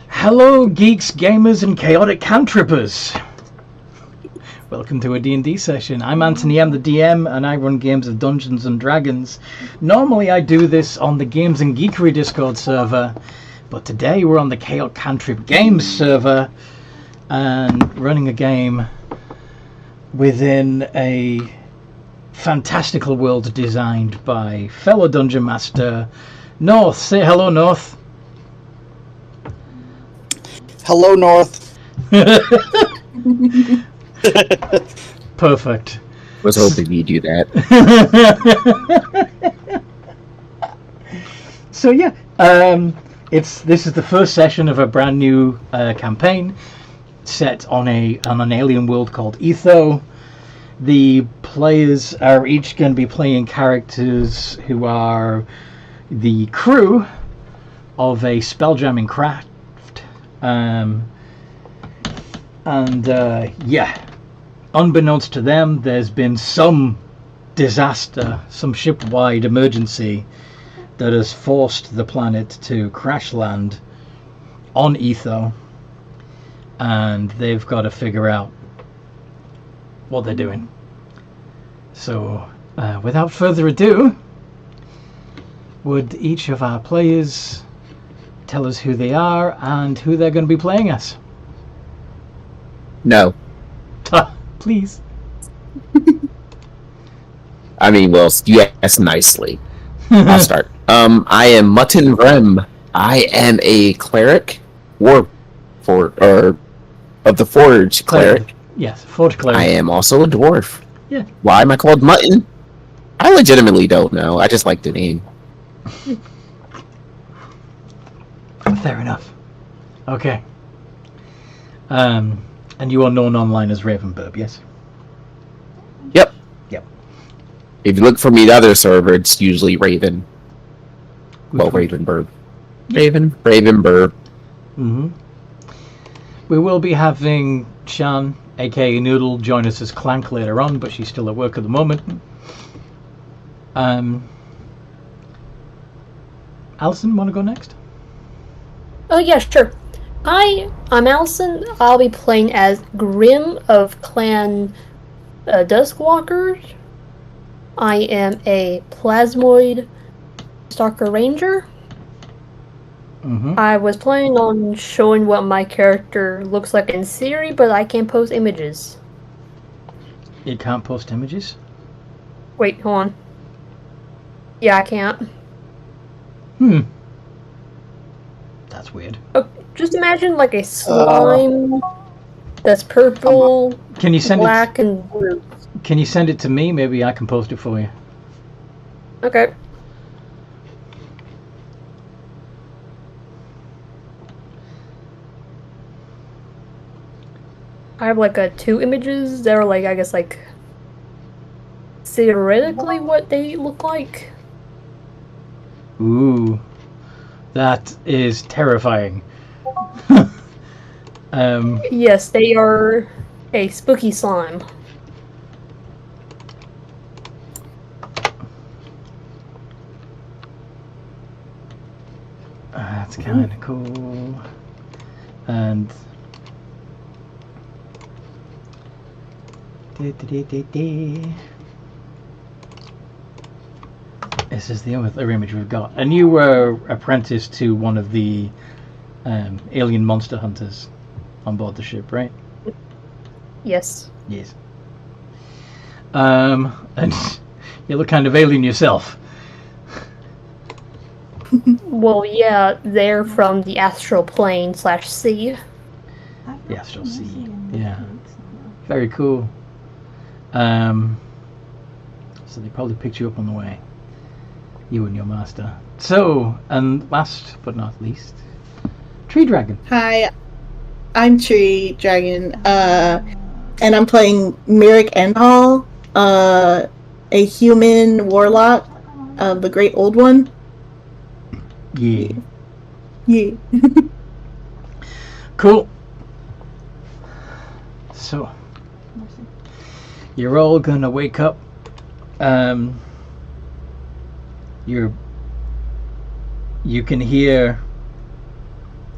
Hello, geeks, gamers, and chaotic cantrippers. Welcome to a D&D session. I'm Anthony, I'm the DM, and I run games of Dungeons & Dragons. Normally I do this on the Games and Geekery Discord server, but today we're on the Chaotic Cantrip Games server, and running a game within a fantastical world designed by fellow Dungeon Master North. Say hello, North. Hello, North. Perfect. Was hoping you'd do that. So yeah, this is the first session of a brand new campaign set on an alien world called Eetho. The players are each going to be playing characters who are the crew of a spelljamming craft. Unbeknownst to them, there's been some disaster, some ship-wide emergency that has forced the planet to crash land on Eetho, and they've got to figure out what they're doing. So, without further ado, would each of our players tell us who they are and who they're going to be playing as? No. Please. I mean, well, you asked nicely. I'll start. I am Mutton Vrem. I am a cleric, of the Forge cleric. Yes, Forge cleric. I am also a dwarf. Yeah. Why am I called Mutton? I legitimately don't know. I just like the name. Fair enough. Okay. And you are known online as Ravenburb, yes? Yep. Yep. If you look for me the other server, it's usually Raven. Well, Ravenburb. Ravenburb. Mm-hmm. We will be having Shan, aka Noodle, join us as Clank later on, but she's still at work at the moment. Alison, want to go next? Oh yeah, sure. Hi, I'm Allison. I'll be playing as Grim of Clan Duskwalkers. I am a Plasmoid Stalker Ranger. Mm-hmm. I was planning on showing what my character looks like in Siri, but I can't post images. You can't post images? Wait, hold on. Yeah, I can't. That's weird. Just imagine like a slime that's purple, Can you send black, and blue. Can you send it to me? Maybe I can post it for you. Okay. I have like 2 images that are like, I guess, like theoretically what they look like. Ooh. That is terrifying. Yes, they are a spooky slime. That's kind of cool. And this is the other image we've got. And you were apprenticed to one of the alien monster hunters on board the ship, right? Yes. Yes. And you look kind of alien yourself. Well, yeah, they're from the astral plane / sea. The astral sea. Yeah. Very cool. So they probably picked you up on the way. You and your master. So, and last but not least, Tree Dragon. Hi, I'm Tree Dragon, and I'm playing Merrick Endhall, a human warlock, the Great Old One. Yeah. Yeah. Cool. So, you're all gonna wake up. You can hear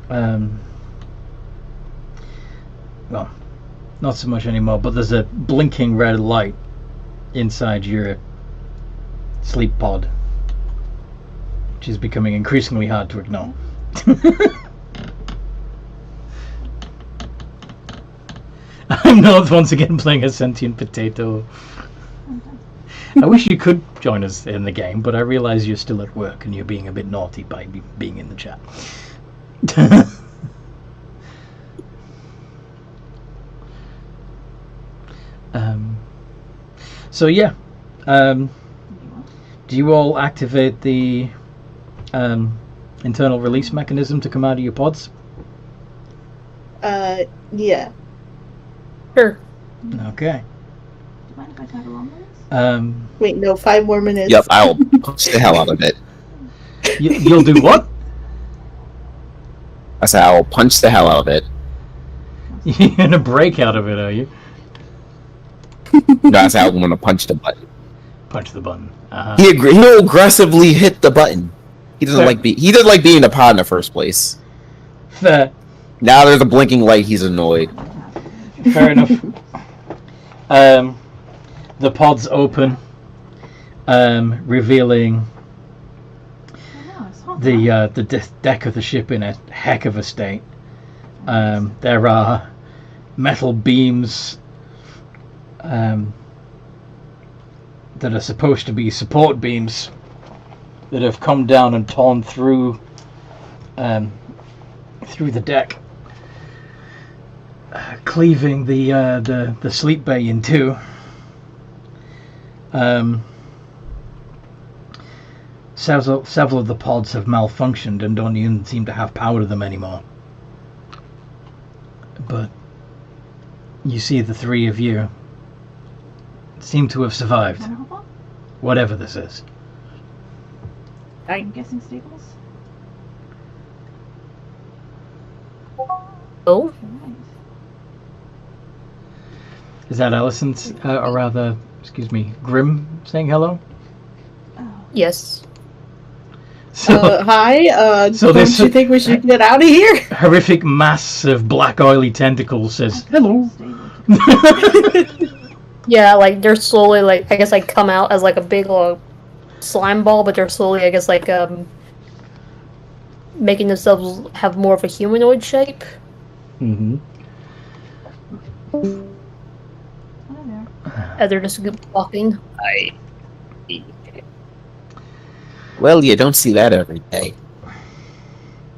well, not so much anymore, but there's a blinking red light inside your sleep pod, which is becoming increasingly hard to ignore. I'm North once again playing a sentient potato. I wish you could join us in the game, but I realise you're still at work and you're being a bit naughty by being in the chat. So yeah, do you all activate the internal release mechanism to come out of your pods? Yeah. Sure. Okay. Do you mind if I tag along with this? Wait, no, 5 more minutes. Yep, I'll punch the hell out of it. You'll do what? I said I'll punch the hell out of it. You're gonna break out of it, are you? No, I said I want to punch the button. Punch the button. He'll aggressively hit the button. He doesn't Fair. like he doesn't like being in the pod in the first place. Fair. Now there's a blinking light. He's annoyed. Fair enough. The pods open, revealing the deck of the ship in a heck of a state. There are metal beams that are supposed to be support beams that have come down and torn through the deck, cleaving the sleep bay in two. Several of the pods have malfunctioned and don't even seem to have power to them anymore. But you see the three of you seem to have survived, Wanna hop on? whatever this is. I'm guessing stables. Oh, Right. Is that Allison's, or rather, excuse me, Grim saying hello? Oh. yes. So, Hi, So don't this- you think we should get out of here? horrific mass of black oily tentacles says, hello. Yeah, like they're slowly like I guess like come out as like a big slime ball, but they're slowly I guess like making themselves have more of a humanoid shape. Mm-hmm. Oh, there. As they're just walking. Well, you don't see that every day.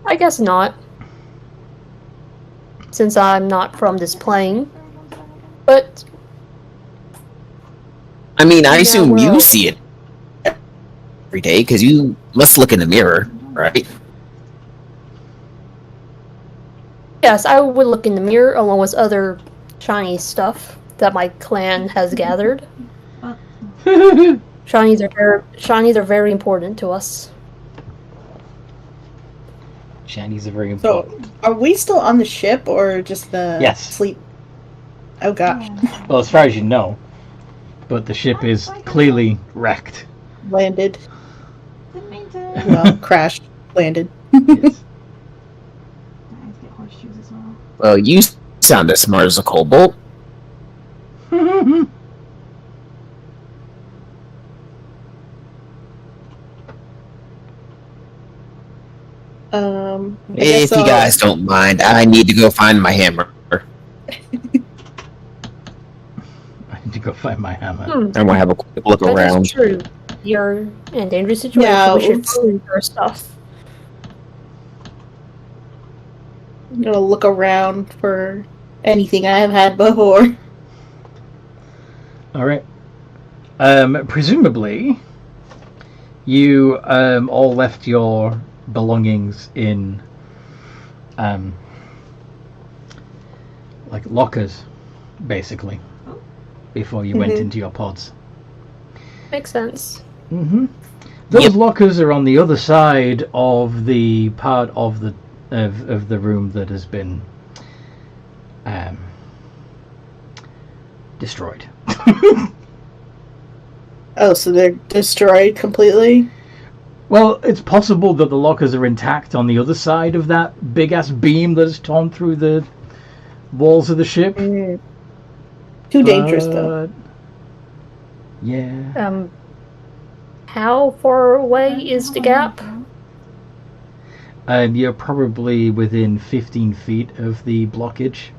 I guess not, since I'm not from this plane. But I mean, I Yeah, assume well- you see it every day because you must look in the mirror, right? yes, I would look in the mirror along with other shiny stuff that my clan has gathered. Shinies are very important to us. Shinies are very So, important. are we still on the ship or just the Yes. sleep? Oh gosh, Well, as far as you know, but the ship is clearly wrecked. landed. Didn't mean to. Well, crashed, landed. Yes. I need to get horseshoes as well. Well, you sound as smart as a kobold. I If guess you guys don't mind, I need to go find my hammer. I need to go find my hammer. I want to have a quick look That around. is true. You're in a dangerous situation. Yeah, we should oops. find your stuff. I'm gonna look around for anything I have had before. All right. Presumably, you all left your belongings in like lockers, basically, before you went Mhm. into your pods. Makes sense. Mm-hmm. Those Yep. lockers are on the other side of the part of the of the room that has been destroyed. Oh, so they're destroyed completely? Well, it's possible that the lockers are intact on the other side of that big-ass beam that has torn through the walls of the ship. Too dangerous, though. But, yeah. How far away is the gap? You're probably within 15 feet of the blockage.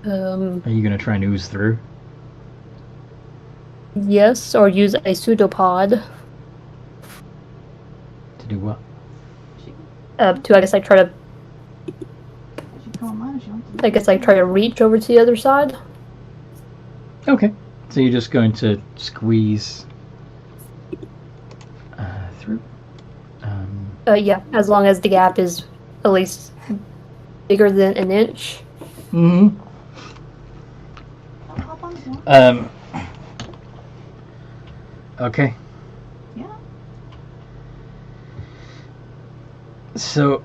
Are you going to try and ooze through? Yes, or use a pseudopod. To do what? To I guess like try to. I guess like try to reach over to the other side. Okay. So you're just going to squeeze through. Yeah, as long as the gap is at least bigger than an inch. Mm-hmm. Okay. Yeah. So,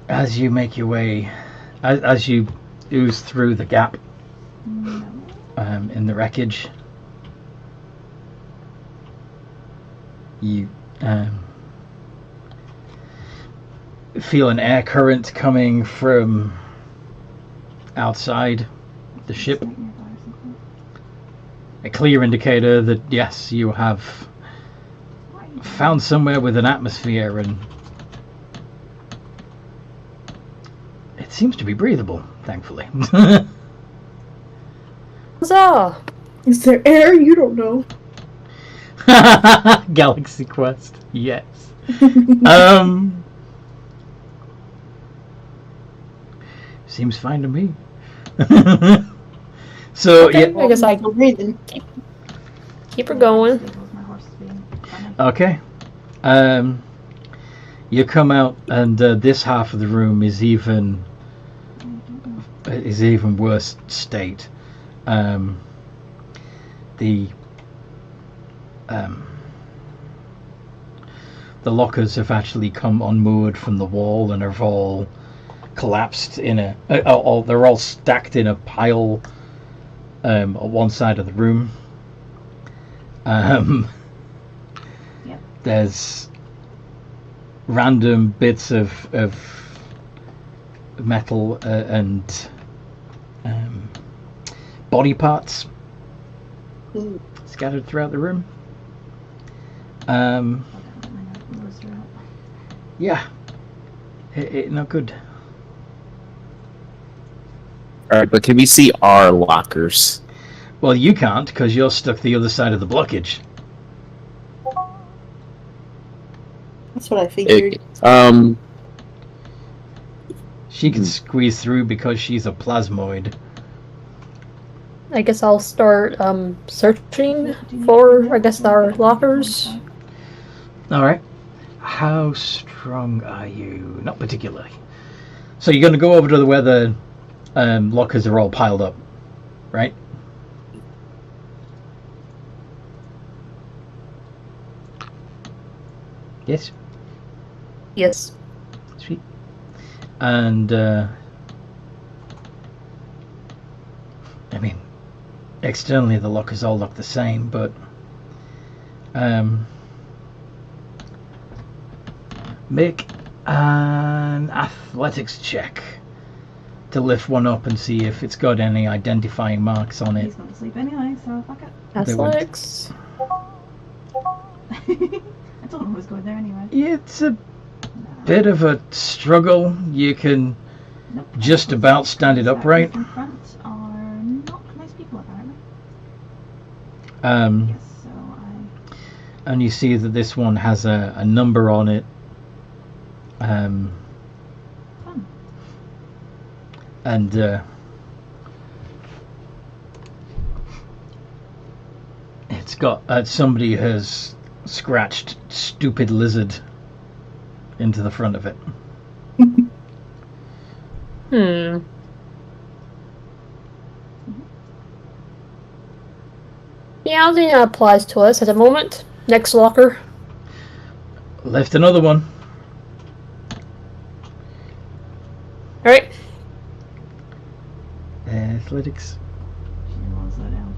as you make your way, as you ooze through the gap in the wreckage, you feel an air current coming from outside the ship. A clear indicator that, yes, you have found somewhere with an atmosphere, and it seems to be breathable, thankfully. Huzzah! Is there air? You don't know. Galaxy Quest, yes. Seems fine to me. So Okay, yeah. I guess I breathing. keep her going. Okay. You come out, and this half of the room is even worse state. The lockers have actually come unmoored from the wall and are all collapsed in a. They're all stacked in a pile on one side of the room. Yep. There's random bits of metal and body parts scattered throughout the room. Yeah, it not good. Alright, but can we see our lockers? Well, you can't because you're stuck the other side of the blockage. That's what I figured. She can squeeze through because she's a plasmoid. I guess I'll start searching for, I guess, our lockers. Alright. How strong are you? Not particularly. So you're going to go over to where the lockers are all piled up, right? Yes? Yes. Sweet. And, I mean, externally the lockers all look the same, but make an athletics check to lift one up and see if it's got any identifying marks on it. He's gone to sleep anyway, so fuck it. Athletics. I told him who was going there anyway. It's a bit of a struggle. You can Nope. just about stand it upright. In front are not nice people, apparently. Um, Yes, so I... and you see that this one has a number on it. Fun. And it's got somebody has scratched stupid lizard into the front of it. Yeah, I think that applies to us at the moment. Next locker. Left another one. Alright. Athletics. She didn't want to slow down.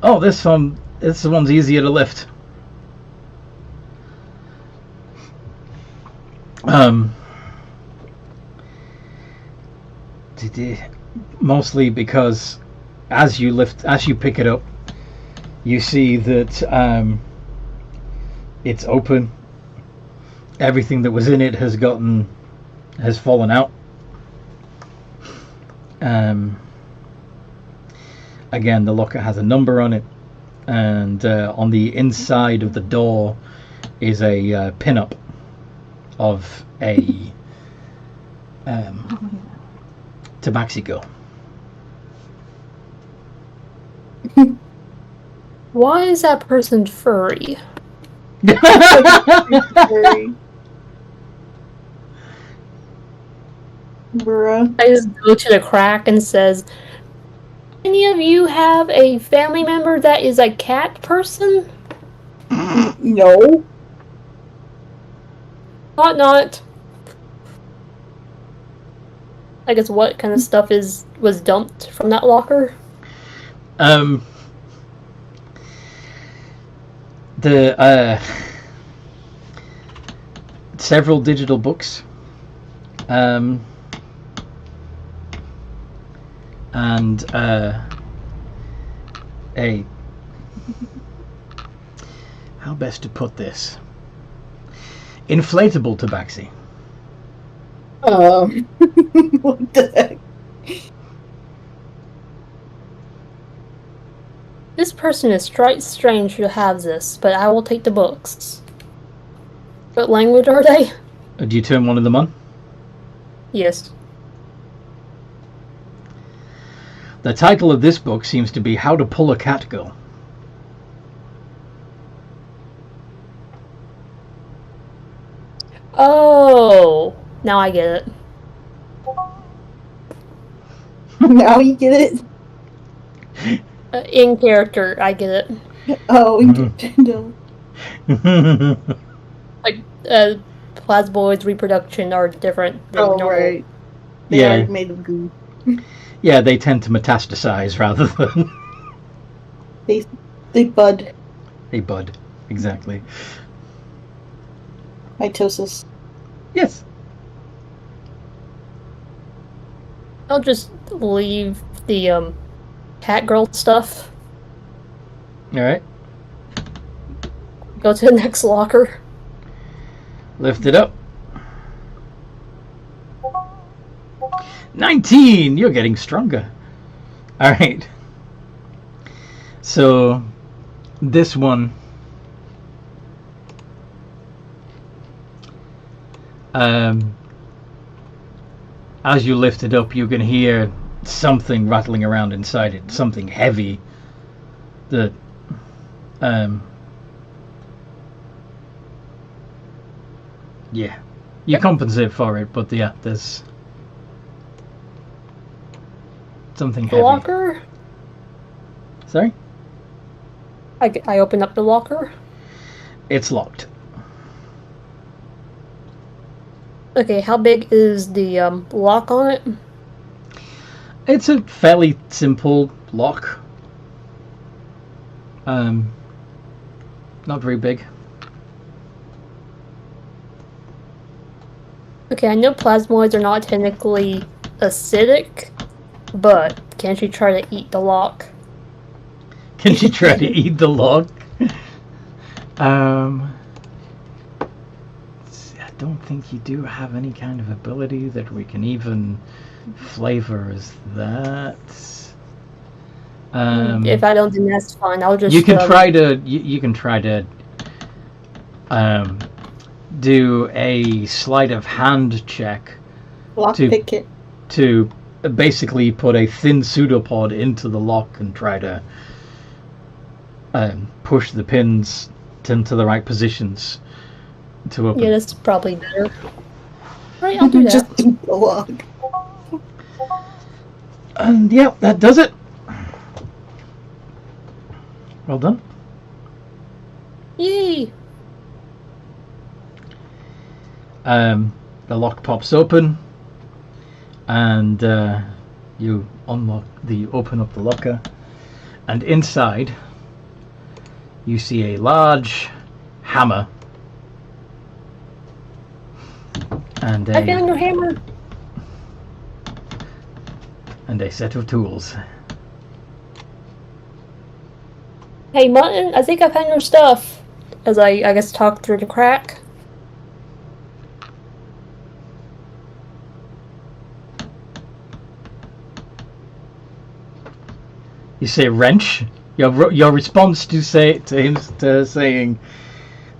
Oh, this one. This one's easier to lift. Mostly because as you pick it up, you see that it's open. Everything that was in it has fallen out. Again, the locker has a number on it, and on the inside of the door is a pin-up of a Tabaxico. Why is that person furry? Furry. Bruh. I just go to the crack and says, any of you have a family member that is a cat person? No. Thought not. I guess what kind of stuff was dumped from that locker? The several digital books, and how best to put this? Inflatable tabaxi. What the heck? This person is strange who has this, but I will take the books. What language are they? Do you turn one of them on? Yes. The title of this book seems to be How to Pull a Cat Girl. Oh, now I get it. Now you get it? In character, I get it. Oh, no. Like, plasmoids reproduction are different than normal. Right. They Yeah. already made of goo. Yeah, they tend to metastasize rather than They bud. they bud. Exactly. Mitosis. Yes. I'll just leave the cat girl stuff. All right. Go to the next locker. Lift it up. 19! You're getting stronger. Alright. So, this one... as you lift it up, you can hear something rattling around inside it. Something heavy. That... yeah. You compensate for it, but yeah, there's... something The heavy. locker? Sorry? I open up the locker. It's locked. Okay, how big is the lock on it? It's a fairly simple lock. Not very big. Okay, I know plasmoids are not technically acidic, but can't you try to eat the lock? Can you try to eat the lock? I don't think you do have any kind of ability that we can even flavor as that. If I don't, then that's fine. I'll just. You can try to. You can try to. Do a sleight of hand check Lockpick it. to basically put a thin pseudopod into the lock and try to push the pins into the right positions to open. Yeah, that's probably better. Right, I'll do that. Just eat the lock. And yeah, that does it. Well done. Yay! The lock pops open, and you open up the locker, and inside you see a large hammer and I found your hammer. a set of tools. Hey, Mutton, I think I found your stuff. As I guess talk through the crack. You say wrench. Your response to saying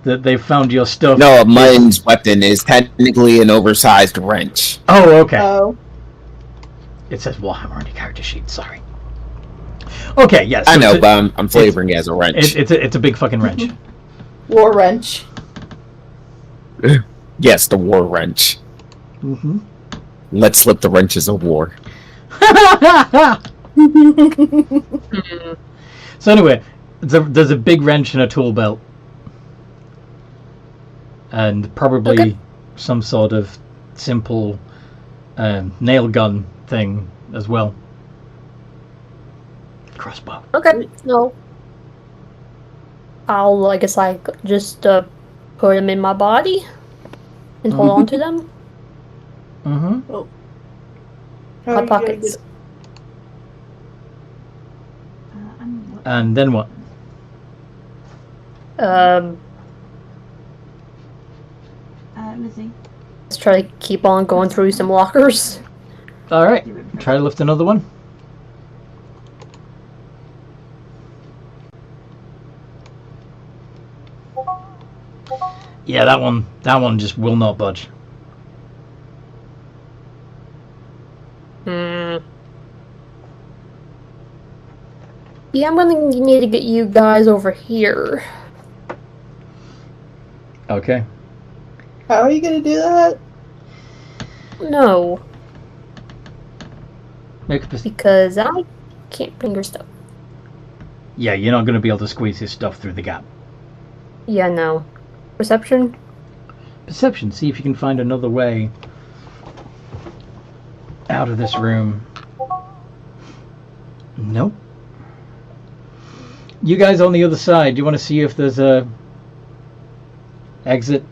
that they found your stuff. No, Mutton's weapon is technically an oversized wrench. Oh, okay. Oh. It says Warhammer on your character sheet. Sorry. Okay, yes. I know, but I'm flavoring it as a wrench. It's a big fucking wrench. War wrench. Yes, the war wrench. Mm-hmm. Let's slip the wrenches of war. So anyway, there's a big wrench and a tool belt, and probably some sort of simple nail gun thing as well. Crossbow. Okay, no. I guess just put them in my body and hold on to them. Mm-hmm. How My are you gonna pockets. get- And then what? Lizzie. Let's try to keep on going through some lockers. All right. Try to lift another one. Yeah, that one just will not budge. Yeah, I'm gonna need to get you guys over here. Okay. How are you gonna do that? No, Make a because I can't bring your stuff. Yeah, you're not going to be able to squeeze his stuff through the gap. Yeah, no. Perception? Perception. See if you can find another way out of this room. Nope. You guys on the other side, do you want to see if there's a exit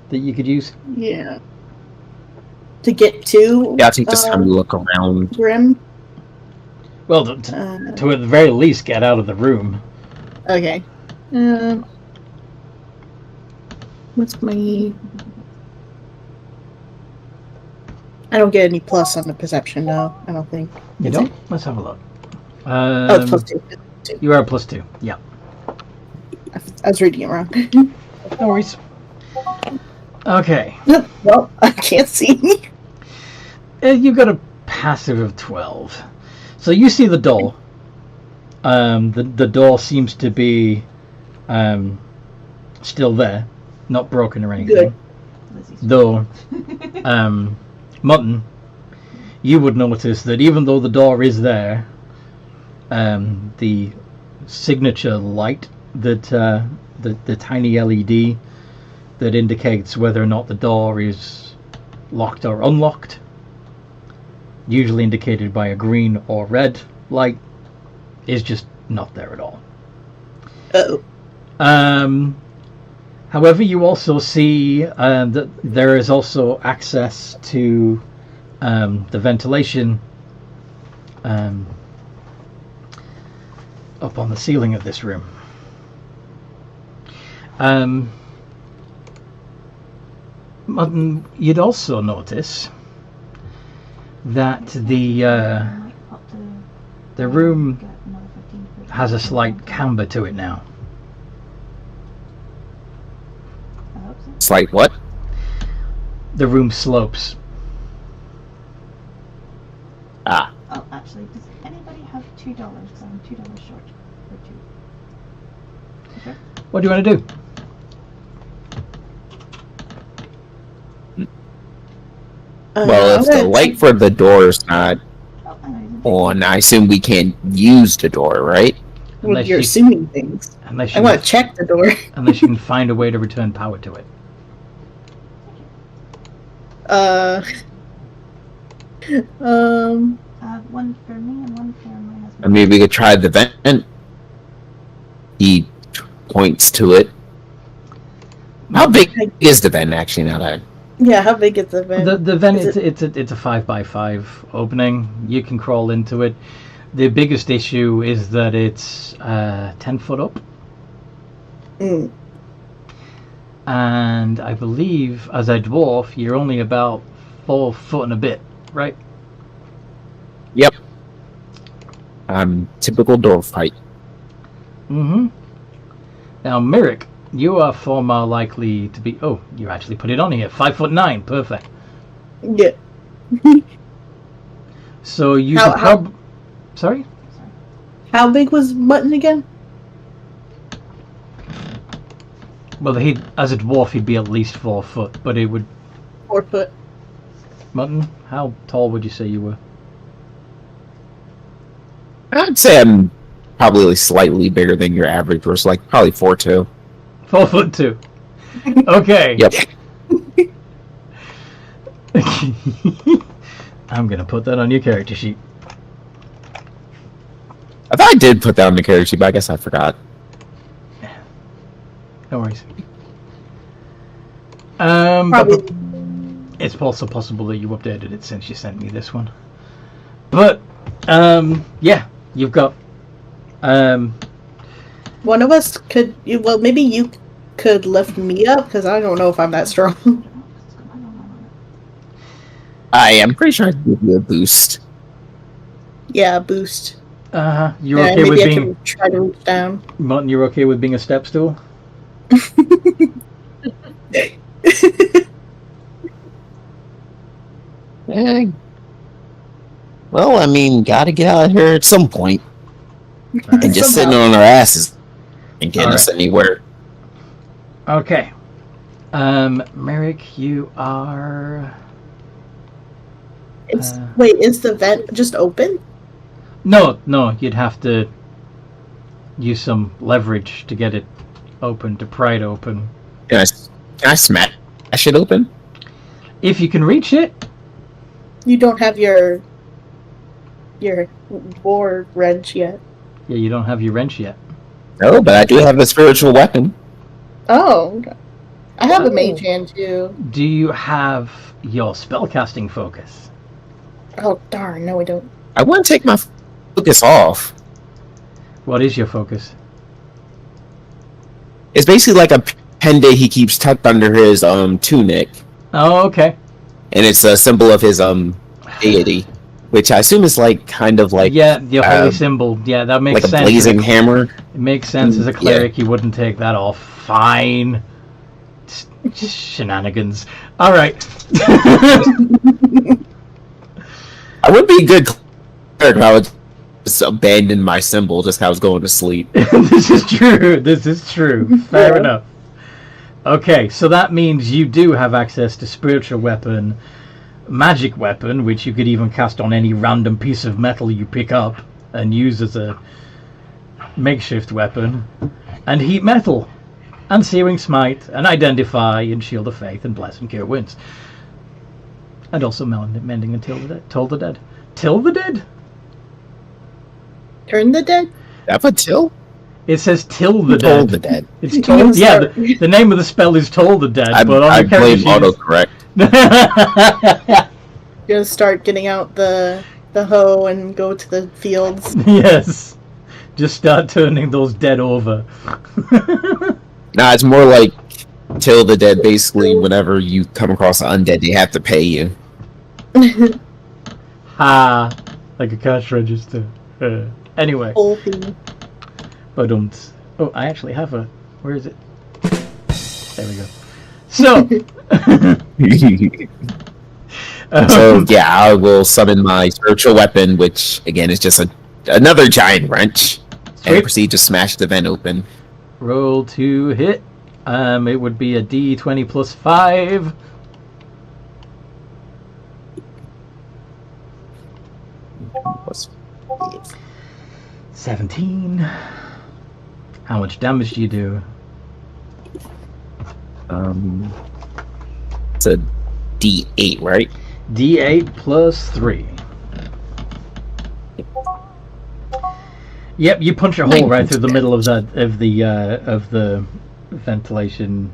that you could use? Yeah. To get to Yeah, I'll take this time to look around. Grim. Well, to at the very least get out of the room. Okay. What's my... I don't get any plus on the perception, no. I don't think. You Is don't? it? Let's have a look. Oh, it's plus 2. You are +2. Yeah. I was reading it wrong. No worries. Okay. Well, I can't see. You've got a passive of 12. So you see the door. The door seems to be still there, not broken or anything. Good. Though, Mutton, you would notice that even though the door is there, the signature light that the tiny LED that indicates whether or not the door is locked or unlocked, usually indicated by a green or red light, is just not there at all. Uh-oh. However, you also see that there is also access to the ventilation up on the ceiling of this room. Mutton, you'd also notice that the room has a slight camber to it now. It's like what? The room slopes. Ah. Oh, actually, does anybody have $2? Because I'm $2 short for 2. Okay. What do you want to do? Well, if the light for the door is not Oh, I know you didn't. on, I assume we can't use the door, right? Well, Unless you're you- assuming things. Unless I you, want to check the door. unless you can find a way to return power to it. One for me and one for my husband. I mean, we could try the vent. He points to it. How big is the vent actually now that? Yeah, how big is the vent? The vent, it's a 5x5 opening. You can crawl into it. The biggest issue is that it's 10 foot up. And I believe, as a dwarf, you're only about 4 foot and a bit, right? Yep. Typical dwarf height. Mm-hmm. Now, Merrick, you are far more likely to be... Oh, you actually put it on here. 5'9". Perfect. Yeah. So you How- could prob... Sorry? How big was Mutton again? Well, as a dwarf, he'd be at least 4 foot, but it would... 4 foot. Mutton, how tall would you say you were? I'd say I'm probably slightly bigger than your average person, like probably 4'2". 4'2". Okay. Yep. I'm gonna put that on your character sheet. I thought I did put that on the character sheet, but I guess I forgot. No worries. Probably. It's also possible that you updated it since you sent me this one. But yeah, you've got One of us could. Well, maybe you could lift me up because I don't know if I'm that strong. I am pretty sure I can give you a boost. Yeah, boost. you're Yeah, okay maybe with I being can try to reach down. Martin, you're okay with being a step stool? Well, I mean, gotta get out of here at some point. And just Somehow. sitting on our asses and getting All us anywhere. Okay. Merrick, you are... Wait, is the vent just open? No, you'd have to use some leverage to get it open, to pry it open. Can I smash it open? If you can reach it. You don't have your war wrench yet. Yeah, you don't have your wrench yet. No, but I do have a spiritual weapon. Oh, okay. I have a mage hand too. Do you have your spellcasting focus? Oh darn, no, we don't. I wouldn't take my focus off. What is your focus? It's basically like a pendant he keeps tucked under his tunic, Oh, okay. and it's a symbol of his deity, which I assume is like kind of like Yeah, your holy symbol. Yeah, that makes like a sense. blazing hammer. It makes sense as a cleric. You wouldn't take that off. Fine. Just shenanigans. All right. I would be a good cleric if I would just abandon my symbol just 'cause I was going to sleep. This is true. This is true. Fair Yeah. enough. Okay, so that means you do have access to spiritual weapon, magic weapon, which you could even cast on any random piece of metal you pick up and use as a makeshift weapon, and heat metal, and searing smite, and identify, and shield of faith, and bless and cure wounds, and also mending and toll the dead. Till the dead? Turn the dead? That a till? It says till the Toll dead. the dead. It's told. Yeah, the name of the spell is toll the dead. But on I the character blame autocorrect. sheet- You're gonna start getting out the hoe and go to the fields. Yes. Just start turning those dead over. Nah, it's more like till the dead. Basically, whenever you come across an undead, they have to pay you. Ha! Like a cash register. Anyway, Whole thing. but oh, I actually have a. Where is it? There we go. So. So yeah, I will summon my spiritual weapon, which again is just another giant wrench, and Sweet. proceed to smash the vent open. Roll to hit. It would be a D20 plus 5. Plus 17. How much damage do you do? It's a D8, right? D8 plus 3. Yep, you punch a hole right through the middle of the ventilation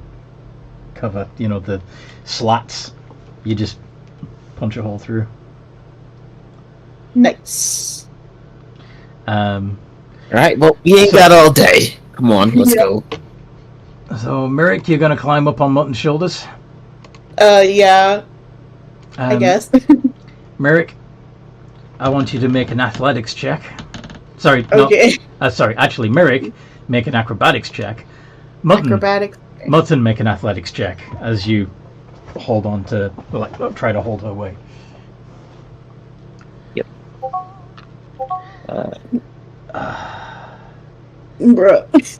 cover. You know, the slats. You just punch a hole through. Nice. Alright, well, we ain't got all day. Come on, let's go. So, Merrick, you're going to climb up on Mutton's shoulders? Yeah, I guess. Merrick, I want you to make an athletics check. Sorry, Okay. Actually, Merrick, make an acrobatics check. Acrobatics. Mutton, make an athletics check as you hold on to, try to hold her way. Yep. Bruh.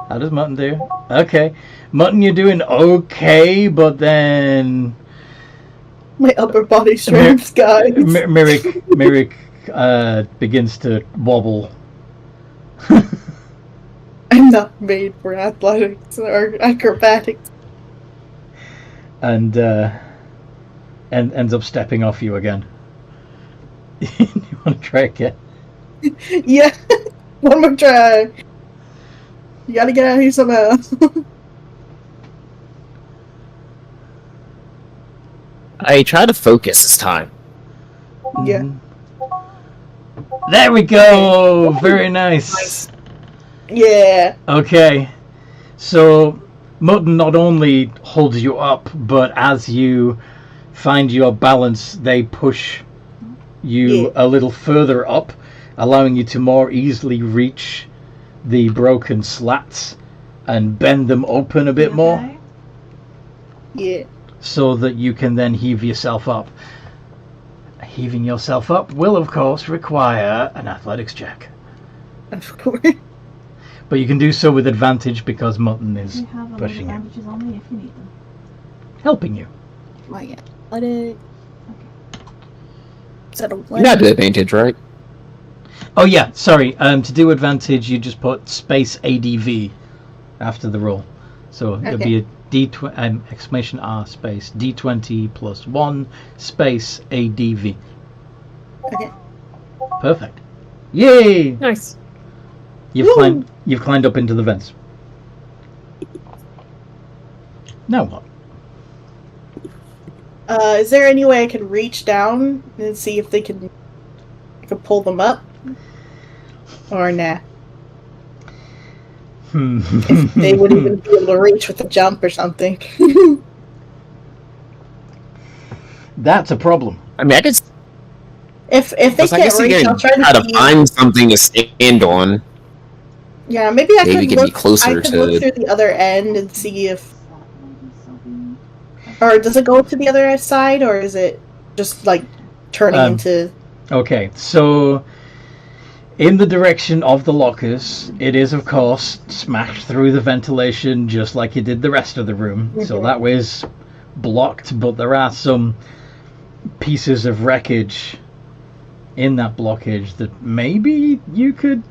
How does Mutton do? Okay. Mutton, you're doing okay, but then... My upper body strength, guys. Merrick begins to wobble. I'm not made for athletics or acrobatics. And ends up stepping off you again. You want to try again? Yeah. One more try. You gotta get out of here somehow. I try to focus this time. Yeah. There we go! Very nice. Yeah. Okay. So, Mutton not only holds you up, but as you find your balance, they push you a little further up, allowing you to more easily reach the broken slats and bend them open a bit more, Yeah. so that you can then heave yourself up. Heaving yourself up will, of course, require an athletics check. Of course. But you can do so with advantage because Mutton is You have pushing you. advantages on me if you need them. Helping you. My athletics. Is that a You one? got the advantage, right? Oh yeah, sorry. To do advantage, you just put space ADV after the roll. So it'd be a D20 exclamation R space D20 plus 1 space ADV. Okay. Perfect. Yay! Nice. You've climbed up into the vents. Now what? Is there any way I can reach down and see if I can pull them up? Or nah? If they wouldn't even be able to reach with a jump or something. That's a problem. I mean, I could. If they I can't guess you reach, can I'll try try to to find something to stand on. Yeah, maybe I Maybe could get me look. closer I could to- look through the other end and see if, or does it go to the other side, or is it just like turning into? Okay, so in the direction of the lockers, it is of course smashed through the ventilation just like you did the rest of the room. So that way's blocked, but there are some pieces of wreckage in that blockage that maybe you could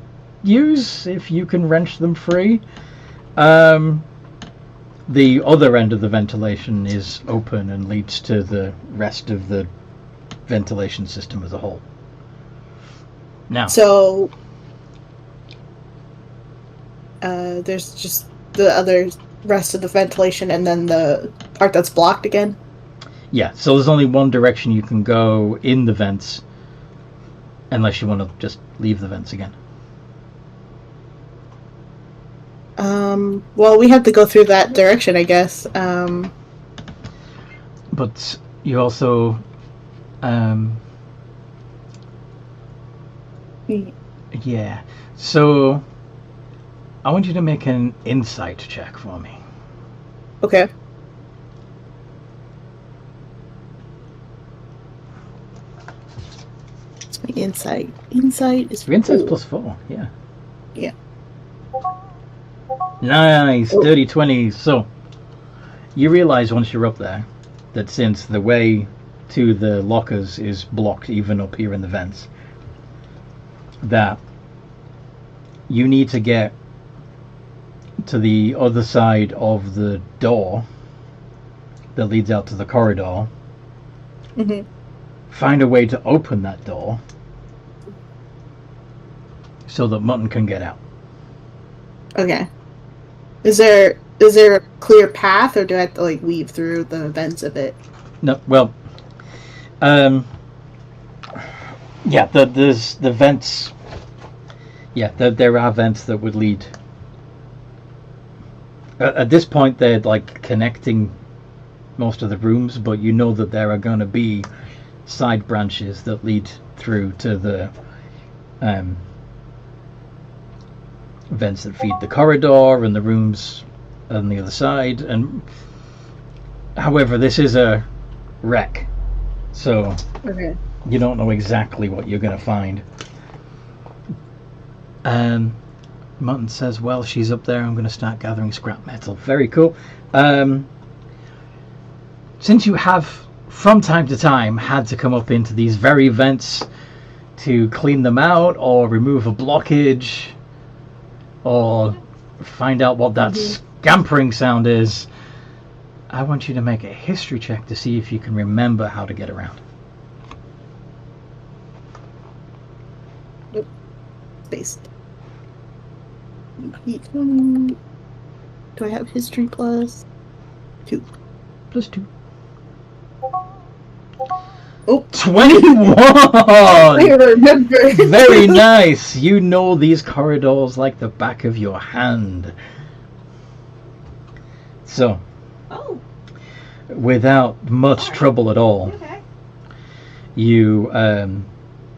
use if you can wrench them free. The other end of the ventilation is open and leads to the rest of the ventilation system as a whole. Now, So, there's just the other rest of the ventilation, and then the part that's blocked again. yeah, so there's only one direction you can go in the vents, unless you want to just leave the vents again. Well, we have to go through that direction, I guess. But you also, yeah. So I want you to make an insight check for me. Okay. It's my insight. Insight is Your insight's cool. +4, yeah. Yeah. Nice, dirty 20s. So, you realize once you're up there that since the way to the lockers is blocked even up here in the vents, that you need to get to the other side of the door that leads out to the corridor, Mm-hmm. find a way to open that door, so that Mutton can get out. Okay. Is there a clear path, or do I have to like weave through the vents of it? No, well, yeah, there's the vents. Yeah, there are vents that would lead. At this point, they're like connecting most of the rooms, but you know that there are going to be side branches that lead through to the vents that feed the corridor and the rooms on the other side. And however, this is a wreck, so Okay. you don't know exactly what you're going to find. Mutton says, well, she's up there, I'm going to start gathering scrap metal. Very cool. Since you have from time to time had to come up into these very vents to clean them out or remove a blockage or find out what that scampering sound is, I want you to make a history check to see if you can remember how to get around. Space. Do I have history plus 2? Plus 2. Oh, 21! I remember. Very nice. You know these corridors like the back of your hand. So, Oh, without much trouble at all, okay. you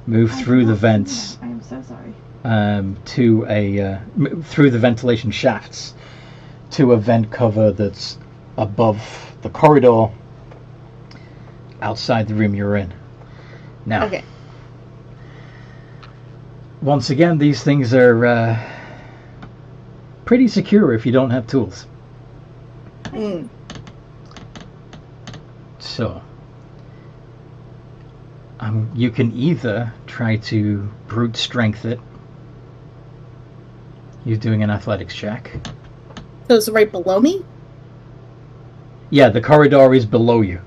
move through the vents I am so sorry. to a through the ventilation shafts to a vent cover that's above the corridor outside the room you're in. Now, Okay. once again, these things are pretty secure if you don't have tools. Mm. So, you can either try to brute strength it. You're doing an athletics check. So it's right below me? Yeah, the corridor is below you.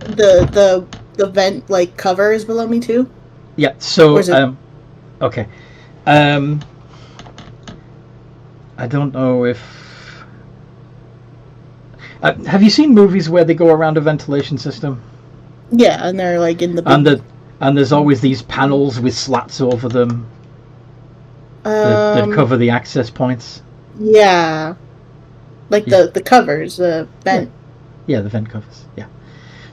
The vent like cover is below me too? Yeah, so Or is it- okay. I don't know if have you seen movies where they go around a ventilation system? Yeah, and they're like in the big... And there's always these panels with slats over them that cover the access points. Yeah. Like the covers, the vent. Yeah, the vent covers. Yeah.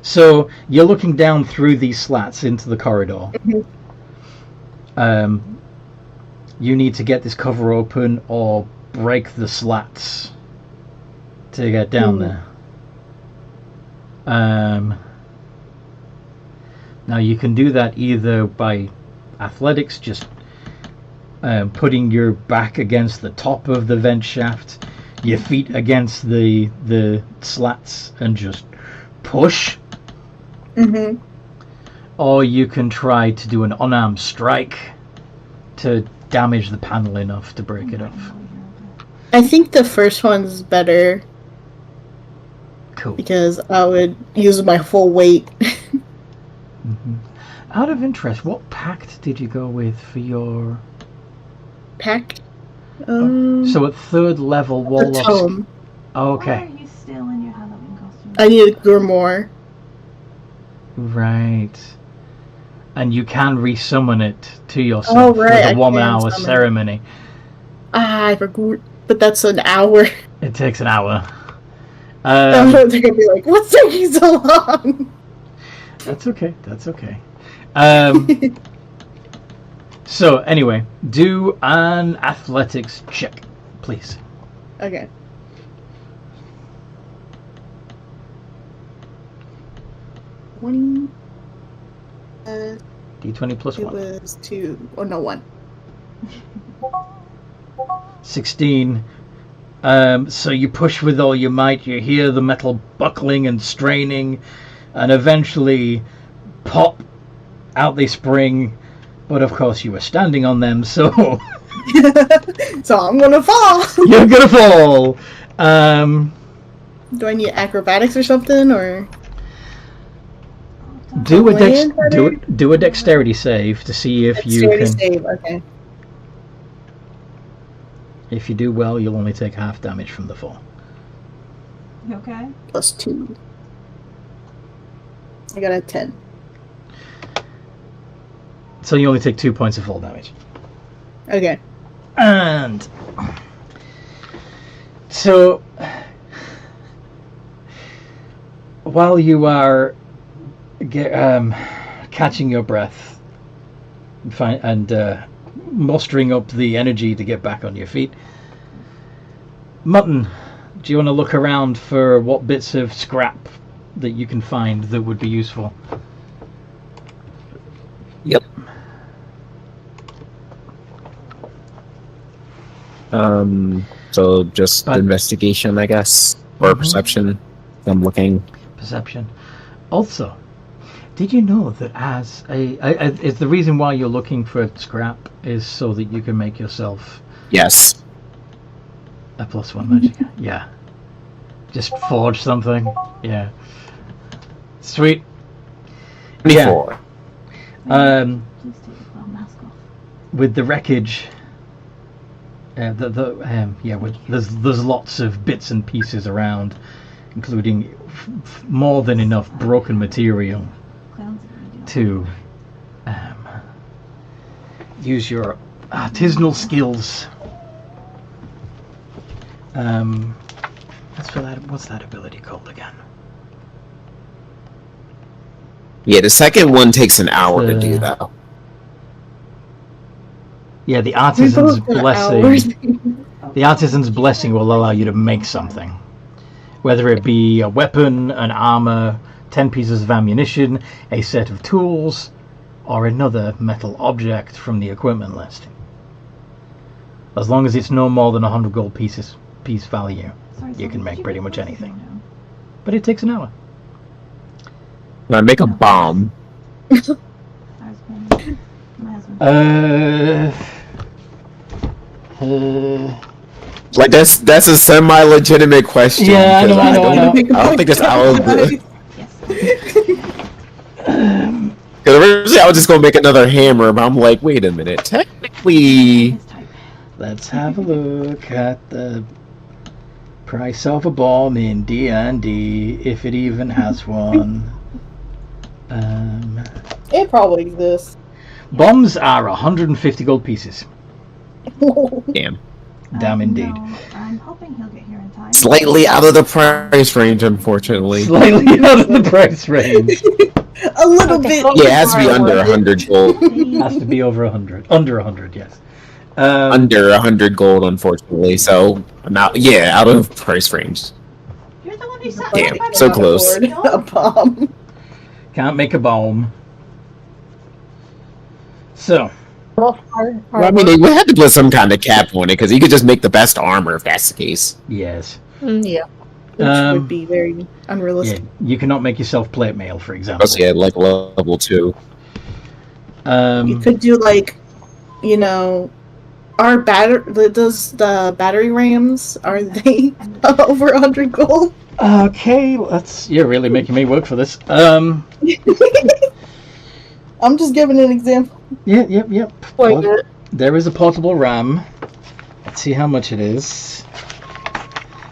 So you're looking down through these slats into the corridor. Mhm. You need to get this cover open or break the slats to get down there. Now you can do that either by athletics, just putting your back against the top of the vent shaft, your feet against the slats, and just push. Mm-hmm. Or you can try to do an unarmed strike to damage the panel enough to break it off. I think the first one's better Cool. because I would use my full weight. Out of interest, what pact did you go with for your... Pack. So at 3rd level, the Warlock's... tome. Oh, Why okay. are you still in your Halloween costume? I need a grimoire. Right. And you can resummon it to yourself Oh, right, with I a can 1-hour summon it. ceremony. I forgot. But that's an hour. It takes an hour. They're gonna be like, what's taking so long? That's okay. That's okay. So anyway, do an athletics check, please. Okay. D20 plus It 1. was 2. Oh no, 1. 16. So you push with all your might. You hear the metal buckling and straining, and eventually, pop! Out they spring. But of course, you were standing on them, so So I'm gonna fall. you're gonna fall. Do I need acrobatics or something, or? Do a Land better? do a dexterity save to see if you Dexterity can. save, okay. If you do well, you'll only take half damage from the fall. You okay? Plus 2. I got a 10. So you only take 2 points of fall damage. Okay. And so, while you are catching your breath and mustering up the energy to get back on your feet, Mutton, do you want to look around for what bits of scrap that you can find that would be useful? Yep. So just investigation, I guess, or perception. I'm looking. Perception. Also, did you know that as is the reason why you're looking for scrap is so that you can make yourself Yes. a +1 magic? Yeah. Just forge something. Yeah. Sweet. 24. Um, Please take the clown mask off. with the wreckage. There's lots of bits and pieces around, including more than enough broken material Clowns are gonna do to use your artisanal skills. What's that ability called again? Yeah, the second one takes an hour to do that. Yeah, the We artisan's both got blessing. hours. The artisan's blessing will allow you to make something, whether it be a weapon, an armor, 10 pieces of ammunition, a set of tools, or another metal object from the equipment list. As long as it's no more than 100 gold piece value, Sorry, you can did make you pretty get much this? anything. No. But it takes an hour. When I make a bomb. I was playing my husband. Like that's a semi-legitimate question. Yeah, I know, 'cause I know. I don't think that's out of the. Yes. Because originally I was just gonna make another hammer, but I'm like, wait a minute. Technically, His type. Let's have a look at the price of a bomb in D&D, if it even has one. It probably exists. Bombs are 150 gold pieces. damn, Damn indeed. No, I'm hoping he'll get here in time. slightly out of the price range, unfortunately. Slightly out of the price range. A little bit. Yeah, it has to be under 100 gold. Has to be over 100. Under 100, yes. Under 100 gold, unfortunately. So out of price range. You're the one who sat Damn, down by so the close. door. A bomb. Can't make a bomb. So, Well, I mean, they would have to put some kind of cap on it, because you could just make the best armor if that's the case. yes. Yeah. Which Um, would be very Yeah, unrealistic. you cannot make yourself plate mail, for example. Especially at like level 2. You could do does the battery rams, are they over 100 gold? Okay, you're really making me work for this. I'm just giving an example. Yep. Well, there is a portable RAM. Let's see how much it is.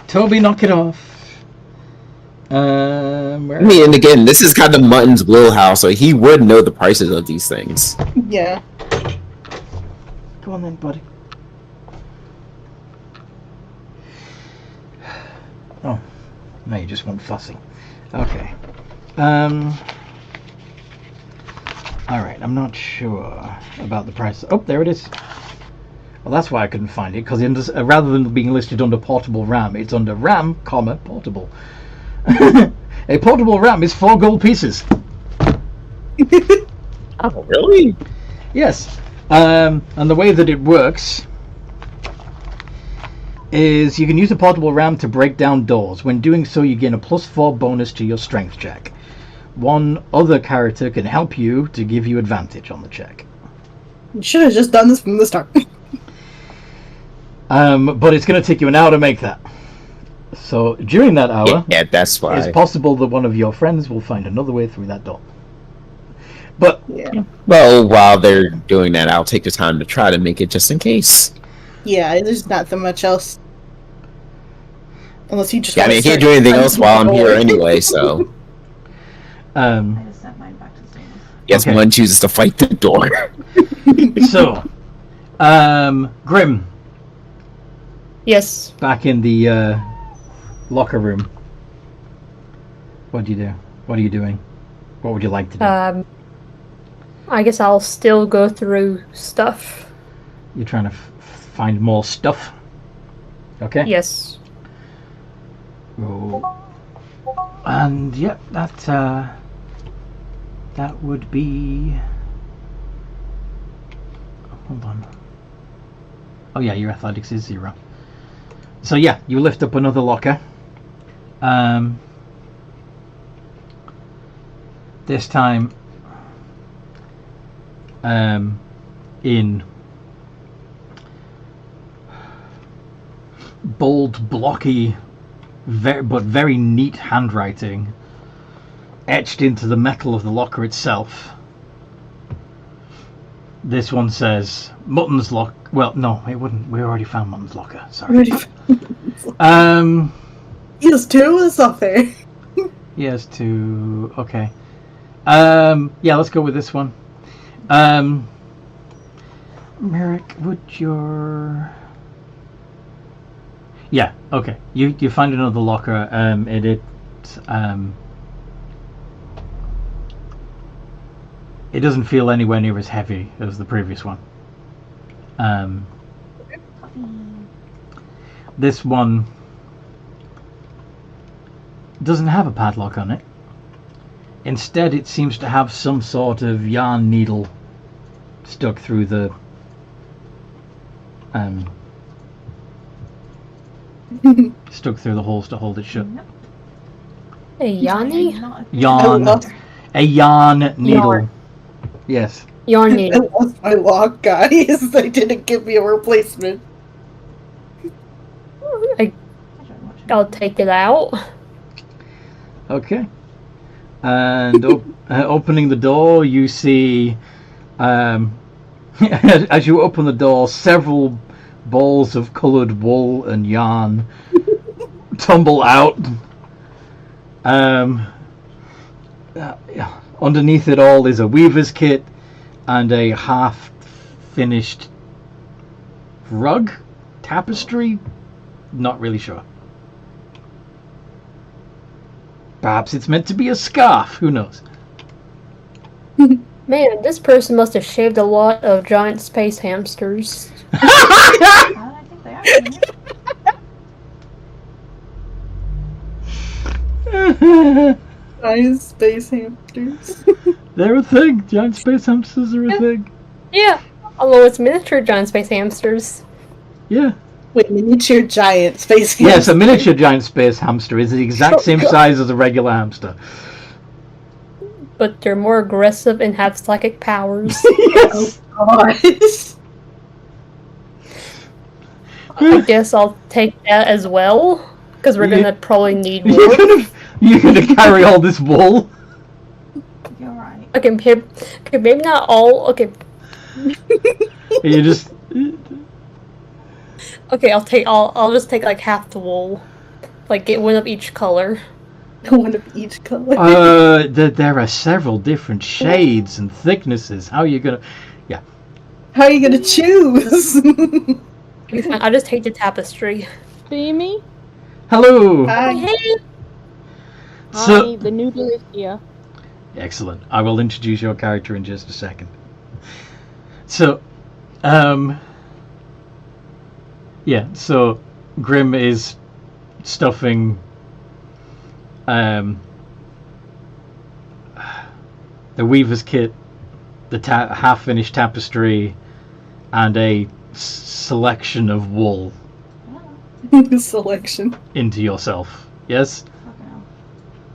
Toby, knock it off. I mean, and again, this is kind of Mutton's wheelhouse, so he would know the prices of these things. Yeah. Go on then, buddy. Oh, no, you just want fussy. Okay. Alright, I'm not sure about the price. Oh, there it is. Well, that's why I couldn't find it, because rather than being listed under portable RAM, it's under RAM, portable. A portable RAM is 4 gold pieces. Oh, really? Yes. And the way that it works is you can use a portable RAM to break down doors. When doing so, you gain a +4 bonus to your strength check. One other character can help you to give you advantage on the check. You should have just done this from the start. But it's going to take you an hour to make that. So during that hour, Yeah, that's why. it's possible that one of your friends will find another way through that door. But Yeah. Well, while they're doing that, I'll take the time to try to make it just in case. Yeah, there's not that much else. Unless you just Yeah, I want mean, I to can't start do anything else while I'm here punching the door. anyway, so. I just sent mine back to the table. Yes, Okay. one chooses to fight the door. so, Grim, Yes. back in the locker room. What do you do? What are you doing? What would you like to do? I guess I'll still go through stuff. You're trying to find more stuff. Okay. Yes. Oh. And yep, that would be. Hold on. Oh yeah, your athletics is 0. So yeah, you lift up another locker. This time, in bold, blocky, but very neat handwriting, etched into the metal of the locker itself. This one says Mutton's lock. Well, no, it wouldn't. We already found Mutton's locker. Sorry. He has 2? That's not fair. He has 2. Okay. Yeah, let's go with this one. Merrick, would your... Yeah, okay. You find another locker. It doesn't feel anywhere near as heavy as the previous one. This one doesn't have a padlock on it. Instead, it seems to have some sort of yarn needle stuck through the holes to hold it shut. A Yanni? Yarn. A yarn needle. Yarn. Yes. Yarn I needle. lost my lock, guys. They didn't give me a replacement. I'll take it out. Okay. And opening the door, you see, as you open the door, several balls of coloured wool and yarn tumble out. Underneath it all is a weaver's kit and a half-finished rug? Tapestry? Not really sure. Perhaps it's meant to be a scarf. Who knows? Man, this person must have shaved a lot of giant space hamsters. I think they are. Giant space hamsters. They're a thing. Giant space hamsters are a thing. Yeah, although it's miniature giant space hamsters. Yeah. Wait, miniature giant space hamster. Yes, a miniature giant space hamster is the exact same size as a regular hamster. But they're more aggressive and have psychic powers. Yes. Gosh. I guess I'll take that as well, because we're gonna probably need more. You're gonna carry all this wool? You're right. Okay, maybe not all. Okay, You just... okay, I'll just take like half the wool, like get one of each color. One of each color. There are several different shades and thicknesses. How are you gonna... Yeah. How are you gonna choose? I'll just take the tapestry. See me? Hello! Hi. Hey! So, Hi, the noodle is here. excellent. I will introduce your character in just a second. So, yeah, so Grim is stuffing the weaver's kit, the half-finished tapestry, and a selection of wool Selection. into yourself. Yes? Fucking hell.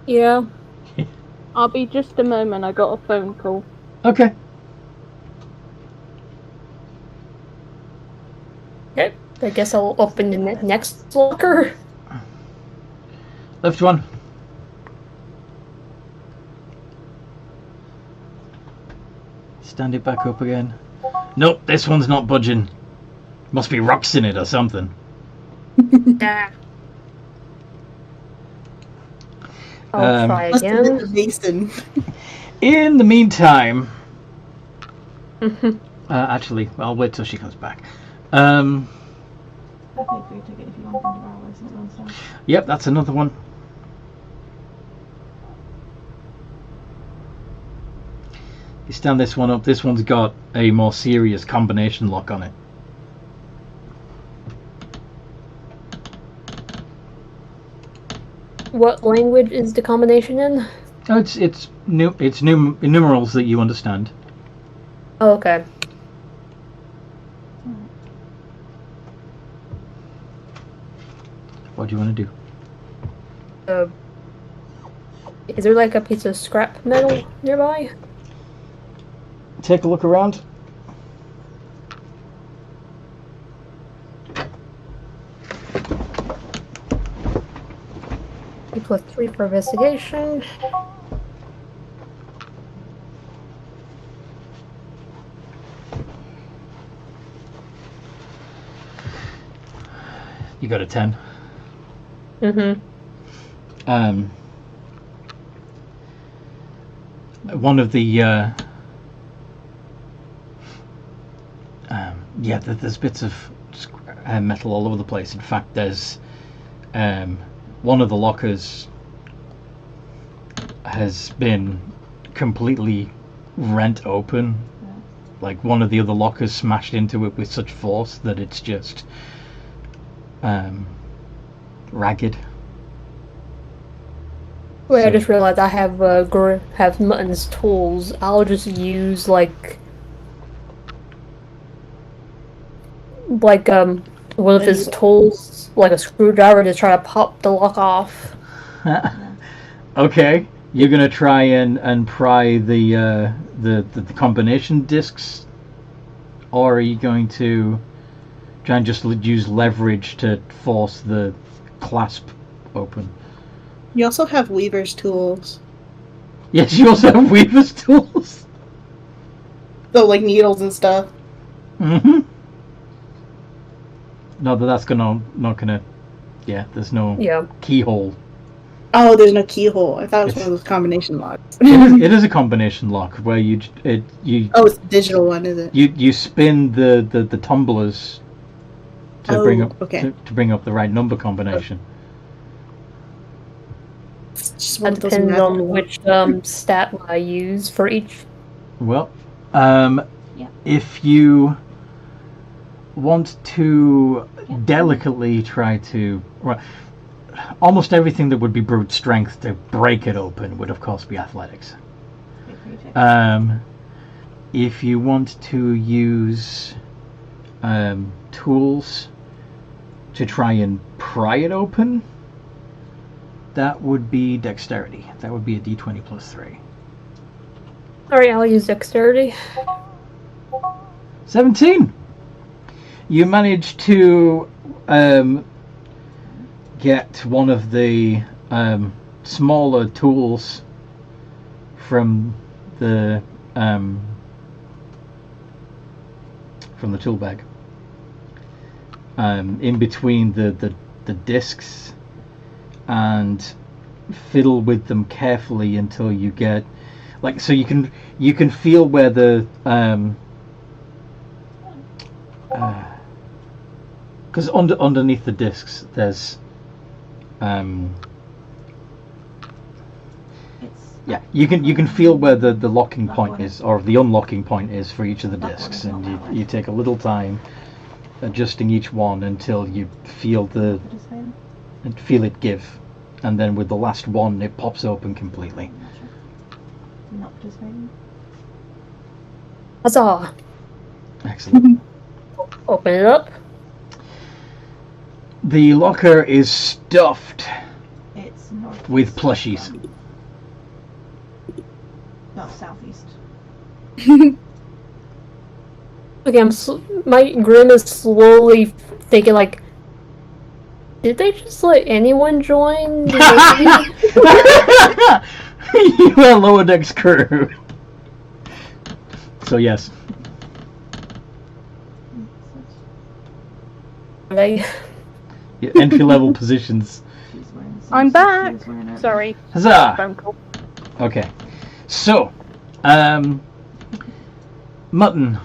Yeah. I'll be just a moment, I got a phone call. Okay. Okay. I guess I'll open the next locker. Left one. stand it back up again. Nope, this one's not budging. Must be rocks in it or something. Ah. I'll try Must have been again. the basin. In the meantime, actually, I'll wait till she comes back. I paid for your ticket if you want to borrow it's not downstairs. Yep, that's another one. You stand this one up. This one's got a more serious combination lock on it. What language is the combination in? Oh, it's numerals that you understand. Oh, okay. What do you want to do? Is there like a piece of scrap metal nearby? Take a look around. +3 for investigation. You got a 10. Mm-hmm. One of the yeah, there's bits of metal all over the place. In fact, there's one of the lockers has been completely rent open. Like one of the other lockers smashed into it with such force that it's just ragged. Wait, I So- just realized I have have Mutton's tools. I'll just use like one of his tools, like a screwdriver, to try to pop the lock off. Okay, you're gonna try and pry the combination discs, or are you going to try and just use leverage to force the clasp open? You also have Weaver's tools. Yes, you also have Weaver's tools. So, like needles and stuff. Mm-hmm. No, but that's not gonna. Yeah, there's no Yeah. keyhole. Oh, there's no keyhole. I thought it was It's- one of those combination locks. It is a combination lock where you Oh, it's the digital one, is it? you spin the tumblers to bring up okay. to bring up the right number combination. It's just one That of those depends math on ones. which stat I use for each. Well, Yeah. if you want to delicately try to, well, almost everything that would be brute strength to break it open would of course be athletics. Paid for your ticket. If you want to use tools to try and pry it open, that would be dexterity. That would be a d20 plus 3. Alright, I'll use dexterity. 17! You managed to get one of the smaller tools from the tool bag in between the discs, and fiddle with them carefully until you get so you can feel where the because underneath the discs there's It's you can feel where the locking point is, or the unlocking point is for each of the discs, and you take a little time adjusting each one until you feel participating. feel it give, and then with the last one it pops open completely. I'm not sure. You're not participating. Huzzah! Excellent. Open it up. The locker is stuffed It's north. with plushies. No, southeast. Okay, my grin is slowly thinking like, did they just let anyone join the Navy? You are lower decks crew. So yes. Like, Yeah, entry-level positions. She's wearing the I'm swimsuit back! she was wearing earlier. Sorry. Huzzah! Phone call. Okay. So, Mutton,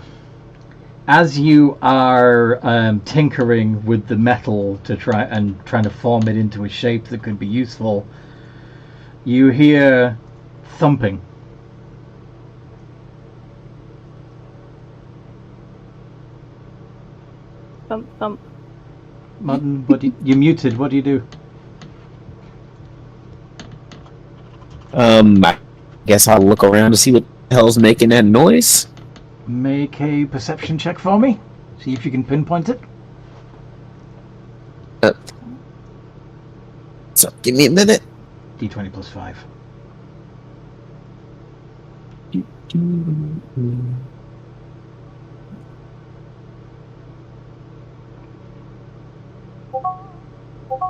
as you are tinkering with the metal to trying to form it into a shape that could be useful, you hear thumping. Thump, thump. Mutton, you're muted. What do you do? I guess I'll look around to see what the hell's making that noise. Make a perception check for me. See if you can pinpoint it. So give me a minute. D20 plus 5.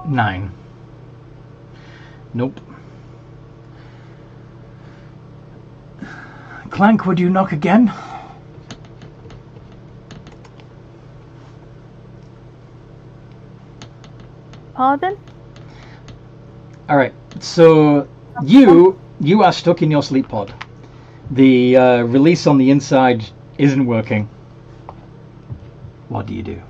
Nine. Nope. Clank, would you knock again? Pardon? Alright, so you are stuck in your sleep pod. The release on the inside isn't working. What do you do?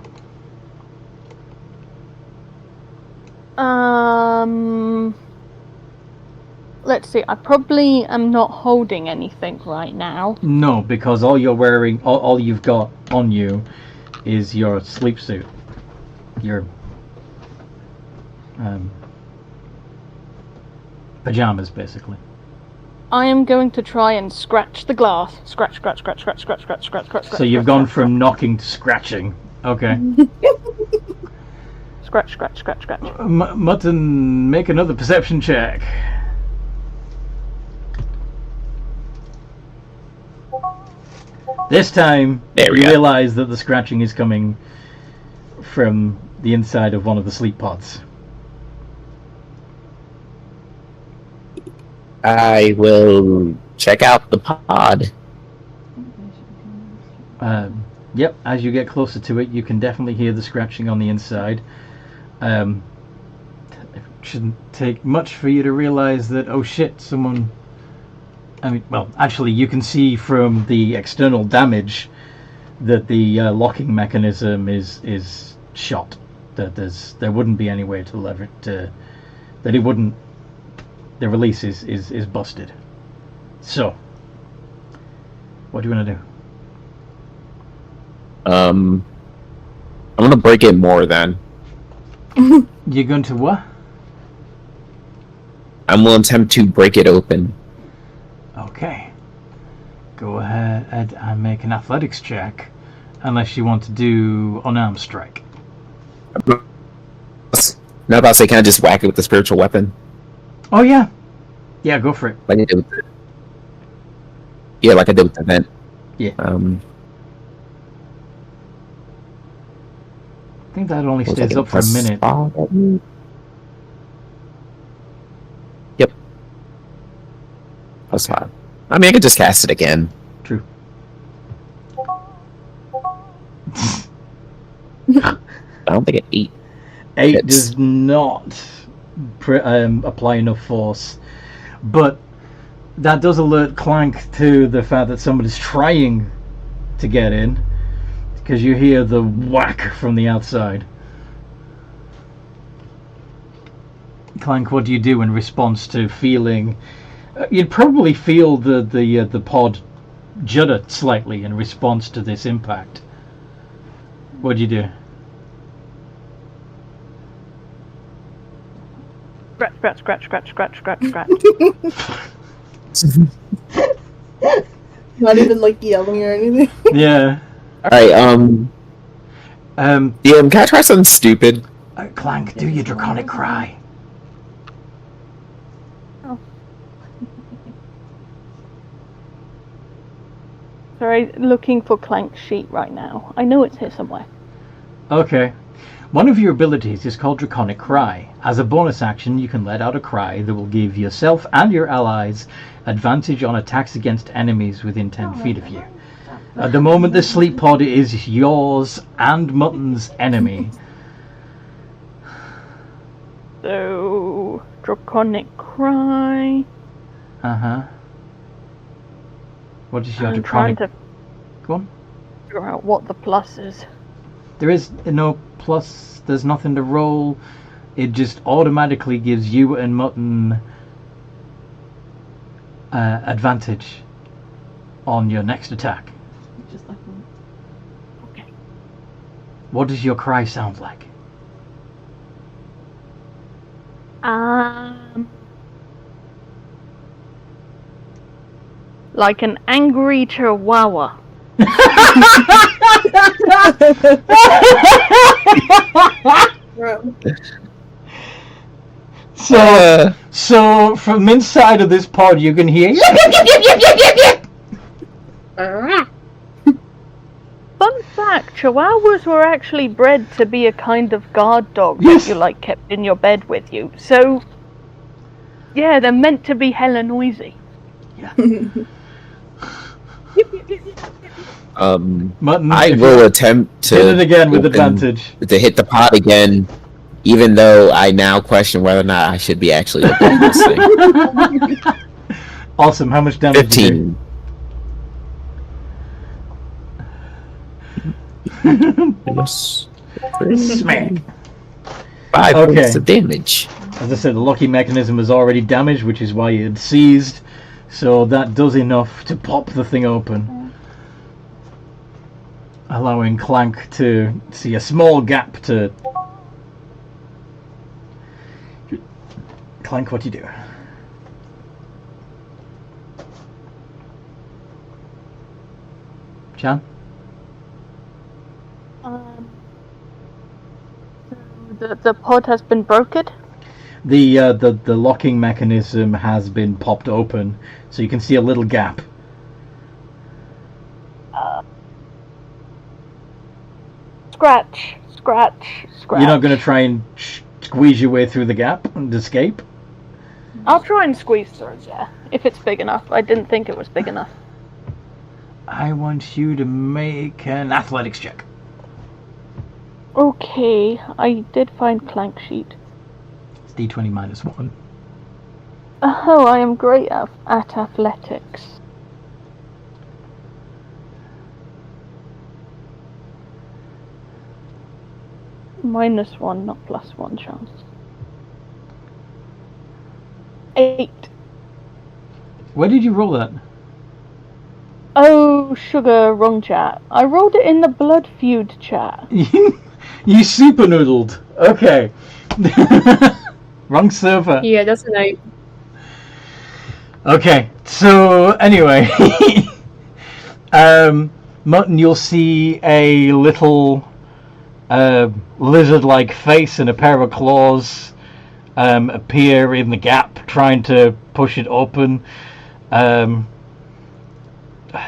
Let's see. I probably am not holding anything right now. No, because all you're wearing, all you've got on you is your sleep suit. Your pajamas, basically. I am going to try and scratch the glass. Scratch, scratch, scratch, scratch, scratch, scratch, scratch, scratch. So you've gone from knocking to scratching. Okay. Scratch, scratch, scratch, scratch. Mutton, make another perception check. This time, There we you go. realise that the scratching is coming from the inside of one of the sleep pods. I will check out the pod. Yep, as you get closer to it, you can definitely hear the scratching on the inside. It shouldn't take much for you to realise that, oh shit, someone... I mean, well, actually, you can see from the external damage that the locking mechanism is shot. That there wouldn't be any way to lever it. That it wouldn't. The release is busted. So, what do you want to do? I'm gonna break it more then. You're going to what? I'm gonna attempt to break it open. Okay. Go ahead and make an athletics check, unless you want to do unarmed strike. Not about to say, can I just whack it with the spiritual weapon? Oh yeah, yeah, go for it. Like I did with like I did with the vent. Yeah. I think that only stays up for a minute. Yep. That's fine. I mean, I could just cast it again. True. I don't think it 8. 8 Hits. does not apply enough force, but that does alert Clank to the fact that somebody's trying to get in, because you hear the whack from the outside. Clank, what do you do in response to feeling... you'd probably feel the pod judder slightly in response to this impact. What do you do? Scratch, scratch, scratch, scratch, scratch, scratch, scratch. Not even like yelling or anything. Yeah. Alright, can I try something stupid? Clank, do your draconic cry. Sorry, looking for Clank's sheet right now. I know it's here somewhere. Okay. One of your abilities is called Draconic Cry. As a bonus action, you can let out a cry that will give yourself and your allies advantage on attacks against enemies within 10 feet of you. At the moment, the sleep pod is yours and Mutton's enemy. So, Draconic Cry. What is your I'm draconic? trying to Go on. figure out what the plus is. There is no plus. There's nothing to roll. It just automatically gives you and Mutton advantage on your next attack. Just like one. Okay. What does your cry sound like? Like an angry chihuahua. Bro. So from inside of this pod, you can hear. Fun fact, chihuahuas were actually bred to be a kind of guard dog Yes. that you kept in your bed with you. So, yeah, they're meant to be hella noisy. Mutton, I if will you attempt to hit it again with open- advantage. to hit the pot again, even though I now question whether or not I should be actually opening this thing. Awesome. How much damage? did you do? 15. Yes. Smack. 5 Okay. points of damage. As I said, the locking mechanism was already damaged, which is why it had seized. So that does enough to pop the thing open, allowing Clank to see a small gap to. Clank, what do you do? Chan? The pod has been broken. The locking mechanism has been popped open, so you can see a little gap. Scratch, scratch, scratch. You're not going to try and squeeze your way through the gap and escape? I'll try and squeeze through, yeah. If it's big enough. I didn't think it was big enough. I want you to make an athletics check. Okay, I did find Clank sheet. It's d20 minus 1. Oh, I am great at athletics. -1, not +1 chance. 8. Where did you roll that? Oh, sugar, wrong chat. I rolled it in the Blood Feud chat. You super noodled. Okay. Wrong server. Yeah, that's an 8. Okay, so anyway, Mutton, you'll see a little lizard-like face and a pair of claws appear in the gap, trying to push it open,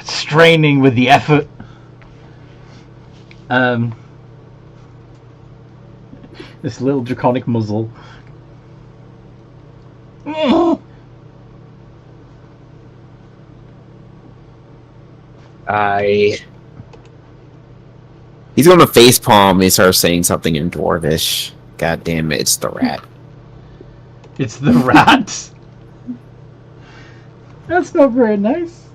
straining with the effort. This little draconic muzzle. He's going to facepalm and start saying something in Dwarvish. God damn it, it's the rat. It's the rat. That's not very nice.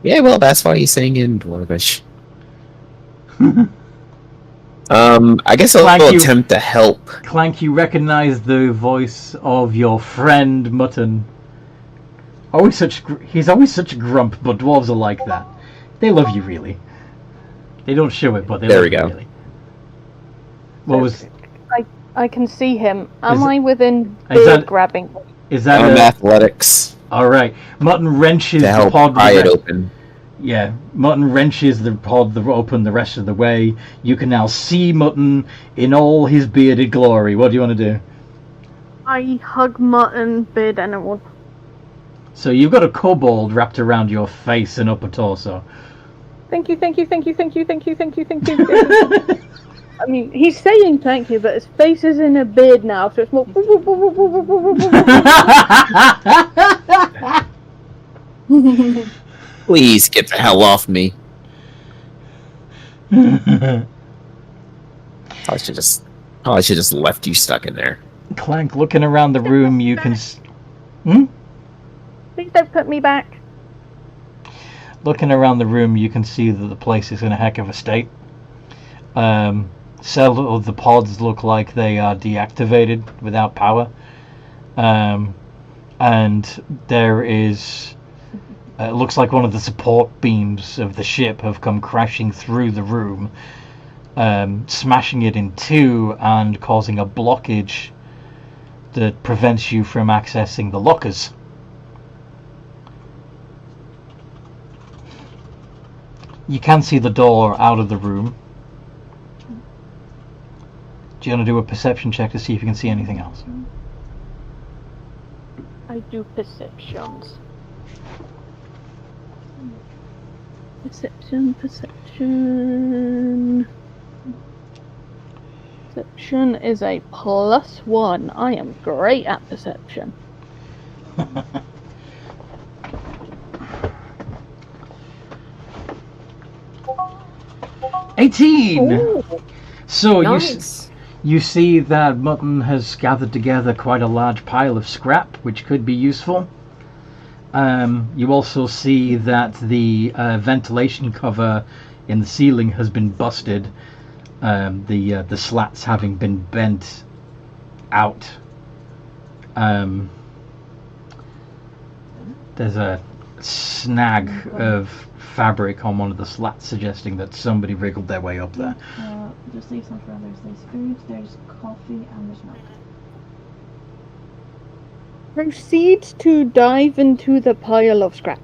Yeah, well, that's why he's saying in Dwarvish. I guess I'll Thank you. attempt to help. Clank, you recognize the voice of your friend Mutton. He's always such a grump, but dwarves are like that. They love you, really. They don't show it, but they There love we you, go. really. What was... I can see him. Am Is it- I within is that- bird grabbing? Is that Athletics Alright. Mutton wrenches to the help pod... pry it open. Yeah, Mutton wrenches the pod open the rest of the way. You can now see Mutton in all his bearded glory. What do you want to do? I hug Mutton, beard animal. So you've got a kobold wrapped around your face and upper torso. Thank you, thank you, thank you, thank you, thank you, thank you, thank you. I mean, he's saying thank you, but his face is in a beard now, so it's more... Please get the hell off me. I should just left you stuck in there. Clank, looking around the room, you can... Please don't put me back. Looking around the room, you can see that the place is in a heck of a state. Several of the pods look like they are deactivated without power. And there is... it looks like one of the support beams of the ship have come crashing through the room, smashing it in two and causing a blockage that prevents you from accessing the lockers. You can see the door out of the room. Do you want to do a perception check to see if you can see anything else? I do perceptions. Perception. Perception is a +1. I am great at perception. 18! Ooh, So nice. you see that Mutton has gathered together quite a large pile of scrap, which could be useful. You also see that the ventilation cover in the ceiling has been busted, the slats having been bent out. There's a snag of fabric on one of the slats, suggesting that somebody wriggled their way up there. Just leave some for others. There's food, there's coffee, and there's milk. Proceed to dive into the pile of scraps.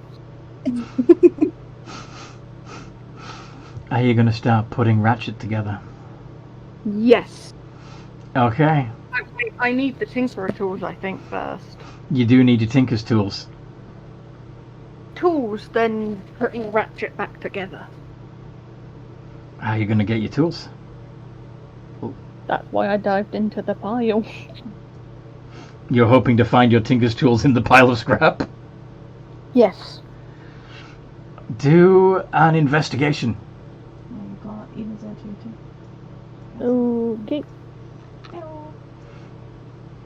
Are you going to start putting Ratchet together? Yes. Okay. I need the tinkerer tools, I think, first. You do need your Tinker's tools. Tools, then putting Ratchet back together. How are you going to get your tools? That's why I dived into the pile. You're hoping to find your Tinker's tools in the pile of scrap? Yes. Do an investigation. Yeah, you got Eden's there too. Okay. Hello.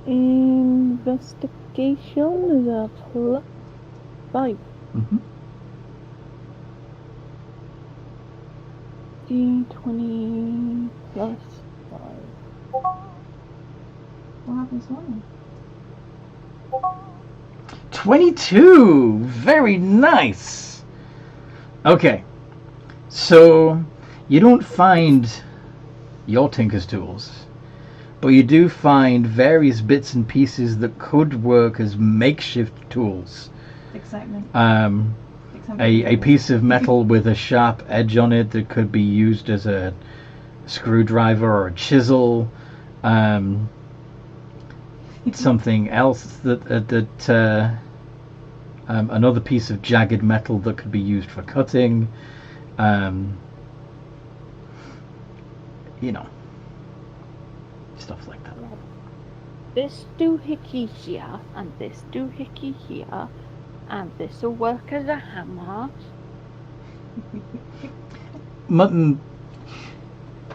Investigation is a +5. Mm-hmm. D20 +5. What happened this morning? 22! Very nice! Okay. So, you don't find your Tinker's tools, but you do find various bits and pieces that could work as makeshift tools. Excitement. A piece of metal with a sharp edge on it that could be used as a screwdriver or a chisel. Something else that another piece of jagged metal that could be used for cutting. Stuff like that. This doohickey here, and this doohickey here, and this will work as a hammer. Mutton,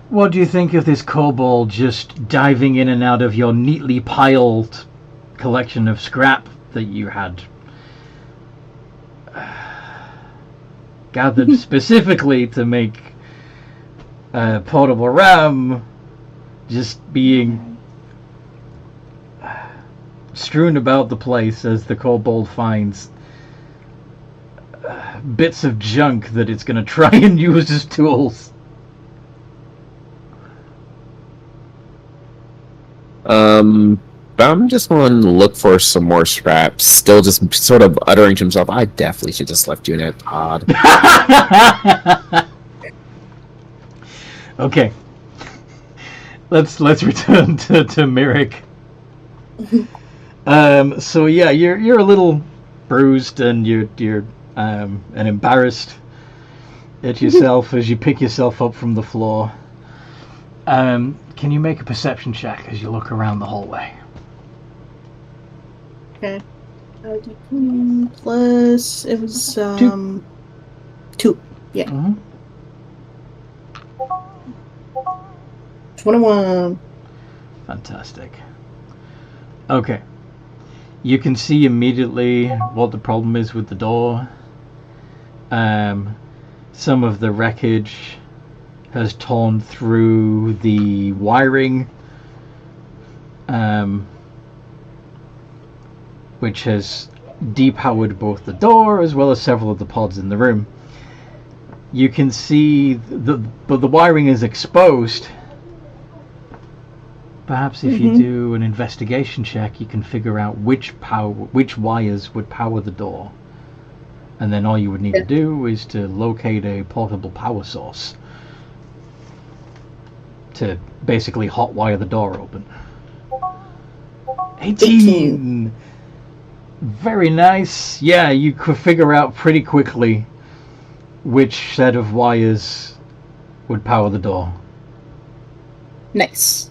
what do you think of this kobold just diving in and out of your neatly piled collection of scrap that you had gathered specifically to make portable RAM, just being strewn about the place as the kobold finds bits of junk that it's going to try and use as tools? I'm just going to look for some more scraps. Still just sort of uttering to himself, I definitely should just left you in that pod. Okay. Let's return to Merrick. So yeah, you're a little bruised and you're and embarrassed at yourself as you pick yourself up from the floor. Can you make a perception check as you look around the hallway? Okay. Plus, it was, Yeah. Mm-hmm. 21. Fantastic. Okay. You can see immediately what the problem is with the door. Some of the wreckage has torn through the wiring, which has depowered both the door as well as several of the pods in the room. You can see but the wiring is exposed. Perhaps if you do an investigation check, you can figure out which wires would power the door. And then all you would need to do is to locate a portable power source to basically hotwire the door open. 18! Very nice. Yeah, you could figure out pretty quickly which set of wires would power the door. Nice.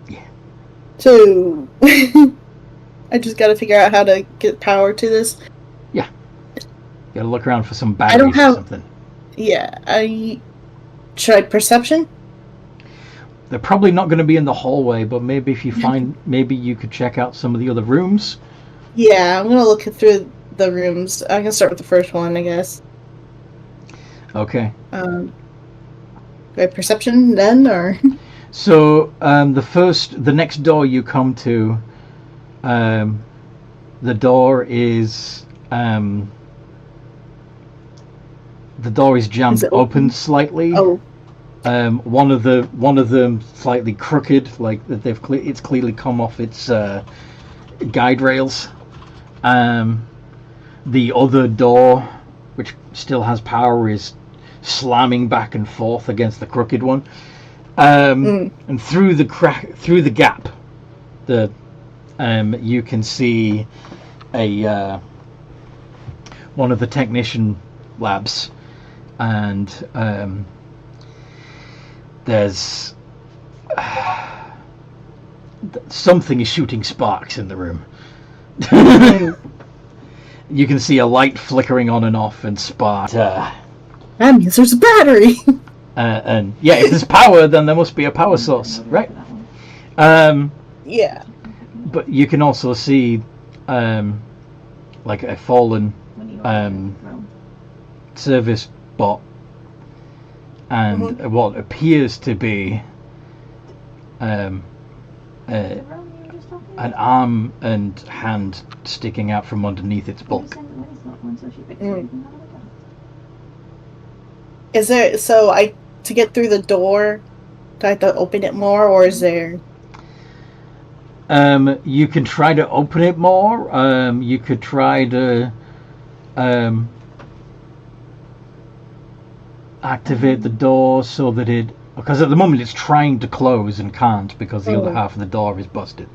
Yeah. So, I just gotta figure out how to get power to this. Yeah. Gotta look around for some batteries or something. Yeah, should I perception? They're probably not going to be in the hallway, but maybe if you find, maybe you could check out some of the other rooms. Yeah, I'm gonna look through the rooms. I can start with the first one, I guess. Okay. Do I have perception then, or? So the next door you come to, the door is jammed open slightly. Oh. One of them slightly crooked, like it's clearly come off its guide rails. The other door, which still has power, is slamming back and forth against the crooked one. And through the gap, you can see one of the technician labs, and there's something is shooting sparks in the room. You can see a light flickering on and off and sparks. That means there's a battery. And yeah, if there's power, then there must be a power source, right? Yeah. But you can also see like a fallen service bot and what appears to be an arm and hand sticking out from underneath its bulk. Is there, to get through the door, do I have to open it more, or is there? You can try to open it more. You could try to activate the door so that because at the moment it's trying to close and can't because the other half of the door is busted.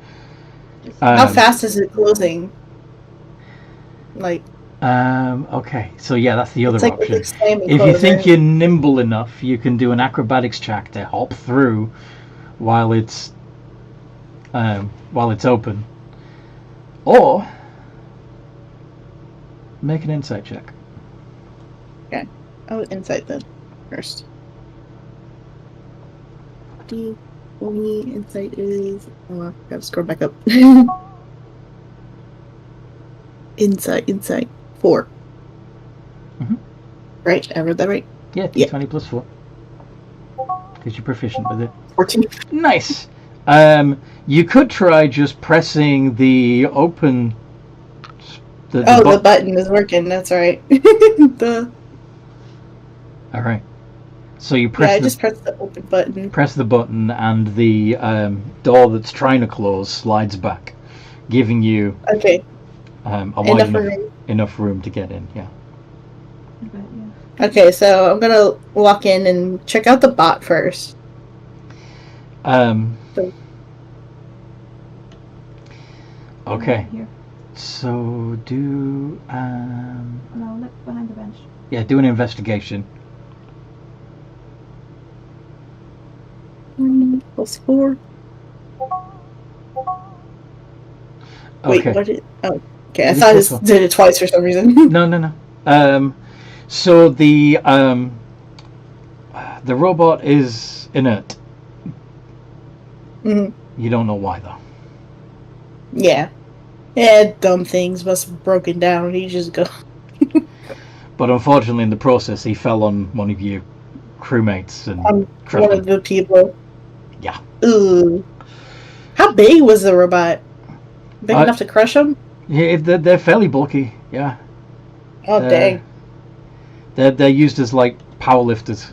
How fast is it closing? Like. Okay, so yeah, that's the other like option. If you think you're nimble enough, you can do an acrobatics check to hop through while it's open, or make an insight check. Okay, I'll insight then first. Only insight is. Oh, I gotta scroll back up. Insight. 4. Right, I read that right. Yeah, D20 plus 4. Because you're proficient with it. 14. Nice. You could try just pressing the open. The button is working. That's right. All right. So you press. I just pressed the open button. Press the button, and the door that's trying to close slides back, giving you enough room to get in. Yeah. Okay, so I'm gonna walk in and check out the bot first. Okay. Here. So do No, look behind the bench. yeah, do an investigation. Plus 4. Okay. Wait, what did? Oh, okay. I thought it did it twice for some reason. No. So the robot is inert. Mhm. You don't know why though. Yeah. Yeah, dumb things must have broken down. He just go. But unfortunately, in the process, he fell on one of your crewmates and I'm crushed one him. of the people. Yeah. Ooh. How big was the robot? Big enough to crush him? Yeah, they're fairly bulky. Yeah. Oh, dang. They're used as like power lifters.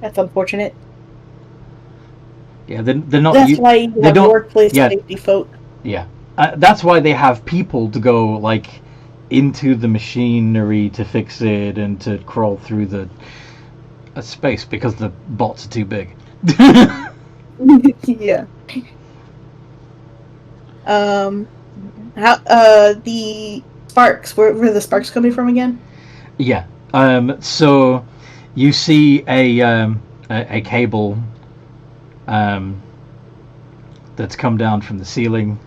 That's unfortunate. Yeah, they're not. That's why you they have don't- workplace yeah. safety folk. Yeah, that's why they have people to go like into the machinery to fix it and to crawl through the space because the bots are too big. Yeah. How the sparks? Where are the sparks coming from again? Yeah. So you see a cable that's come down from the ceiling.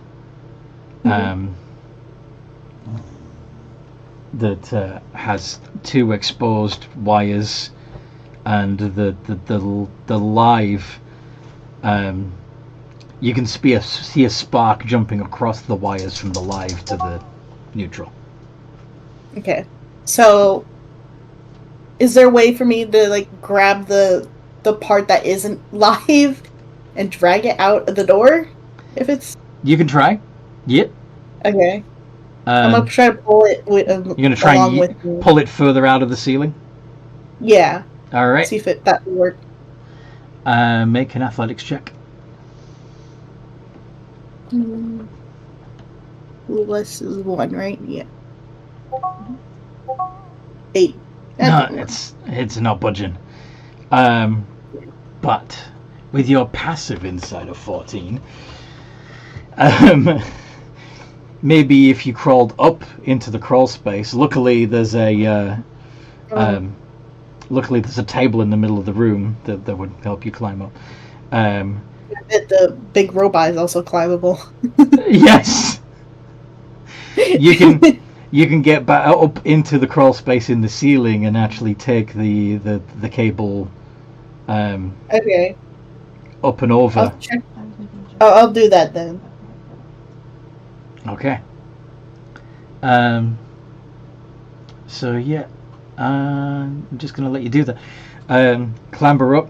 That has two exposed wires, and the live. You can see a spark jumping across the wires from the live to the neutral. Okay. So, is there a way for me to like grab the part that isn't live and drag it out of the door? If it's You can try. Yep. okay. I'm gonna try to pull it with. You're gonna try along and with me. pull it further out of the ceiling. Yeah. All right. See if that will work. Make an athletics check. Less is 1, right? Yeah. 8. That No, didn't work. it's not budging. But with your passive insight of 14, maybe if you crawled up into the crawl space. Luckily, there's a table in the middle of the room that would help you climb up. The big robot is also climbable. Yes, you can get back up into the crawl space in the ceiling and actually take the cable Okay. up and over. I'll check. I'll do that then. Okay. So yeah, I'm just gonna let you do that. Clamber up,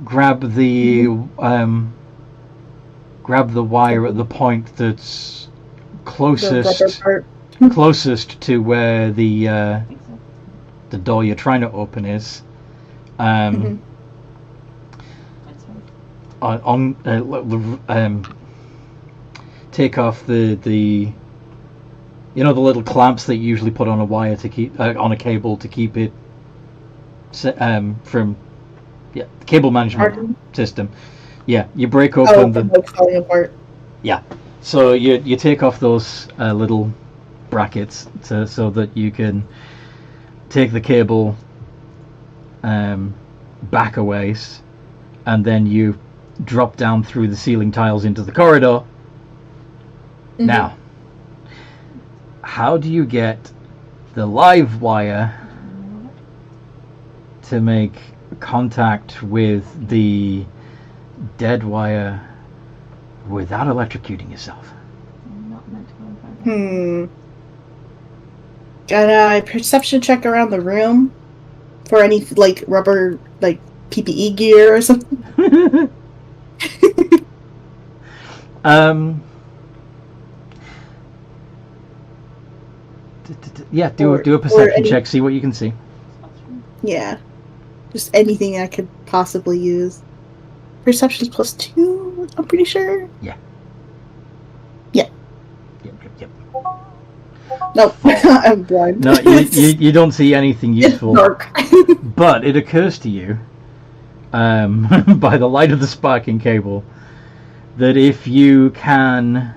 grab the wire at the point that's The closest rubber part. closest to where the door you're trying to open is. Mhm. Take off the you know the little clamps that you usually put on a wire to keep on a cable to keep it from the cable management Pardon? system. Yeah, you break Oh, open from like falling apart. so you take off those little brackets so that you can take the cable back a ways, and then you drop down through the ceiling tiles into the corridor. Mhm. Now, how do you get the live wire to make contact with the dead wire without electrocuting yourself? Got a perception check around the room for any like rubber like PPE gear or something. Yeah, do a Or perception any- check. See what you can see. Yeah, just anything I could possibly use. Perception's +2. I'm pretty sure. Yep. Nope, I'm blind. No, you don't see anything It's useful. dark. But it occurs to you, by the light of the sparking cable, that if you can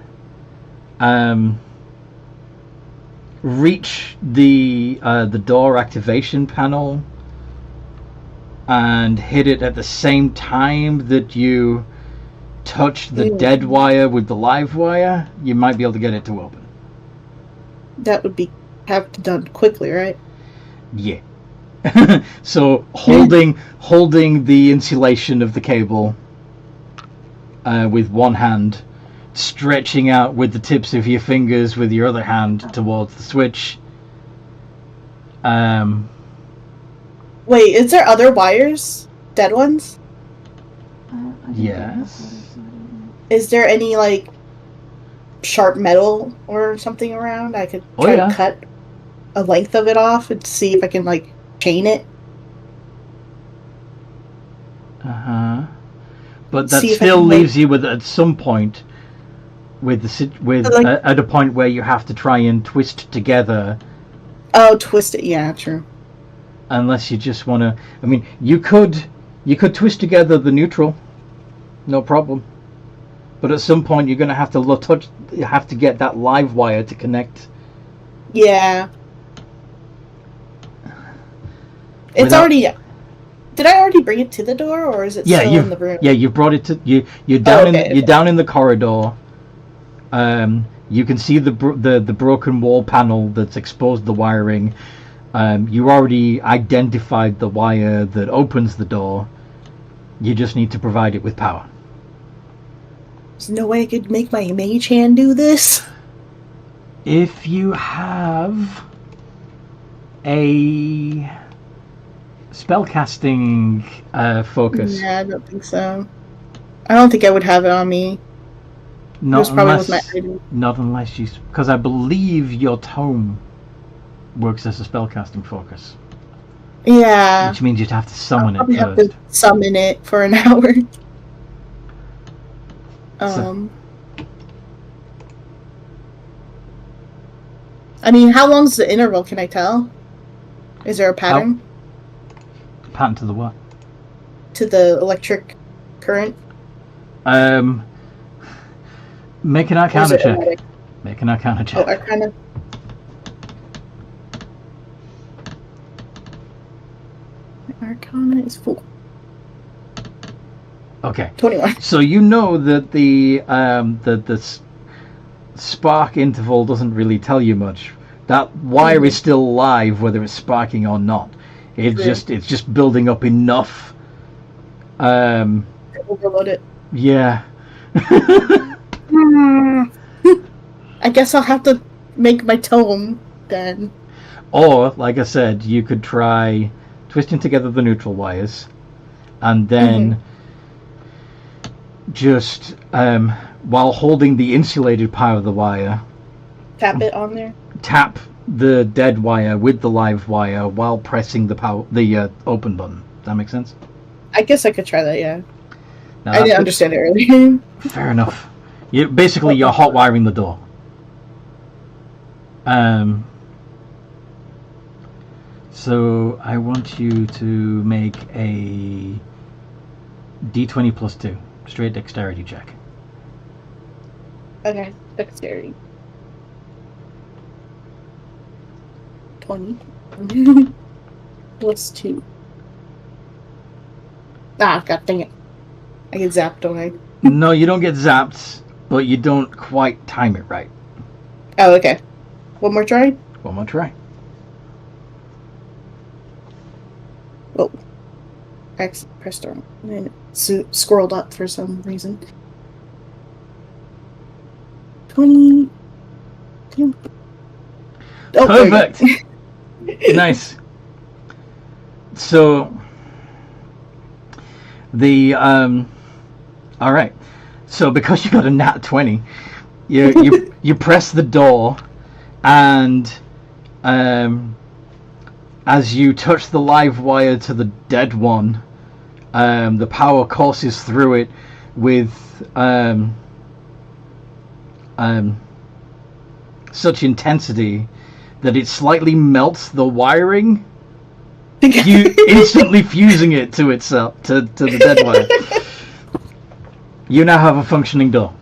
reach the door activation panel and hit it at the same time that you touch the dead wire with the live wire, you might be able to get it to open. That would be have it done quickly, right? Yeah. So holding the insulation of the cable with one hand, stretching out with the tips of your fingers with your other hand towards the switch. Wait, is there other wires? Dead ones? I didn't Yes. get that photo, so I don't know. Is there any, like, sharp metal or something around? I could try to cut a length of it off and see if I can, like, chain it. But that See if I still can leaves you with, at some point, at a point where you have to try and twist together. Oh, twist it. Yeah, true. Unless you just want to. I mean, you could twist together the neutral, no problem. But at some point, you're going to have to You have to get that live wire to connect. Yeah. It's already. Did I already bring it to the door, or is it still in the room? Yeah, you brought it to you. You're down You're down in the corridor. You can see the broken wall panel that's exposed the wiring. You already identified the wire that opens the door. You just need to provide it with power. There's no way I could make my mage hand do this. If you have a spellcasting focus. Yeah, I don't think so. I don't think I would have it on me. Not probably unless, with my item. Not unless you... Because I believe your tome works as a spellcasting focus. Yeah. Which means you'd have to summon I'll it have first. to summon it for an hour. I mean, how long's the interval, can I tell? Is there a pattern? Pattern to the what? To the electric current? Make an Arcana check. Make an Arcana check. Oh, Arcana. Arcana is full. Okay. 21. So you know that the spark interval doesn't really tell you much. That wire is still live, whether it's sparking or not. It's just building up enough. Overload it. Yeah. I guess I'll have to make my tome then. Or, like I said, you could try twisting together the neutral wires, and then just while holding the insulated part of the wire, Tap it on there. Tap the dead wire with the live wire while pressing the open button. Does that make sense? I guess I could try that. Yeah. Now, I didn't understand it earlier. Fair enough. You're hot wiring the door. So I want you to make a D20 plus 2 straight dexterity check. Okay, dexterity. 20. Plus 2. Ah, god dang it. I get zapped, don't I? No, you don't get zapped, but you don't quite time it right. Oh, okay. One more try? One more try. Oh. Press start. And then it scrolled up for some reason. 20. Oh, perfect. Nice. So all right. So because you got a nat 20, you press the door, and as you touch the live wire to the dead one, the power courses through it with such intensity that it slightly melts the wiring, you instantly fusing it to itself, to the dead wire. You now have a functioning door,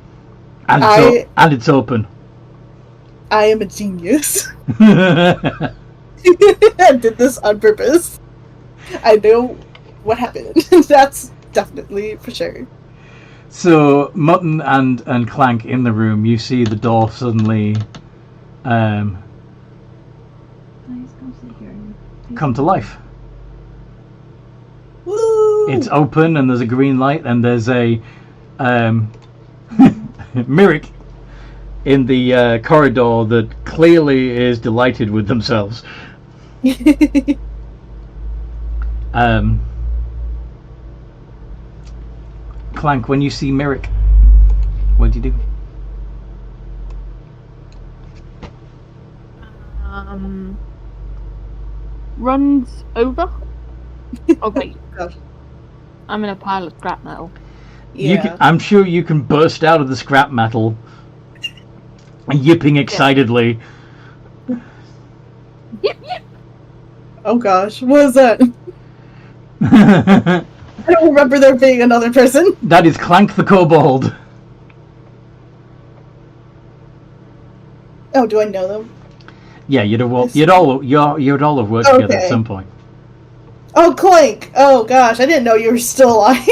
and it's open. I am a genius. I did this on purpose. I know what happened. That's definitely for sure. So Mutton and Clank in the room, you see the door suddenly come to life. Woo! It's open and there's a green light and there's a Myrick in the corridor that clearly is delighted with themselves. Clank, when you see Myrick, what do you do? Runs over. Oh wait, Oh, I'm in a pile of scrap metal. yeah. I'm sure you can burst out of the scrap metal, yipping excitedly. Yep, yep. Oh gosh, what is that? That I don't remember there being another person. is Clank the Kobold. Oh, do I know them? Yeah, you'd all have worked together at some point. Oh, Clank! Oh gosh, I didn't know you were still alive.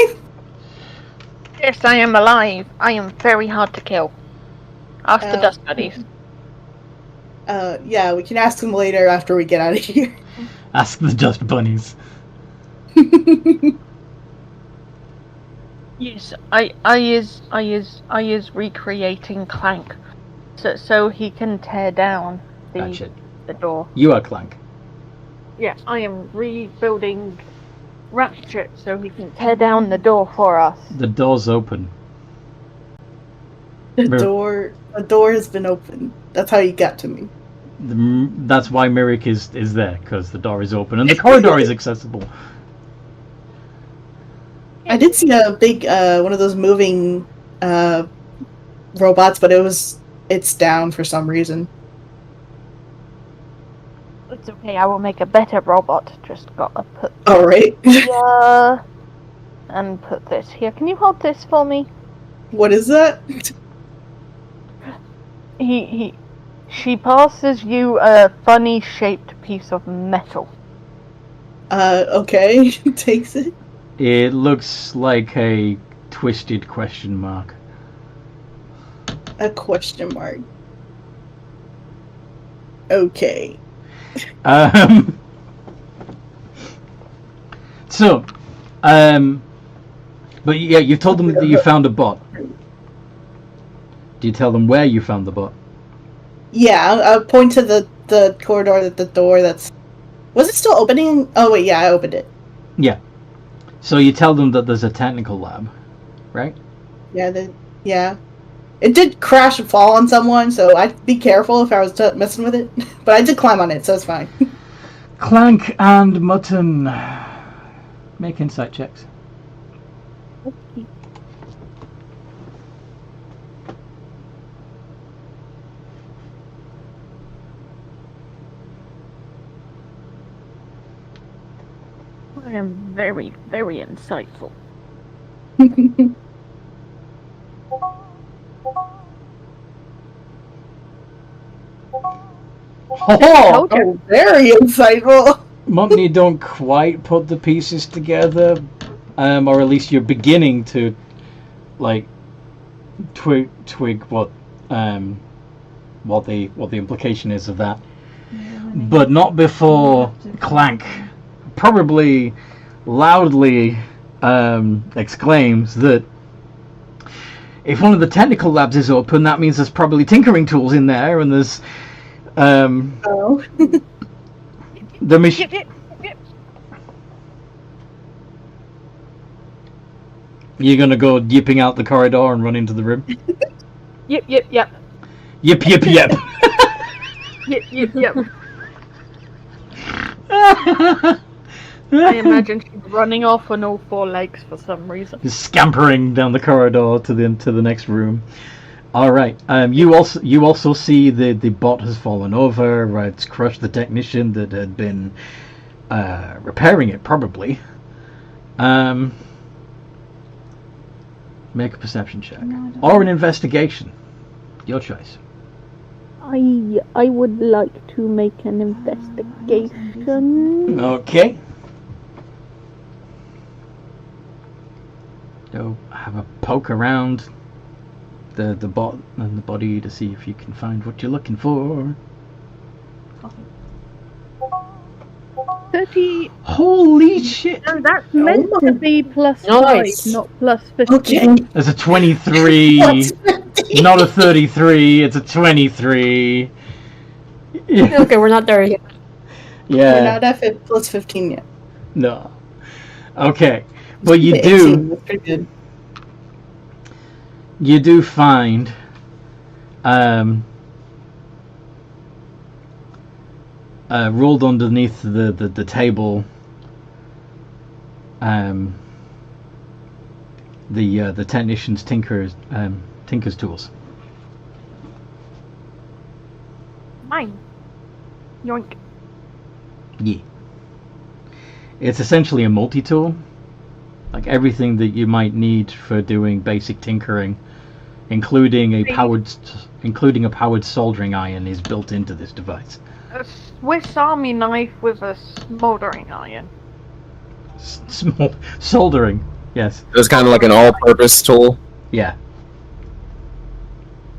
Yes, I am alive. I am very hard to kill. Ask the dust buddies. Yeah, we can ask them later after we get out of here. Ask the Dust Bunnies. Yes, I is recreating Clank, so he can tear down Gotcha. the door. You are Clank. Yeah, I am rebuilding Ratchet so he can tear down the door for us. The door's open. The door has been opened. That's how you got to me. That's why Myrick is there, because the door is open and the corridor is accessible. I did see a big one of those moving robots, but it's down for some reason. It's okay, I will make a better robot. Just gotta put All right. here and put this here. Can you hold this for me? What is that? She passes you a funny shaped piece of metal. Okay. Takes it. It looks like a twisted question mark. A question mark. Okay. But yeah, you told them that you found a bot. Do you tell them where you found the bot? Yeah, I'll point to the corridor, the door that's... Was it still opening? Oh wait, yeah, I opened it. Yeah. So you tell them that there's a technical lab, right? Yeah, yeah. It did crash and fall on someone, so I'd be careful if I was messing with it. But I did climb on it, so it's fine. Clank and Mutton, make insight checks. Okay. I am very, very insightful. Oh, very insightful. Mutton, don't quite put the pieces together, or at least you're beginning to, like, twig what the implication is of that, but not before Clank probably loudly exclaims that if one of the technical labs is open, that means there's probably tinkering tools in there, and there's Oh. the machine. You're gonna go yipping out the corridor and run into the room? Yep. Yip. Yep. I imagine she's running off on all four legs for some reason. Just scampering down the corridor to the next room. All right. You also see the bot has fallen over. It's crushed the technician that had been repairing it, probably. Make a perception check or an investigation. Your choice. I would like to make an investigation. Okay. Go have a poke around the bot and the body to see if you can find what you're looking for. 13. 30. Holy shit! No, that's meant to be plus Nice. 5, not plus 15. Okay. There's a 23. Plus Not a 33, it's a 23. Okay, we're not there yet. We're Yeah, not at plus 15 yet. no. Okay, but you The do 18 was pretty good. find rolled underneath the table the technician's tinker's tools. Mine. Yoink. Yeah. It's essentially a multi-tool. Like everything that you might need for doing basic tinkering, including a powered soldering iron, is built into this device. A Swiss Army knife with a smoldering iron. Small soldering. Yes. It was kind of like an all-purpose tool. Yeah.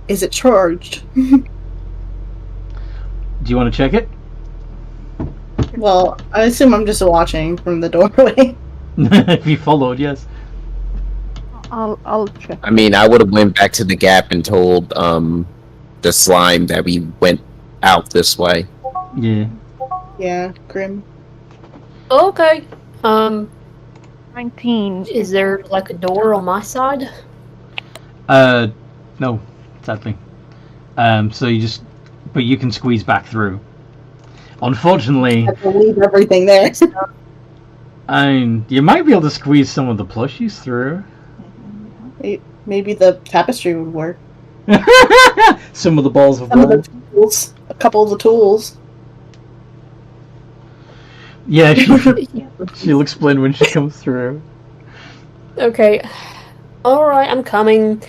Is it charged? Do you want to check it? Well, I assume I'm just watching from the doorway. If you followed, yes. I'll check. I mean, I would have went back to the gap and told the slime that we went out this way. Yeah. Yeah, Grim. Okay. 19. Is there like a door on my side? No, sadly. So but you can squeeze back through. Unfortunately, I have to leave everything there. you might be able to squeeze some of the plushies through. Maybe the tapestry would work. Some of the balls of Some of gold. the tools. A couple of the tools. Yeah, she'll explain when she comes through. Okay. Alright, I'm coming.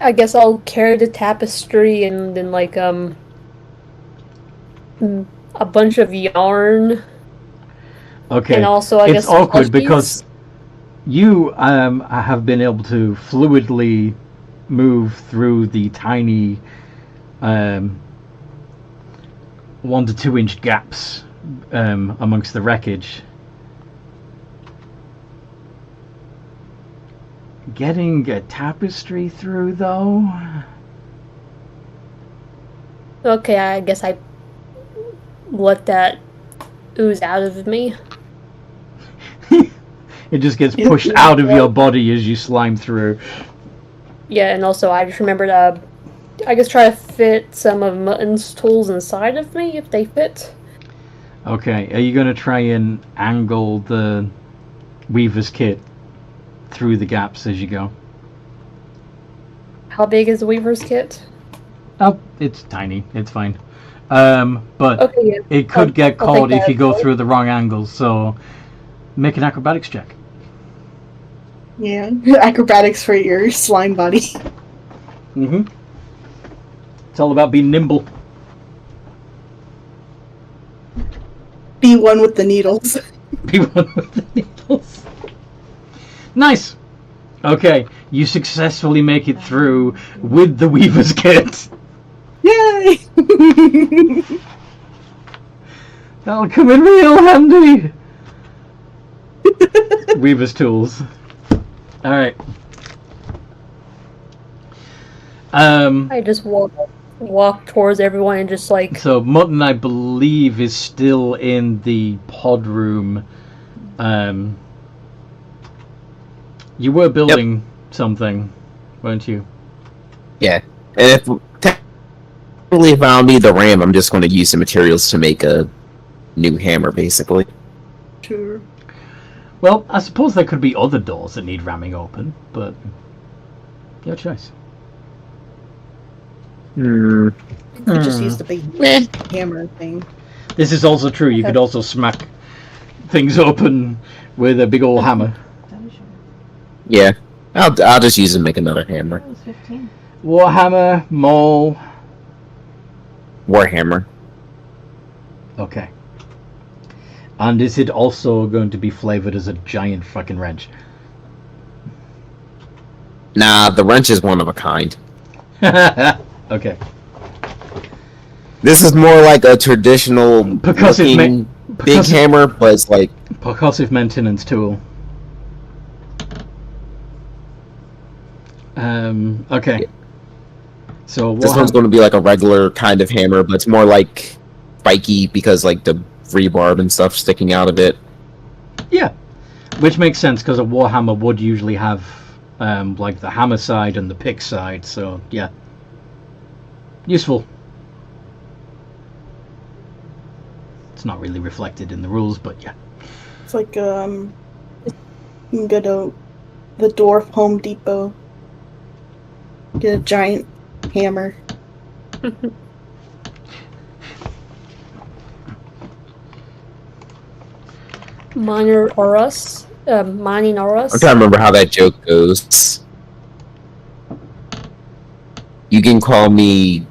I guess I'll carry the tapestry and then like a bunch of yarn. Okay. And also I guess it's awkward plushies. because you have been able to fluidly move through the tiny 1 to 2 inch gaps amongst the wreckage. Getting a tapestry through, though? Okay, I guess I let that ooze out of me. It just gets pushed out of your body as you slime through. Yeah, and also I just remembered I guess try to fit some of Mutton's tools inside of me if they fit. Okay, are you going to try and angle the Weaver's kit through the gaps as you go? How big is the Weaver's kit? Oh, it's tiny. It's fine. But Okay, yeah. it could get I'll caught take if you that go as through the wrong angles, so make an acrobatics check. Yeah. Acrobatics for your slime body. Mm-hmm. It's all about being nimble. Be one with the needles. Be one with the needles. Nice! Okay, you successfully make it through with the Weaver's kit. Yay! That'll come in real handy. Weaver's tools. Alright. I just walk towards everyone and just like So Mutton, I believe, is still in the pod room. You were building something, weren't you? Yeah. And if I don't need the RAM, I'm just going to use the materials to make a new hammer, basically. Sure. Well, I suppose there could be other doors that need ramming open, but your choice. You could just use the big hammer thing. This is also true. You could also smack things open with a big old hammer. That was your. Yeah. I'll just use it to make another hammer. That was 15. Warhammer, Maul. Warhammer. Okay. And is it also going to be flavored as a giant fucking wrench? Nah, the wrench is one of a kind. Okay. This is more like a traditional Percussive big hammer, but it's like percussive maintenance tool. Okay. So this one's going to be like a regular kind of hammer, but it's more like spiky because like the rebarb and stuff sticking out a bit. Yeah, which makes sense because a warhammer would usually have like the hammer side and the pick side. So yeah, useful. It's not really reflected in the rules, but yeah. It's like you can go to the dwarf Home Depot, get a giant hammer. Mining auras. Mining auras. I'm trying to remember how that joke goes. You can call me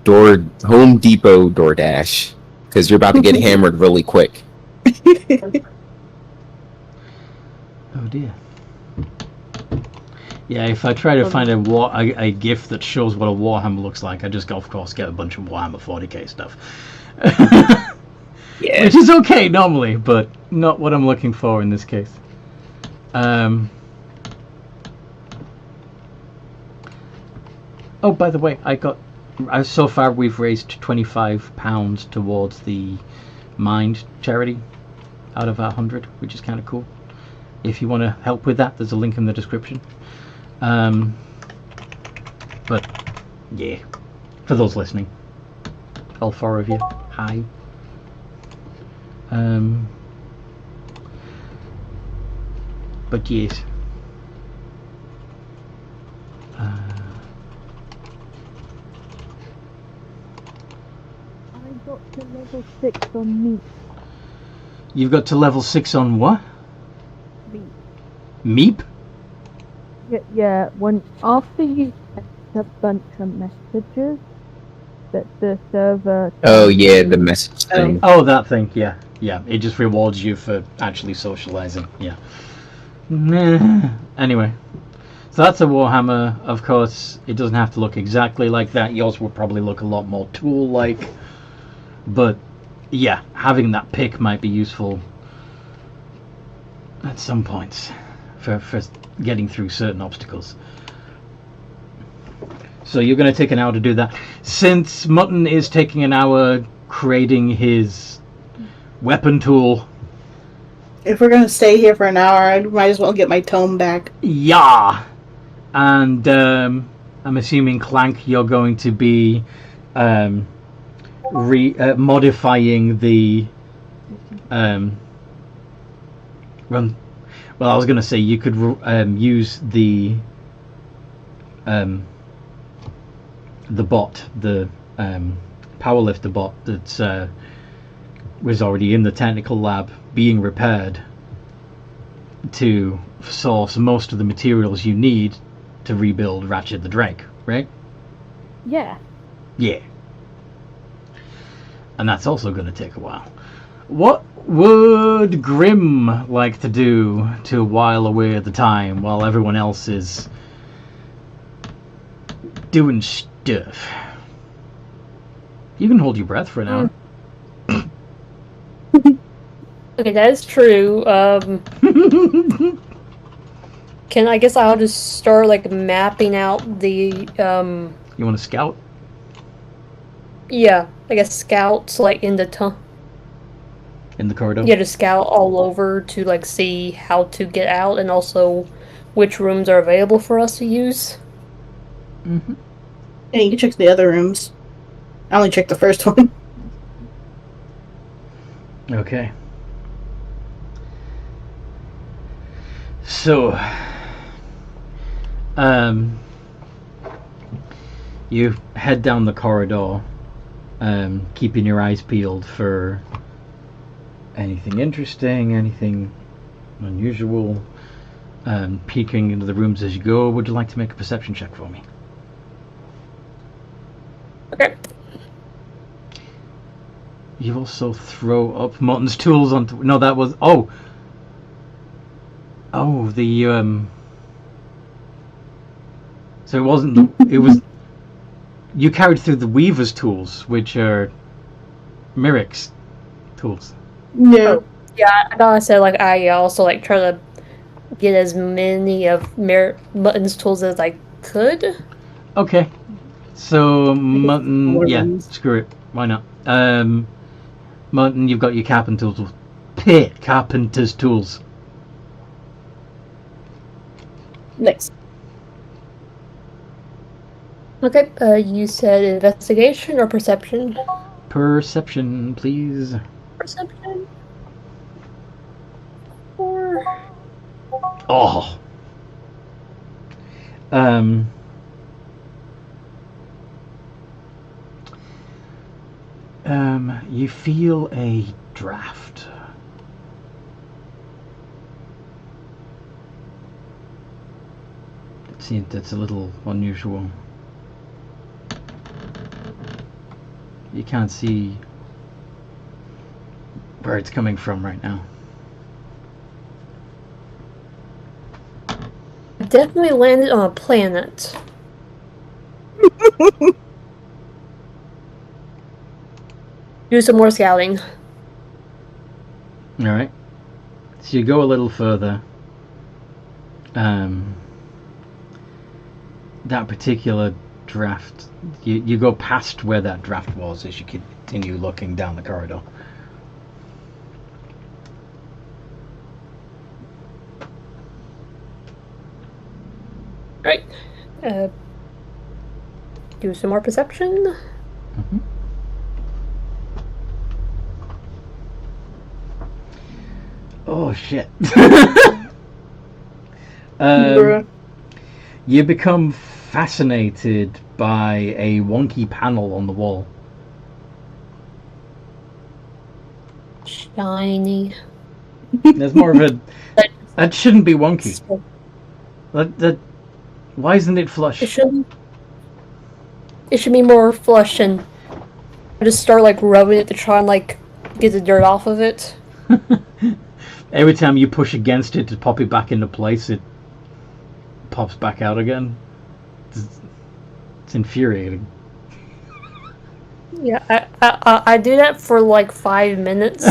Home Depot DoorDash because you're about to get hammered really quick. Oh dear. Yeah, if I try to find a GIF that shows what a Warhammer looks like, I just go, of course, get a bunch of Warhammer 40k stuff. Yeah. Which is okay normally, but not what I'm looking for in this case. Oh, by the way, so far we've raised £25 towards the Mind charity out of our 100, which is kind of cool. If you want to help with that, there's a link in the description. But yeah, for those listening, all 4 of you, hi. But yes. I got to level 6 on meat. You've got to level 6 on what? Meat. Meep? Yeah, after you send a bunch of messages that the server... Oh yeah, the message thing. Oh, that thing, yeah. Yeah, it just rewards you for actually socializing, yeah. Anyway, so that's a Warhammer. Of course, it doesn't have to look exactly like that. Yours will probably look a lot more tool-like. But, yeah, having that pick might be useful at some points for getting through certain obstacles. So you're going to take an hour to do that. Since Mutton is taking an hour creating his weapon tool... If we're gonna stay here for an hour, I might as well get my tome back. Yeah! And I'm assuming, Clank, you're going to be modifying the... Well, I was going to say you could use the bot, the powerlifter bot that was already in the technical lab being repaired to source most of the materials you need to rebuild Ratchet the Drake, right? Yeah. Yeah. And that's also going to take a while. What would Grim like to do to while away the time while everyone else is doing stuff? You can hold your breath for an hour. Okay, that is true. I guess I'll just start like mapping out the You want to scout? Yeah, I guess scouts like in the In the corridor? Yeah, to scout all over to like see how to get out and also which rooms are available for us to use. Mm-hmm. Yeah, you can check the other rooms. I only checked the first one. Okay. So, you head down the corridor, keeping your eyes peeled for anything interesting, anything unusual, peeking into the rooms as you go. Would you like to make a perception check for me? Okay. You also throw up Mutton's tools onto... No, that was... Oh, the... So it wasn't the... It was... You carried through the Weaver's tools, which are Miric's tools. No. Yeah, I thought I said like I also like try to get as many of Mutton's tools as I could. Okay. So Mutton, More yeah, ones. screw it. Why not? Mutton, you've got your carpenter's tools. Next. Okay, you said investigation or perception? Perception, please. Perception. 4. Oh. You feel a draft. That's a little unusual. You can't see where it's coming from right now. I definitely landed on a planet. Do some more scouting. All right. So you go a little further. That particular draft, you go past where that draft was as you continue looking down the corridor. Right. Do some more perception. Mm-hmm. Oh shit. You become fascinated by a wonky panel on the wall. Shiny. There's more of a... That shouldn't be wonky. Why isn't it flush? It should be more flush, and I just start like rubbing it to try and like get the dirt off of it. Every time you push against it to pop it back into place, it pops back out again. It's infuriating. Yeah, I do that for like 5 minutes.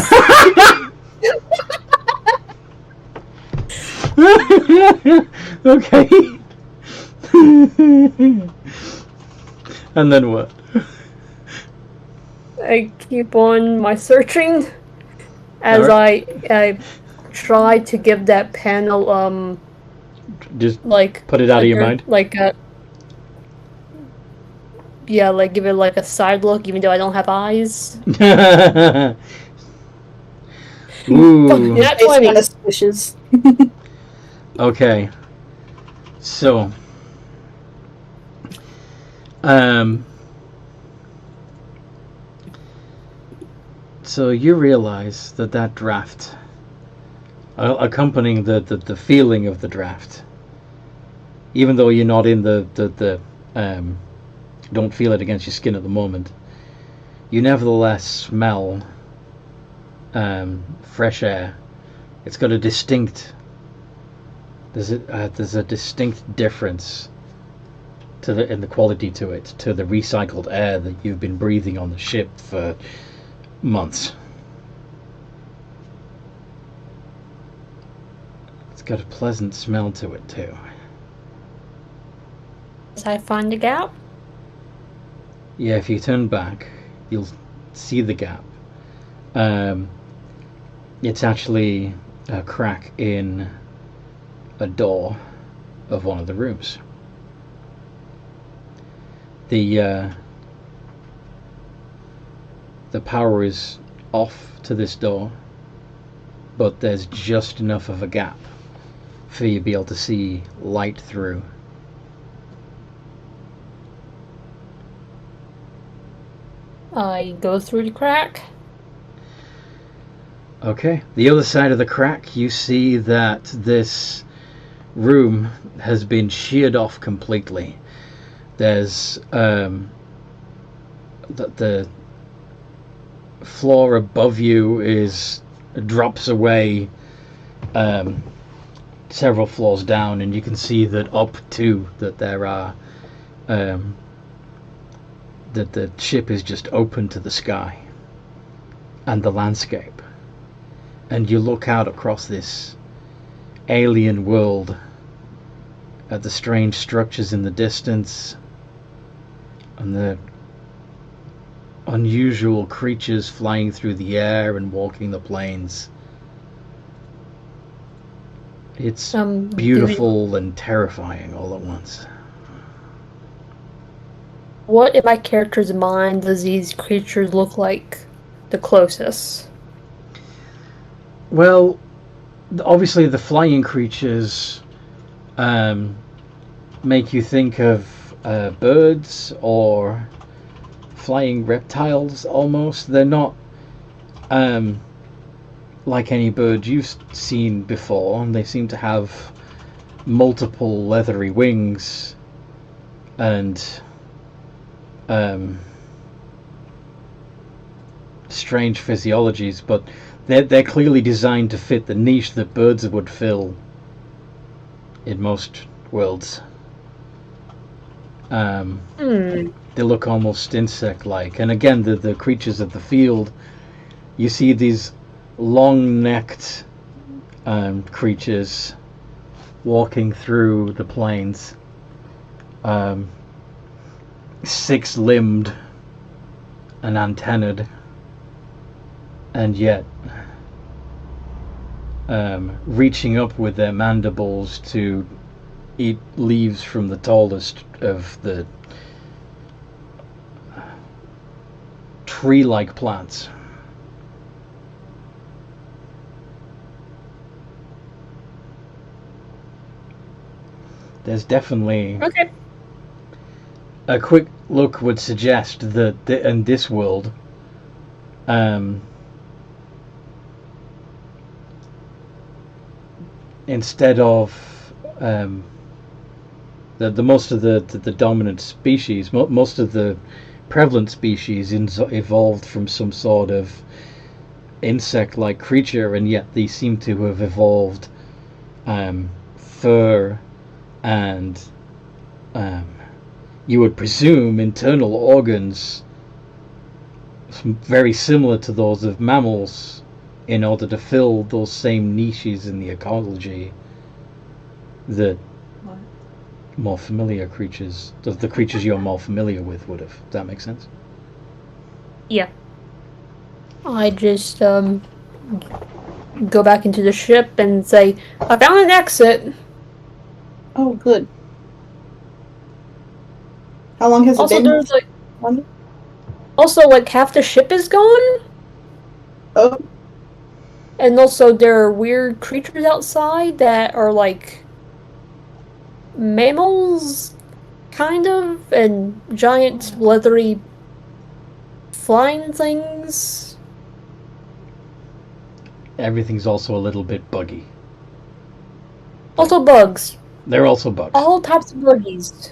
Okay. And then what? I keep on my searching as I try to give that panel Just like put it out of your mind. Like yeah, like give it like a side look, even though I don't have eyes. Ooh. That's It's funny. kind of squishes. Okay. So so you realize that draft, accompanying the feeling of the draft, even though you're not in the don't feel it against your skin at the moment, you nevertheless smell fresh air. It's got a distinct there's a distinct difference in the quality to it, to the recycled air that you've been breathing on the ship for months. It's got a pleasant smell to it too. As I find a gap. Yeah, if you turn back, you'll see the gap. It's actually a crack in a door of one of the rooms. The power is off to this door, but there's just enough of a gap for you to be able to see light through. I go through the crack. Okay, the other side of the crack, you see that this room has been sheared off completely. There's the floor above you drops away several floors down, and you can see that up too that there are that the ship is just open to the sky and the landscape. and you look out across this alien world at the strange structures in the distance and the unusual creatures flying through the air and walking the plains. It's beautiful and terrifying all at once. What in my character's mind does these creatures look like the closest? Well, obviously the flying creatures make you think of birds or flying reptiles almost. They're not like any bird you've seen before. They seem to have multiple leathery wings and strange physiologies, but they're clearly designed to fit the niche that birds would fill in most worlds. They look almost insect-like, and again, the creatures of the field, you see these long-necked creatures walking through the plains, six-limbed and antennaed, and yet reaching up with their mandibles to eat leaves from the tallest of the tree-like plants. There's definitely a quick look would suggest that in this world, instead of the most of the dominant species, most of the prevalent species evolved from some sort of insect-like creature, and yet they seem to have evolved fur and you would presume internal organs very similar to those of mammals in order to fill those same niches in the ecology that more familiar creatures, the creatures you're more familiar with, would have. Does that make sense? Yeah. I just go back into the ship and say, I found an exit. Oh, good. How long has Also, it been? there's like half the ship is gone. Oh. And also there are weird creatures outside that are like mammals, kind of, and giant leathery flying things. Everything's also a little bit buggy. Also bugs. They're also bugs. All types of buggies.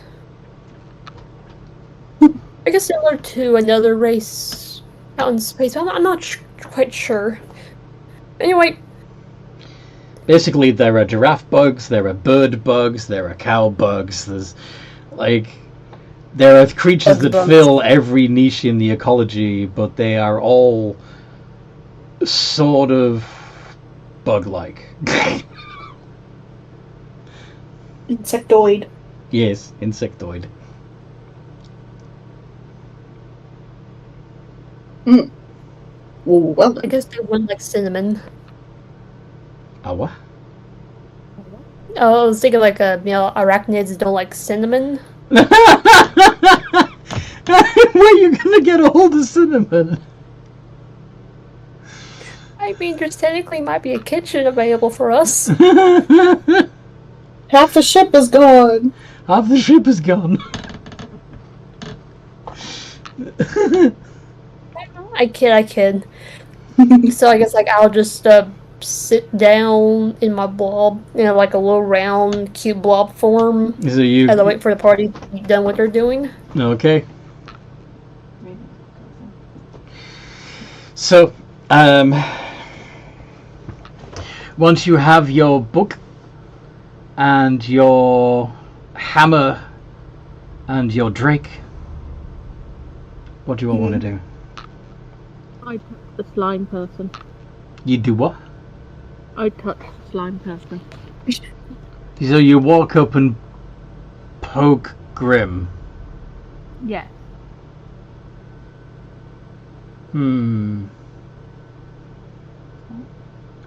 I guess similar to another race out in space. I'm not quite sure. Anyway. Basically, there are giraffe bugs, there are bird bugs, there are cow bugs. There are creatures that fill every niche in the ecology, but they are all sort of bug-like. Insectoid. Yes, insectoid. Well, I guess they wouldn't like cinnamon. What? Oh, I was thinking like arachnids don't like cinnamon. Where are you gonna get a hold of cinnamon? I mean, there technically might be a kitchen available for us. half the ship is gone. Half the ship is gone. I kid. So I guess I'll just sit down in my blob in like a little round, cute blob form So you? as I wait for the party to be done what they're doing. Okay. So, once you have your book and your hammer and your drake, what do you all want to do? I the slime person. You do what? I touch the slime person. So you walk up and poke Grim. Yes.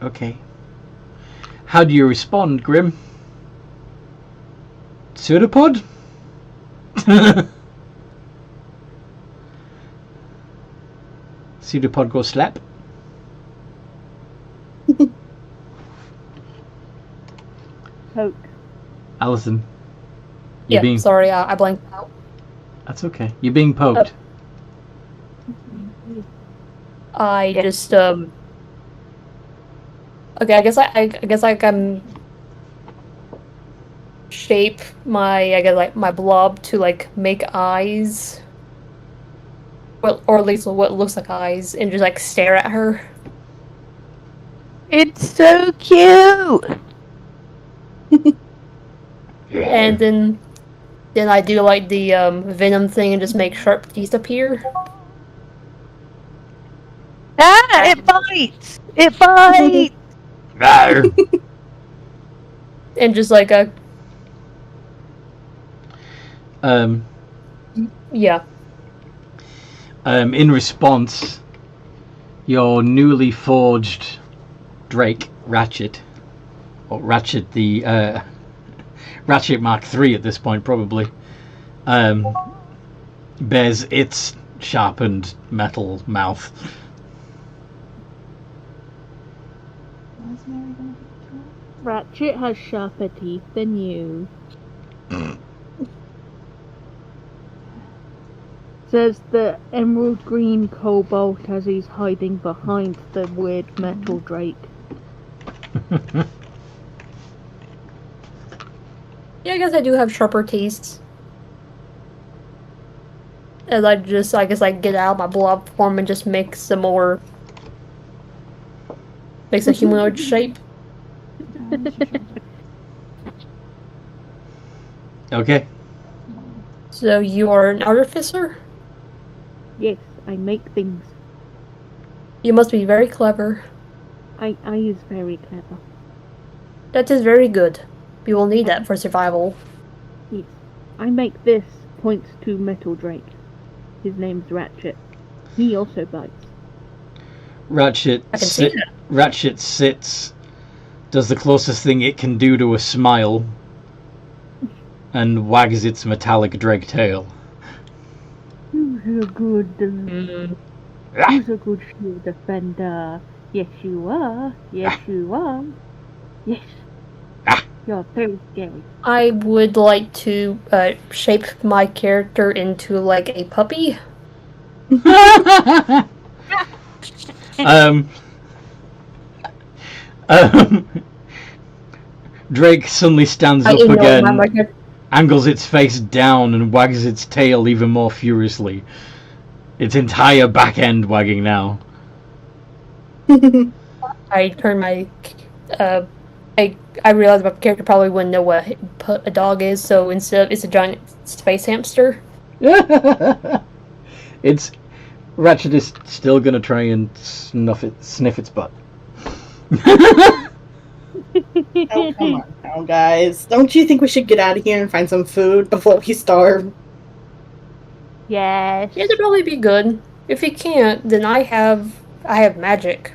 Okay. How do you respond, Grim? Pseudopod? Pseudopod go slap? Poke. Alison. Yeah, sorry, I blanked out. That's okay. You're being poked. I just okay. I guess I can shape my my blob to like make eyes, or at least what looks like eyes, and just like stare at her. It's so cute. And then I do like the venom thing and just make sharp teeth appear. Ah! It bites. It bites. And just like a yeah. In response, your newly forged Drake Ratchet, or Ratchet the Ratchet Mark III at this point probably, bears its sharpened metal mouth. Was Mary gonna be killed? Ratchet has sharper teeth than you. Says the emerald green cobalt as he's hiding behind the weird metal drake. Yeah, I guess I do have sharper tastes. And I guess I get out of my blob form and just make some more. Makes a humanoid shape. Okay. So you are an artificer? Yes, I make things. You must be very clever. I is very clever. That is very good. We will need that for survival. Yes. I make this, points to Metal Drake. His name's Ratchet. He also bites. Ratchet I can see that. Ratchet sits, does the closest thing it can do to a smile, and wags its metallic drake tail. Who's a good who's a good shield defender? Yes you are. Yes you are. Yes. You're very scary. I would like to shape my character into like a puppy. Drake suddenly stands up again, angles its face down, and wags its tail even more furiously. Its entire back end wagging now. I turn my I realize my character probably wouldn't know what a dog is, so instead it's a giant space hamster. It's Ratchet is still gonna try and sniff its butt. Oh, come on now, guys. Don't you think we should get out of here and find some food before we starve? Yes. Yeah, that'd probably be good. If you can't, then I have magic.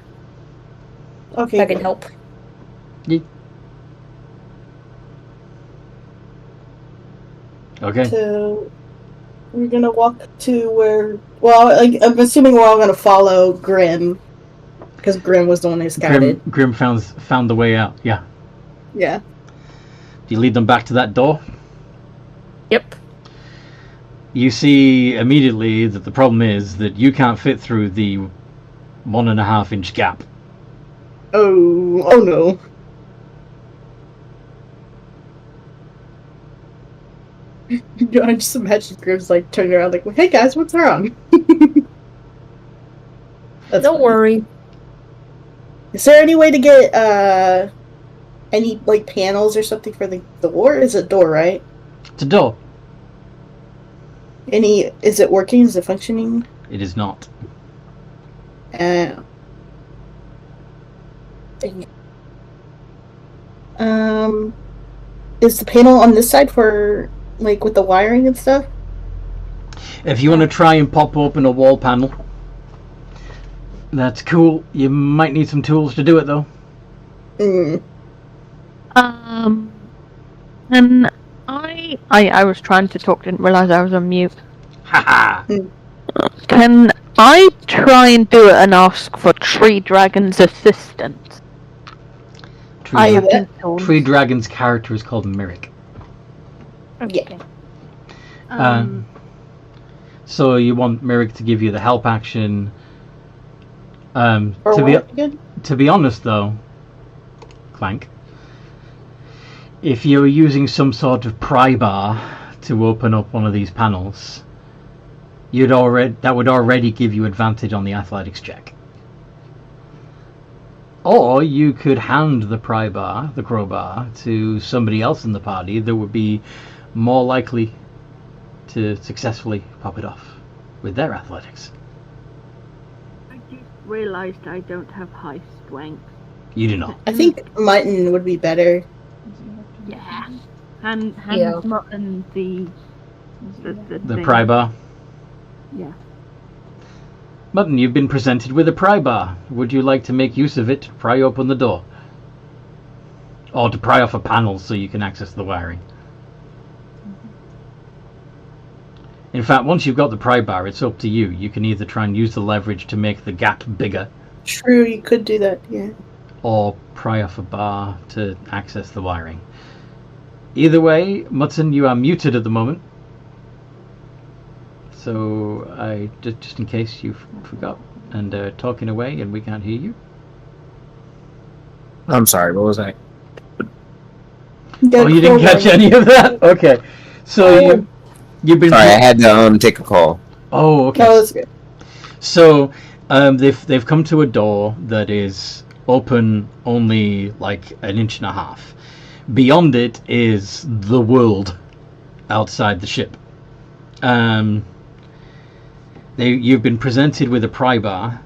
Okay. I can help. Okay. So we're gonna walk to where. Well, like, I'm assuming we're all gonna follow Grim, because Grim was the one who scouted. Grim found the way out. Yeah. Yeah. Do you lead them back to that door? Yep. You see immediately that the problem is that you can't fit through the 1.5 inch gap. Oh no. I just imagine Grim's like turning around like, hey guys, what's wrong? Don't worry. Is there any way to get any like panels or something for the door? It's a door, right? It's a door. Is it working? Is it functioning? It is not. Is the panel on this side for, like, with the wiring and stuff? If you want to try and pop open a wall panel, that's cool. You might need some tools to do it, though. And I was trying to talk, didn't realise I was on mute. Haha! Can I try and do it and ask for Tree Dragon's assistance? Tree Dragon's character is called Merrick. Yeah. So you want Merrick to give you the help action. To be honest, though, Clank, if you're using some sort of pry bar to open up one of these panels, that would already give you advantage on the athletics check. Or you could hand the crowbar, to somebody else in the party that would be more likely to successfully pop it off with their athletics. I just realised I don't have high strength. You do not. I think mutton would be better. Yeah. Hand Mutton the thing. pry bar. Yeah. Mutton, you've been presented with a pry bar. Would you like to make use of it to pry open the door? Or to pry off a panel so you can access the wiring? In fact, once you've got the pry bar, it's up to you. You can either try and use the leverage to make the gap bigger. True, you could do that, yeah. Or pry off a bar to access the wiring. Either way, Mutton, you are muted at the moment. So, just in case you forgot and talking away and we can't hear you. I'm sorry, what was that? Oh, you didn't catch any of that? Okay. So you've been... Sorry, I had to take a call. Oh, okay. That was good. So, they've come to a door that is open only like an inch and a half. Beyond it is the world outside the ship. You've been presented with a pry bar.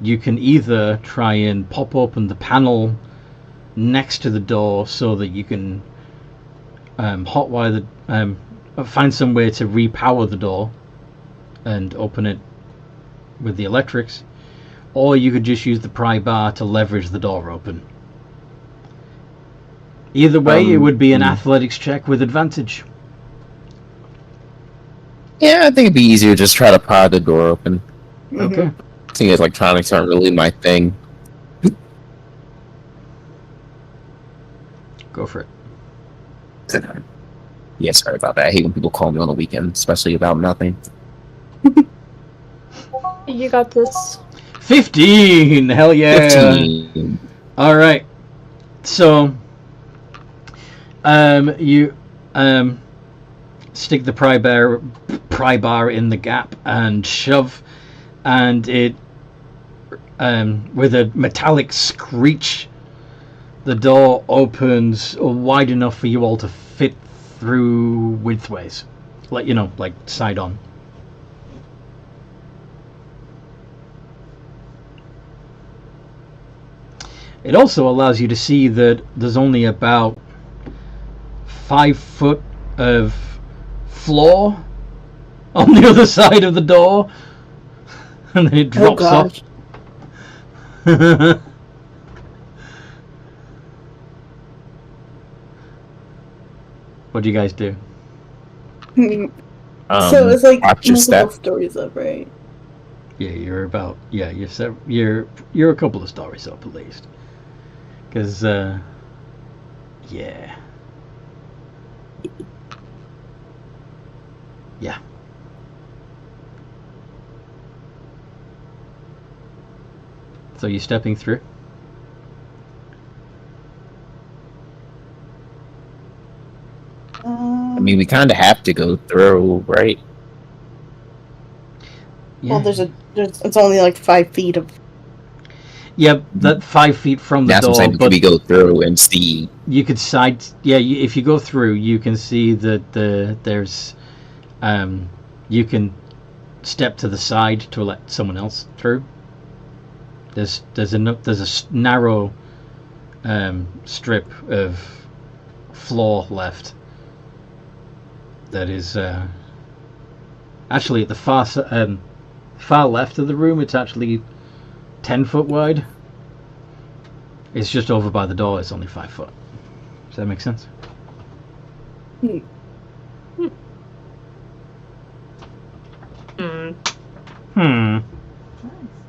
You can either try and pop open the panel next to the door so that you can hotwire find some way to repower the door and open it with the electrics, or you could just use the pry bar to leverage the door open. Either way, it would be an athletics check with advantage. Yeah, I think it'd be easier to just try to pry the door open. Okay. I think electronics aren't really my thing. Go for it. Yeah, sorry about that. I hate when people call me on the weekend, especially about nothing. You got this. 15! Hell yeah! 15. Alright. So, you stick the pry bar in the gap and shove, and it, with a metallic screech, the door opens wide enough for you all to fit through widthways, like side on. It also allows you to see that there's only about 5 foot of floor on the other side of the door, and then it drops off. What do you guys do? So it's like multiple stories up, right? Yeah, you're a couple of stories up at least. Because, yeah. Yeah. So you're stepping through? I mean, we kind of have to go through, right? Yeah. Well, it's only like 5 feet of... Yep, that 5 feet from the door. But we go through and see. You could if you go through, you can see that there's, you can step to the side to let someone else through. There's a narrow strip of floor left. That is actually at the far left of the room. It's actually 10 foot wide. It's just over by the door. It's only 5 foot. Does that make sense?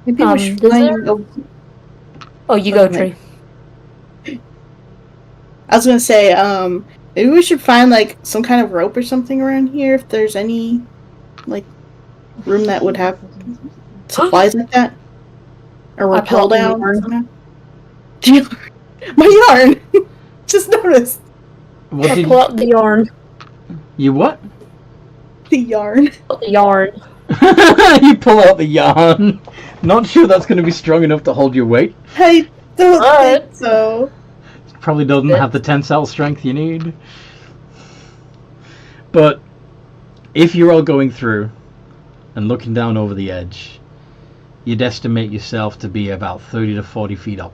Maybe we should does find. Oh, you go, Tree. I was gonna say, maybe we should find like some kind of rope or something around here if there's any like room that would have supplies like that. Or I rappel pulled the down. yarn. My yarn! Just noticed. What I did pull out the yarn. you what? The yarn. The yarn. You pull out the yarn. Not sure that's going to be strong enough to hold your weight. I don't What? think so. Probably doesn't have the tensile strength you need. But if you're all going through and looking down over the edge, you'd estimate yourself to be about 30 to 40 feet up.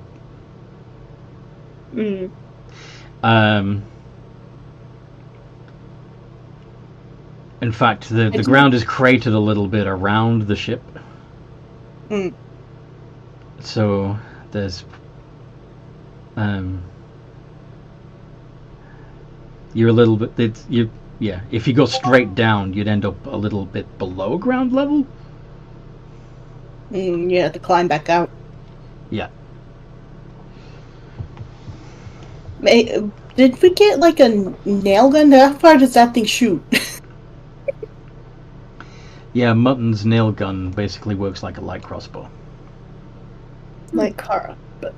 In fact, the ground is cratered a little bit around the ship. So there's you're a little bit if you go straight down, you'd end up a little bit below ground level. Yeah, to climb back out. Yeah. Did we get like a nail gun? How far does that thing shoot? Yeah, Mutton's nail gun basically works like a light crossbow. Like Kara, but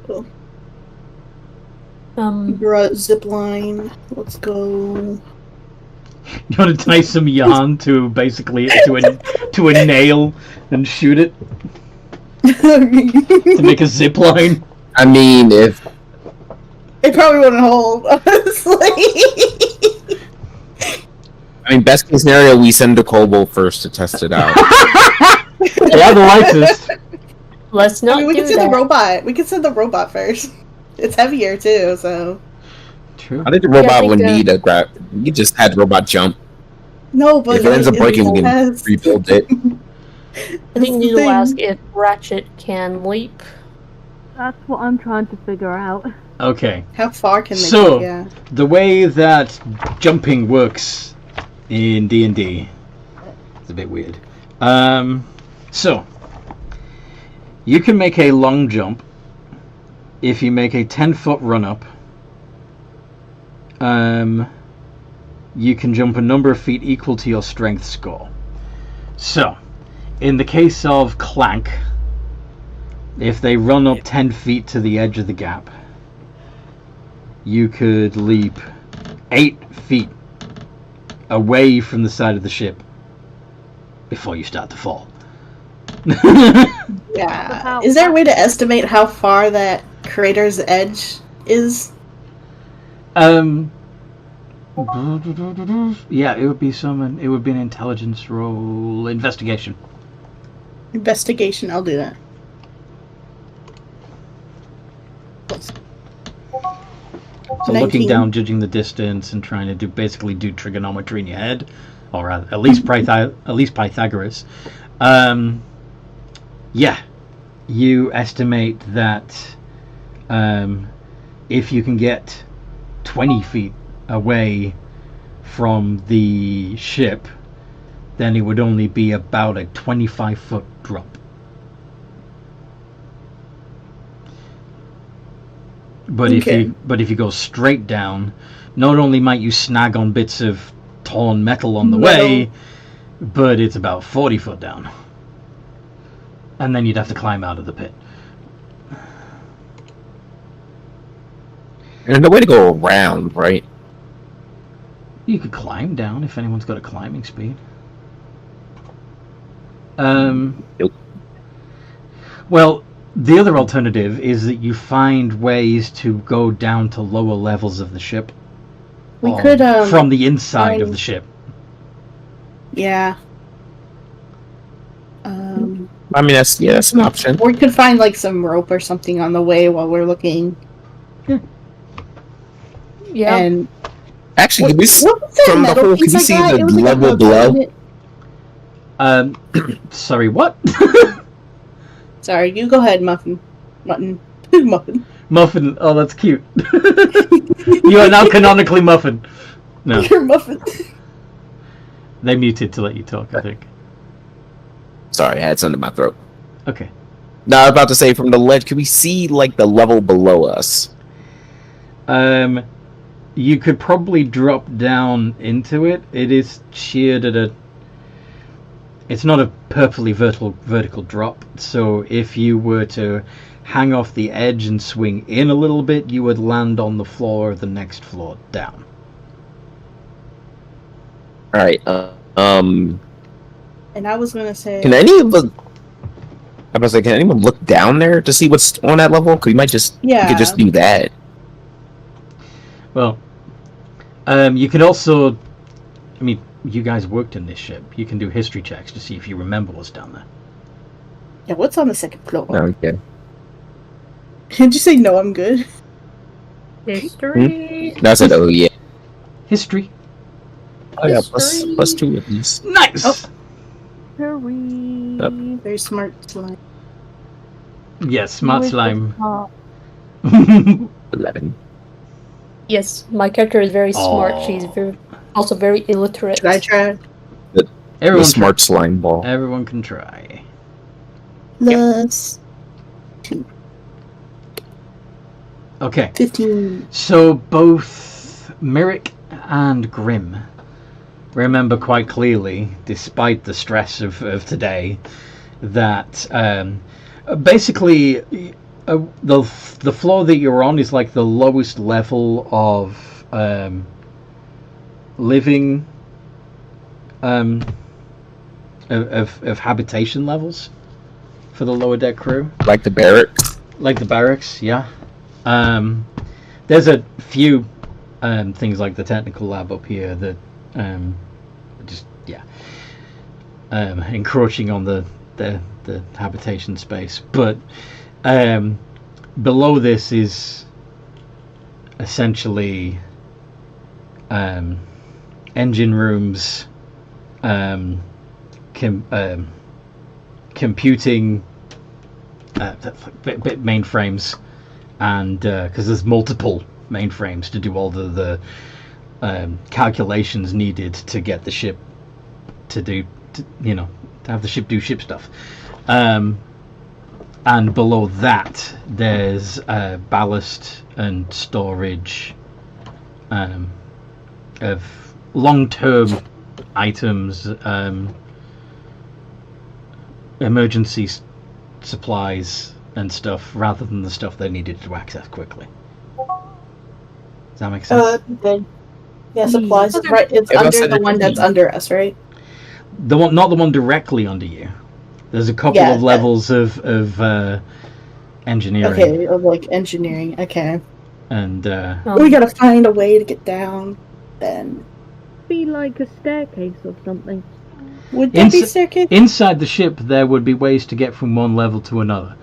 Um, zip line. Let's go. You want to tie some yarn to basically to a nail and shoot it to make a zip line? I mean, if It probably wouldn't hold, honestly. I mean, best case scenario, we send a kobold first to test it out. Yeah, the lightest. let's I not mean, we do can send that. the robot. We can send the robot first. It's heavier too, so. True. I think the Yeah, I robot think would the- need a grab. You just had the robot jump. No, but If it ends up breaking, we can has- rebuild it. I think you need to thing. ask if Ratchet can leap. That's what I'm trying to figure out. Okay. How far can they So- go? Yeah. The way that jumping works in D&D is a bit weird. So you can make a long jump if you make a 10-foot run up. You can jump a number of feet equal to your strength score. So, in the case of Clank, if they run up 10 feet to the edge of the gap, you could leap 8 feet away from the side of the ship before you start to fall. Yeah. Is there a way to estimate how far that crater's edge is? Yeah, it would be an intelligence roll, investigation. Investigation. I'll do that. So looking 19. down, judging the distance, and trying to basically do trigonometry in your head, or at least Pythagoras. Yeah, you estimate that if you can get 20 feet away from the ship, then it would only be about a 25-foot drop. But Okay. if you go straight down, not only might you snag on bits of torn metal on the way, but it's about 40 foot down. And then you'd have to climb out of the pit. There's no way to go around, right? You could climb down if anyone's got a climbing speed. Well, the other alternative is that you find ways to go down to lower levels of the ship. We or could from the inside of find- the ship. Yeah. I mean, that's an option. Or we could find like some rope or something on the way while we're looking. Yeah. And Actually, can we what was that from the metal whole? Can piece you I see got? the It was like a level hub on below? it. Sorry, what? Sorry, you go ahead, Muffin. Muffin. Muffin. Oh, that's cute. You are now canonically Muffin. No, You're Muffin. they muted to let you talk, I think. Sorry, I had something in my throat. Okay. No, I was about to say from the ledge. Can we see like the level below us? You could probably drop down into it. It is sheared at a... It's not a perfectly vertical drop, so if you were to hang off the edge and swing in a little bit, you would land on the floor of the next floor down. All right. And I was gonna say, Can any of the... I was like, can anyone look down there to see what's on that level? Cause we might just... Yeah. We could just do that. Well, you could also... I mean, you guys worked in this ship. You can do history checks to see if you remember what's down there. yeah, what's on the second floor? Okay. Did you say no? I'm good. History. No, I said, oh yeah. History. Oh yeah, plus 2 at least. Nice! Oh. Hurry. Yep. Very smart slime. Yes, smart slime. 11. Yes, my character is very smart. Aw. She's also very illiterate. Should I try? The Everyone, smart slime ball. everyone can try. Plus Okay. 15. So both Myrick and Grim remember quite clearly, despite the stress of today, that basically the floor that you're on is like the lowest level of living of habitation levels for the lower deck crew. Like the barracks. Like the barracks, yeah. There's a few things like the technical lab up here that just encroaching on the habitation space, but below this is essentially engine rooms, computing mainframes, and because there's multiple mainframes to do all the calculations needed to get the ship to have the ship do ship stuff. And below that there's ballast and storage of long-term items, emergency supplies and stuff, rather than the stuff they needed to access quickly. Does that make sense? Okay. Yeah, supplies. Right, it's Yeah, under the one that's under us, right? The one, not the one directly under you. There's a couple of levels of engineering. Okay, of like engineering. Okay. And We gotta find a way to get down. Then Be like a staircase or something. would that be staircase? inside the ship, there would be ways to get from one level to another.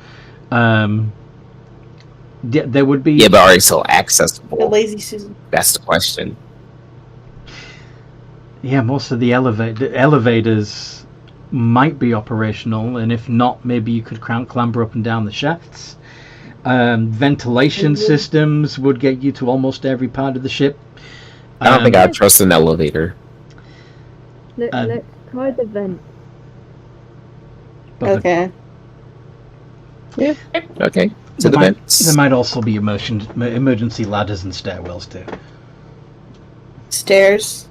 There would be. Yeah, but are they still The accessible? lazy Susan. That's the question. Yeah, most of the elevators might be operational, and if not, maybe you could clamber up and down the shafts. Ventilation systems would get you to almost every part of the ship. I don't think I'd trust an elevator. Let's try the vent. but Okay. Okay, to the there vents. might also be emergency ladders and stairwells too. Stairs.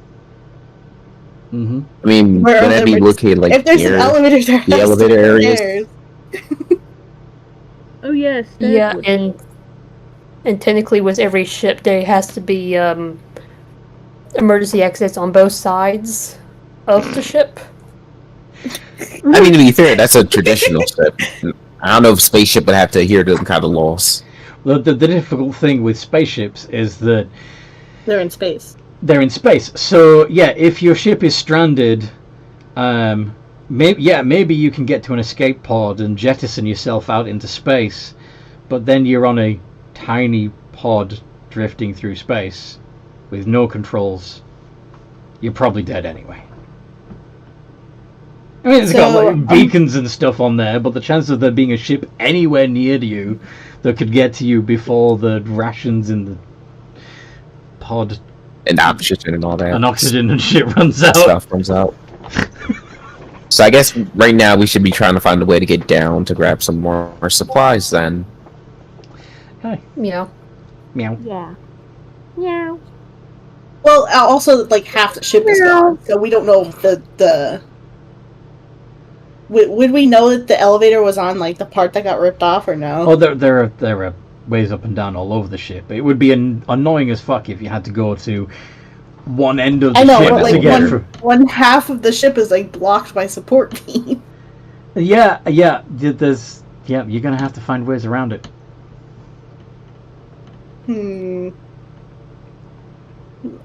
Mm-hmm. I mean, Where would are that the be res- located like if there's near an elevator there, the elevator areas? stairs. Oh yes. Yeah, and technically with every ship there has to be emergency exits on both sides of the ship. I mean, to be fair, that's a traditional ship. I don't know if spaceship would have to adhere to them kind of laws. The difficult thing with spaceships is that They're in space. they're in space. So yeah, if your ship is stranded, maybe you can get to an escape pod and jettison yourself out into space, but then you're on a tiny pod drifting through space, with no controls, you're probably dead anyway. I mean, it's got like beacons and stuff on there, but the chance of there being a ship anywhere near you that could get to you before the rations in the pod and oxygen and all that, and oxygen and shit runs out. Stuff runs out. So I guess right now we should be trying to find a way to get down to grab some more supplies. Then. Hi. Meow. Meow. Yeah. Meow. Well, also, like, half the ship is gone, so we don't know if the... Would we know that the elevator was on, like, the part that got ripped off, or no? Oh, there are ways up and down all over the ship. It would be annoying as fuck if you had to go to one end of the ship but, like, to get through. one half of the ship is, like, blocked by support beam. Yeah, there's... Yeah, you're gonna have to find ways around it.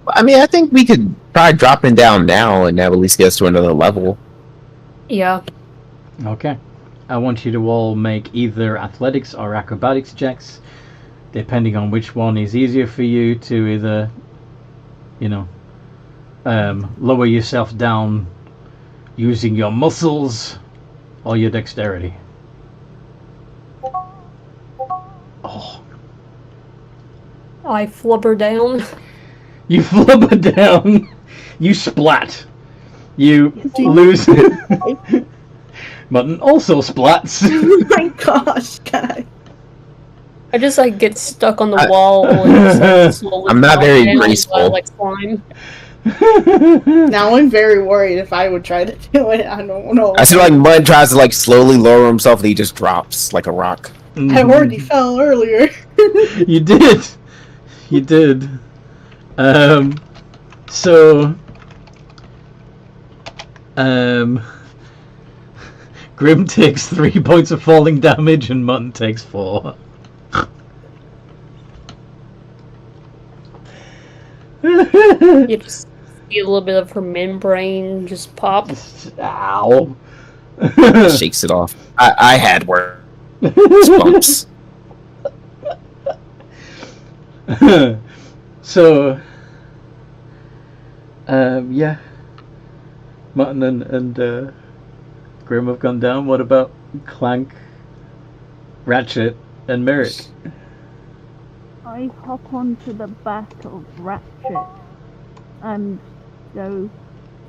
I mean, I think we could try dropping down now, and that would at least get us to another level. Yeah. Okay. I want you to all make either athletics or acrobatics checks, depending on which one is easier for you to either, lower yourself down using your muscles or your dexterity. Oh. I flubber down. You flubber down. You splat. You lose. Mutton also splats. Oh my gosh, guy. I just like get stuck on the wall and just, like, slowly I'm not fall very down graceful. while I, like, slime. Now I'm very worried if I would try to do it. I don't know. I see like Mud tries to like slowly lower himself, and he just drops like a rock. I already fell earlier. You did. You did. So... Grim takes 3 points of falling damage and Mutton takes 4. You just see a little bit of her membrane just pop. Ow. Shakes it off. I had worse bumps. So, yeah. Mutton and Grim have gone down. What about Clank, Ratchet, and Merrick? I hop onto the back of Ratchet and go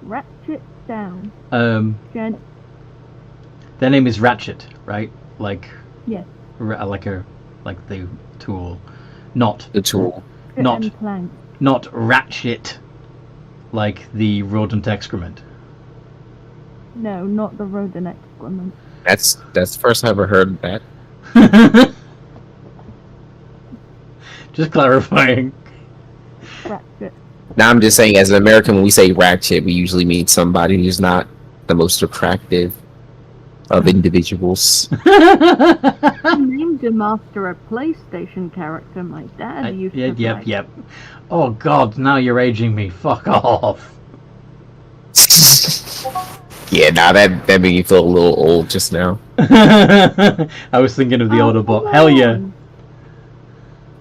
Ratchet down. Their name is Ratchet, right? Like, Yes. like the tool, not The tool. Not- And Clank. not Ratchet, like the rodent excrement. No, not the rodent excrement. That's the first time I ever heard that. Just clarifying. Ratchet. Now I'm just saying, as an American, when we say ratchet, we usually mean somebody who's not the most attractive of individuals. I named him after a PlayStation character my dad used to play. Yep. Oh god, now you're aging me. Fuck off. Yeah, nah, that made me feel a little old just now. I was thinking of the Autobot. come Hell yeah. on.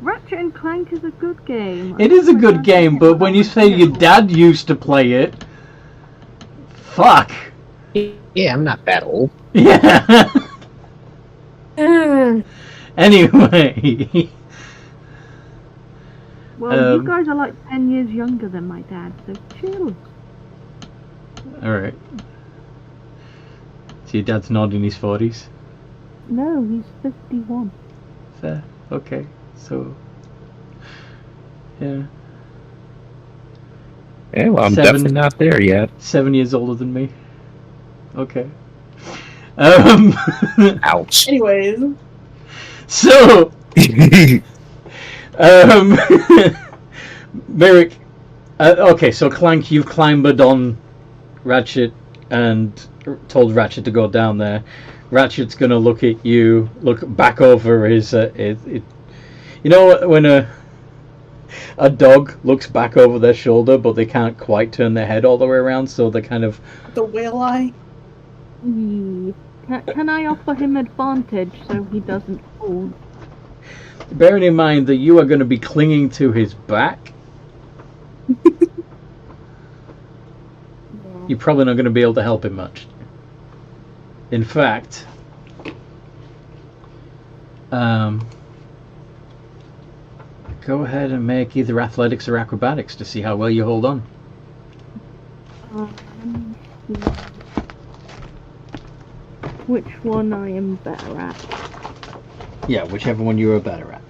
Ratchet and Clank is a good game. It is a good game, but when you say your dad used to play it... Fuck. Yeah, I'm not that old. Yeah. Anyway. Well, you guys are like 10 years younger than my dad, so chill. Alright. So your dad's not in his 40s? No, he's 51. Fair. Okay. So... Yeah. Yeah, well, I'm 7 definitely not there yet. 7 years older than me. Okay. Ouch. Anyways, So... Merrick... okay, so Clank, you've climbed on Ratchet and told Ratchet to go down there. Ratchet's gonna look at you, look back over his you know when a dog looks back over their shoulder but they can't quite turn their head all the way around, so they kind of... the whale eye. Can I offer him advantage so he doesn't fall? Bearing in mind that you are going to be clinging to his back, you're probably not going to be able to help him much. In fact, go ahead and make either athletics or acrobatics to see how well you hold on. Which one I am better at? Yeah, whichever one you are better at.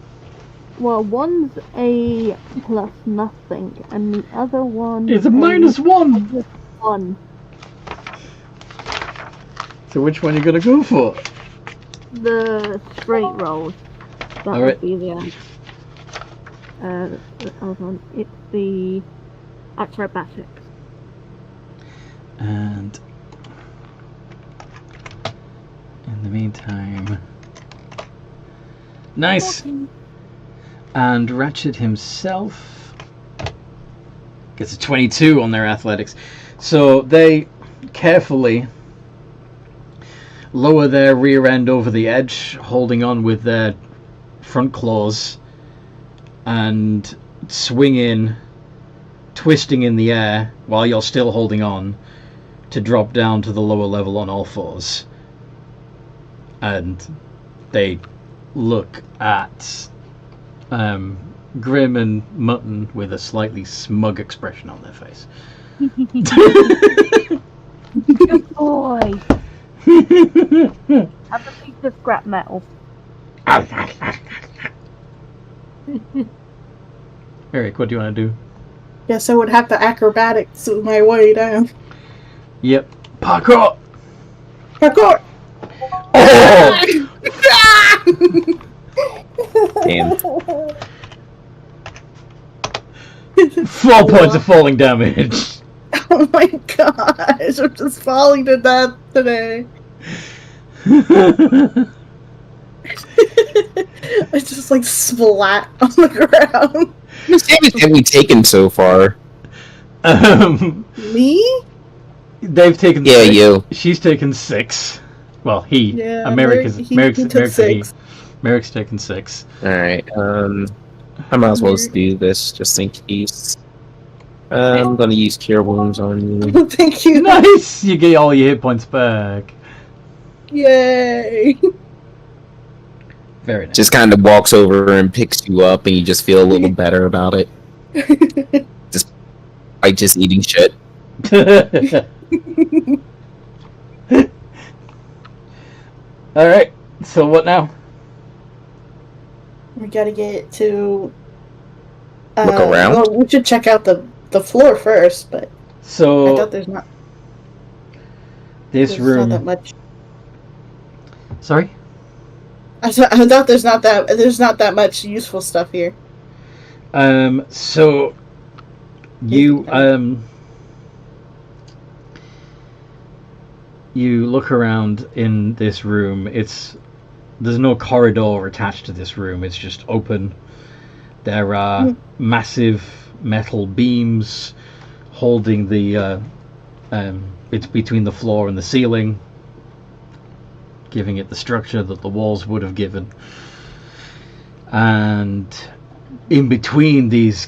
Well, one's a plus nothing, and the other one It's a -1! 1. So which one are you going to go for? The straight rolls. That Alright. would be the hold on. It's the acrobatics. And in the meantime, nice. And Ratchet himself gets a 22 on their athletics. So they carefully lower their rear end over the edge, holding on with their front claws, and swing in, twisting in the air while you're still holding on, to drop down to the lower level on all fours. And they look at Grim and Mutton with a slightly smug expression on their face. Good boy. Have a piece of scrap metal. Eric, what do you want to do? Guess I would have to acrobatics my way down. Yep. Parkour! Parkour! Oh! Damn. 4 points of falling damage. Oh my gosh, I'm just falling to death today. I just like splat on the ground. How much damage have we taken so far? Me? They've taken Yeah, 6. you. She's taken 6. Well, he. Yeah, Merrick's took 6. Merrick's taken 6. Alright, I might as well just do this just in case. I'm gonna use Cure Wounds on you. Thank you. Nice! You get all your hit points back. Yay! Very nice. Just kind of walks over and picks you up, and you just feel a little better about it. Just like just eating shit. Alright, so what now? We gotta get to. Look around? Well, we should check out the floor first, but I So, thought there's not. this There's room. not that much. Sorry? I thought there's not that much useful stuff here. So you you look around in this room. There's no corridor attached to this room. It's just open. There are massive metal beams holding the it's between the floor and the ceiling, giving it the structure that the walls would have given. And in between these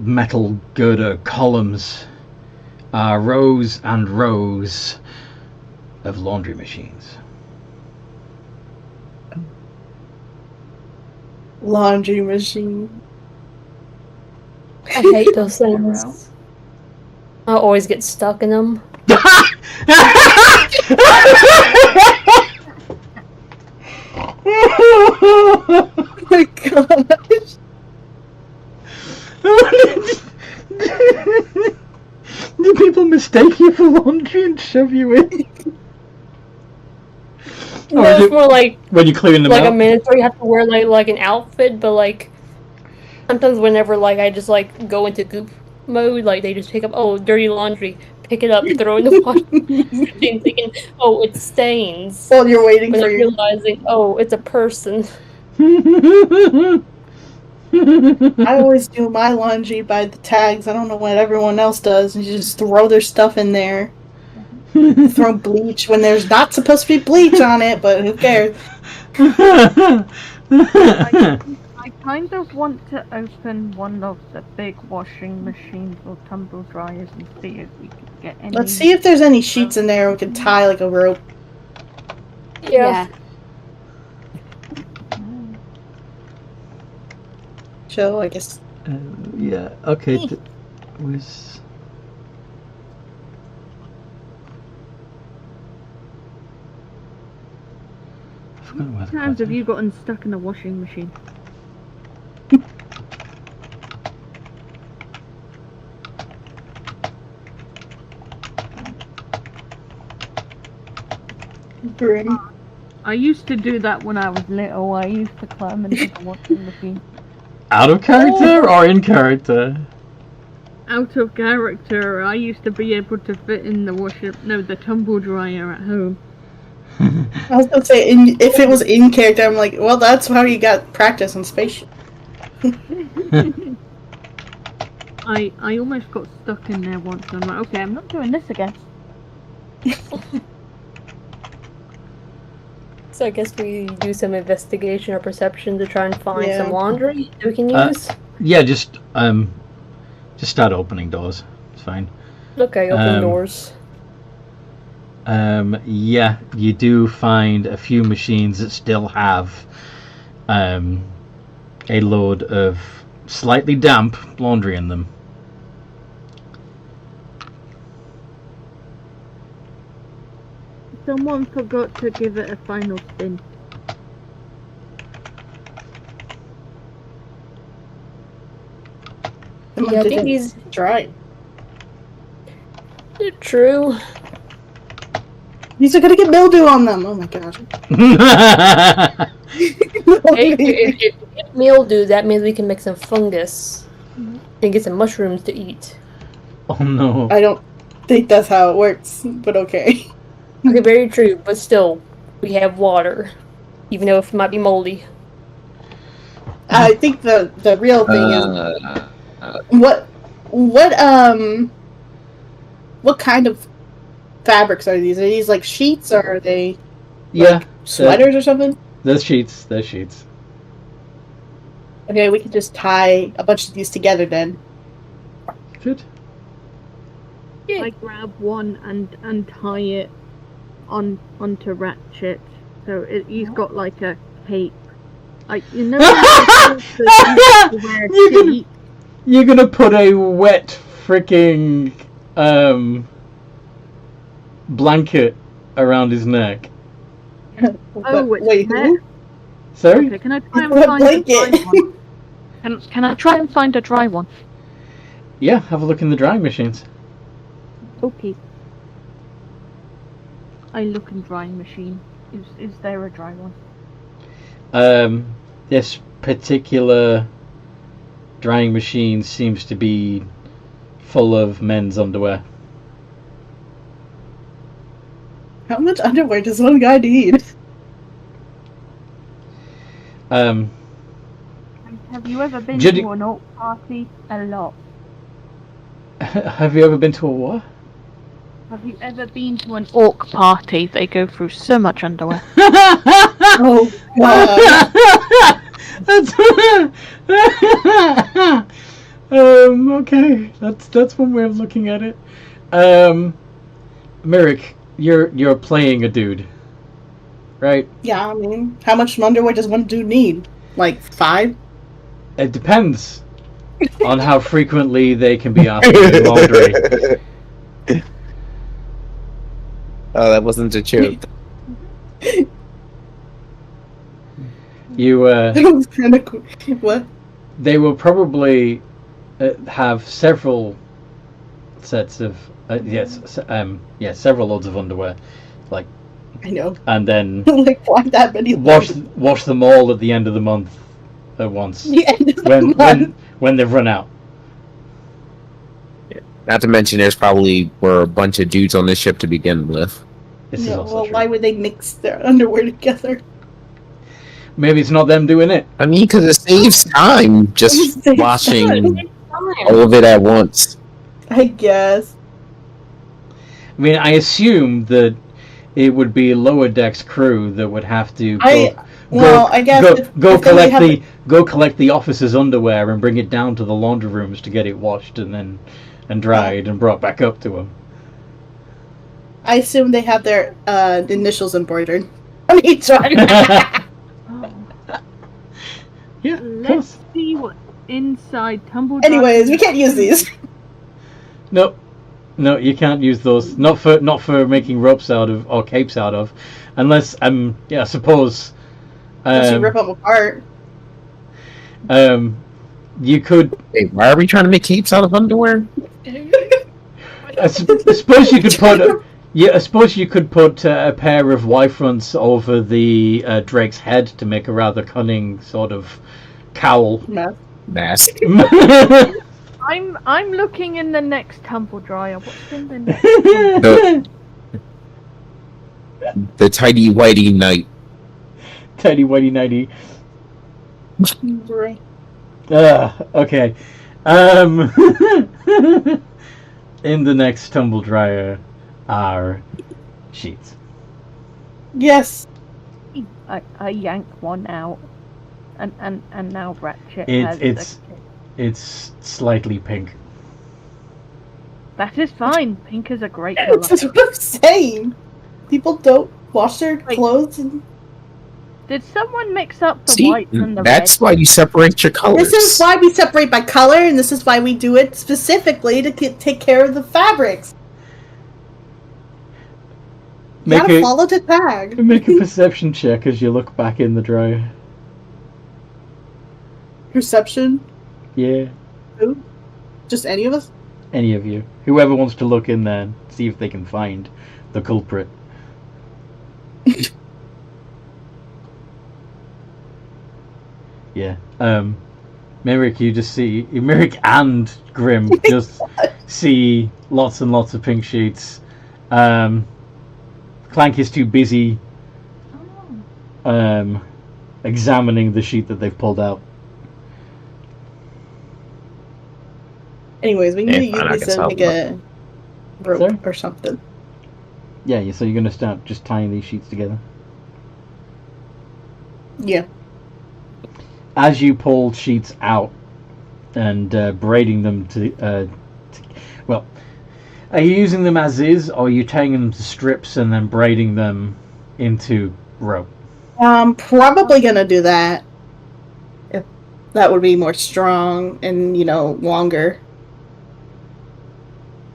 metal girder columns are rows and rows of laundry machines. Laundry machine. I hate those things. I always get stuck in them. Oh my gosh. Do people mistake you for laundry and shove you in? No, Or is it's it more like when you clean them a out? mandatory. You have to wear like an outfit, but like sometimes whenever like I just like go into goop mode, like they just pick up dirty laundry, pick it up, throw it in the washing machine, thinking it stains. While you're waiting But for then your. realizing it's a person. I always do my laundry by the tags. I don't know what everyone else does. You just throw their stuff in there. Throw bleach when there's not supposed to be bleach on it, but who cares? I I kind of want to open one of the big washing machines or tumble dryers and see if we can get any. Let's see if there's any sheets in there we can tie like a rope. Yeah. So I guess. Yeah. Okay. Was. How many times have you gotten stuck in a washing machine? Grim. I used to do that when I was little. I used to climb into the washing machine. Out of character or in character? Out of character, I used to be able to fit in the tumble dryer at home. I was gonna say, if it was in character, I'm like, well, that's how you got practice on spaceship. I almost got stuck in there once. I'm like, okay, I'm not doing this again. So I guess we do some investigation or perception to try and find some laundry that we can use. Yeah, just start opening doors. It's fine. Okay, open doors. Yeah, you do find a few machines that still have a load of slightly damp laundry in them. Someone forgot to give it a final spin. Yeah, I think he's dry. True. These are gonna get mildew on them. Oh my gosh. Hey, if we get mildew, that means we can make some fungus and get some mushrooms to eat. Oh no. I don't think that's how it works, but okay. Okay, very true, but still, we have water, even though it might be moldy. I think the real thing is what kind of fabrics are these? Are these like sheets or are they sweaters or something? There's sheets. There's sheets. Okay, we can just tie a bunch of these together then. Good. Yeah. I grab one and tie it onto Ratchet, so he's got like a cape. Like you're gonna put a wet freaking blanket around his neck. Wait, who? Sorry? Okay, can I try and find a dry one? Can I try and find a dry one? Yeah, have a look in the drying machines. Okay. I look in drying machine. Is there a dry one? This particular drying machine seems to be full of men's underwear. How much underwear does one guy need? Have you ever been to an alt party? A lot. Have you ever been to a what? Have you ever been to an orc party? They go through so much underwear. Oh god. Okay. That's one way of looking at it. Merrick, you're playing a dude. Right? Yeah, I mean, how much underwear does one dude need? Like 5? It depends on how frequently they can be asked to do laundry. Oh, that wasn't a joke. What? They will probably have several sets of several loads of underwear, like I know, and then like why that many? Wash them all at the end of the month at once. The end of the month. When they've run out. Not to mention, there's probably were a bunch of dudes on this ship to begin with. This is also true. Why would they mix their underwear together? Maybe it's not them doing it. I mean, because it saves time just washing all of it at once. I guess. I mean, I assume that it would be lower decks crew that would have to I guess go collect the officer's underwear and bring it down to the laundry rooms to get it washed and dried and brought back up to them. I assume they have their initials embroidered on each one. Yeah, of Let's course. see what inside Tumble. Anyways, we can't use these. No, you can't use those. Not for making ropes out of or capes out of, unless I suppose. Unless you rip them apart. You could. Hey, why are we trying to make capes out of underwear? I suppose you could put. I suppose you could put a pair of Y-fronts over the Drake's head to make a rather cunning sort of cowl. Mask. I'm looking in the next tumble dryer. What's in the next? The tidy whitey knight. Tidy whitey nighty. Okay. In the next tumble dryer are sheets. Yes. I yank one out, and now Ratchet It's slightly pink. That is fine. Pink is a great color. That's what I'm saying. People don't wash their clothes. Did someone mix up the See, white and the that's red? why you separate your colors. This is why we separate by color, and this is why we do it specifically to take care of the fabrics. You gotta follow the tag. Make a perception check as you look back in the dryer. Perception? Yeah. Who? Just any of us? Any of you. Whoever wants to look in there, see if they can find the culprit. Yeah. Merrick, you just see... Merrick and Grim just see lots and lots of pink sheets. Clank is too busy examining the sheet that they've pulled out. Anyways, we need to use these to make a rope Sorry? or something. Yeah, so you're going to start just tying these sheets together. Yeah. As you pull sheets out and braiding them to well, are you using them as is, or are you tying them to strips and then braiding them into rope? Probably gonna do that. If that would be more strong and, longer.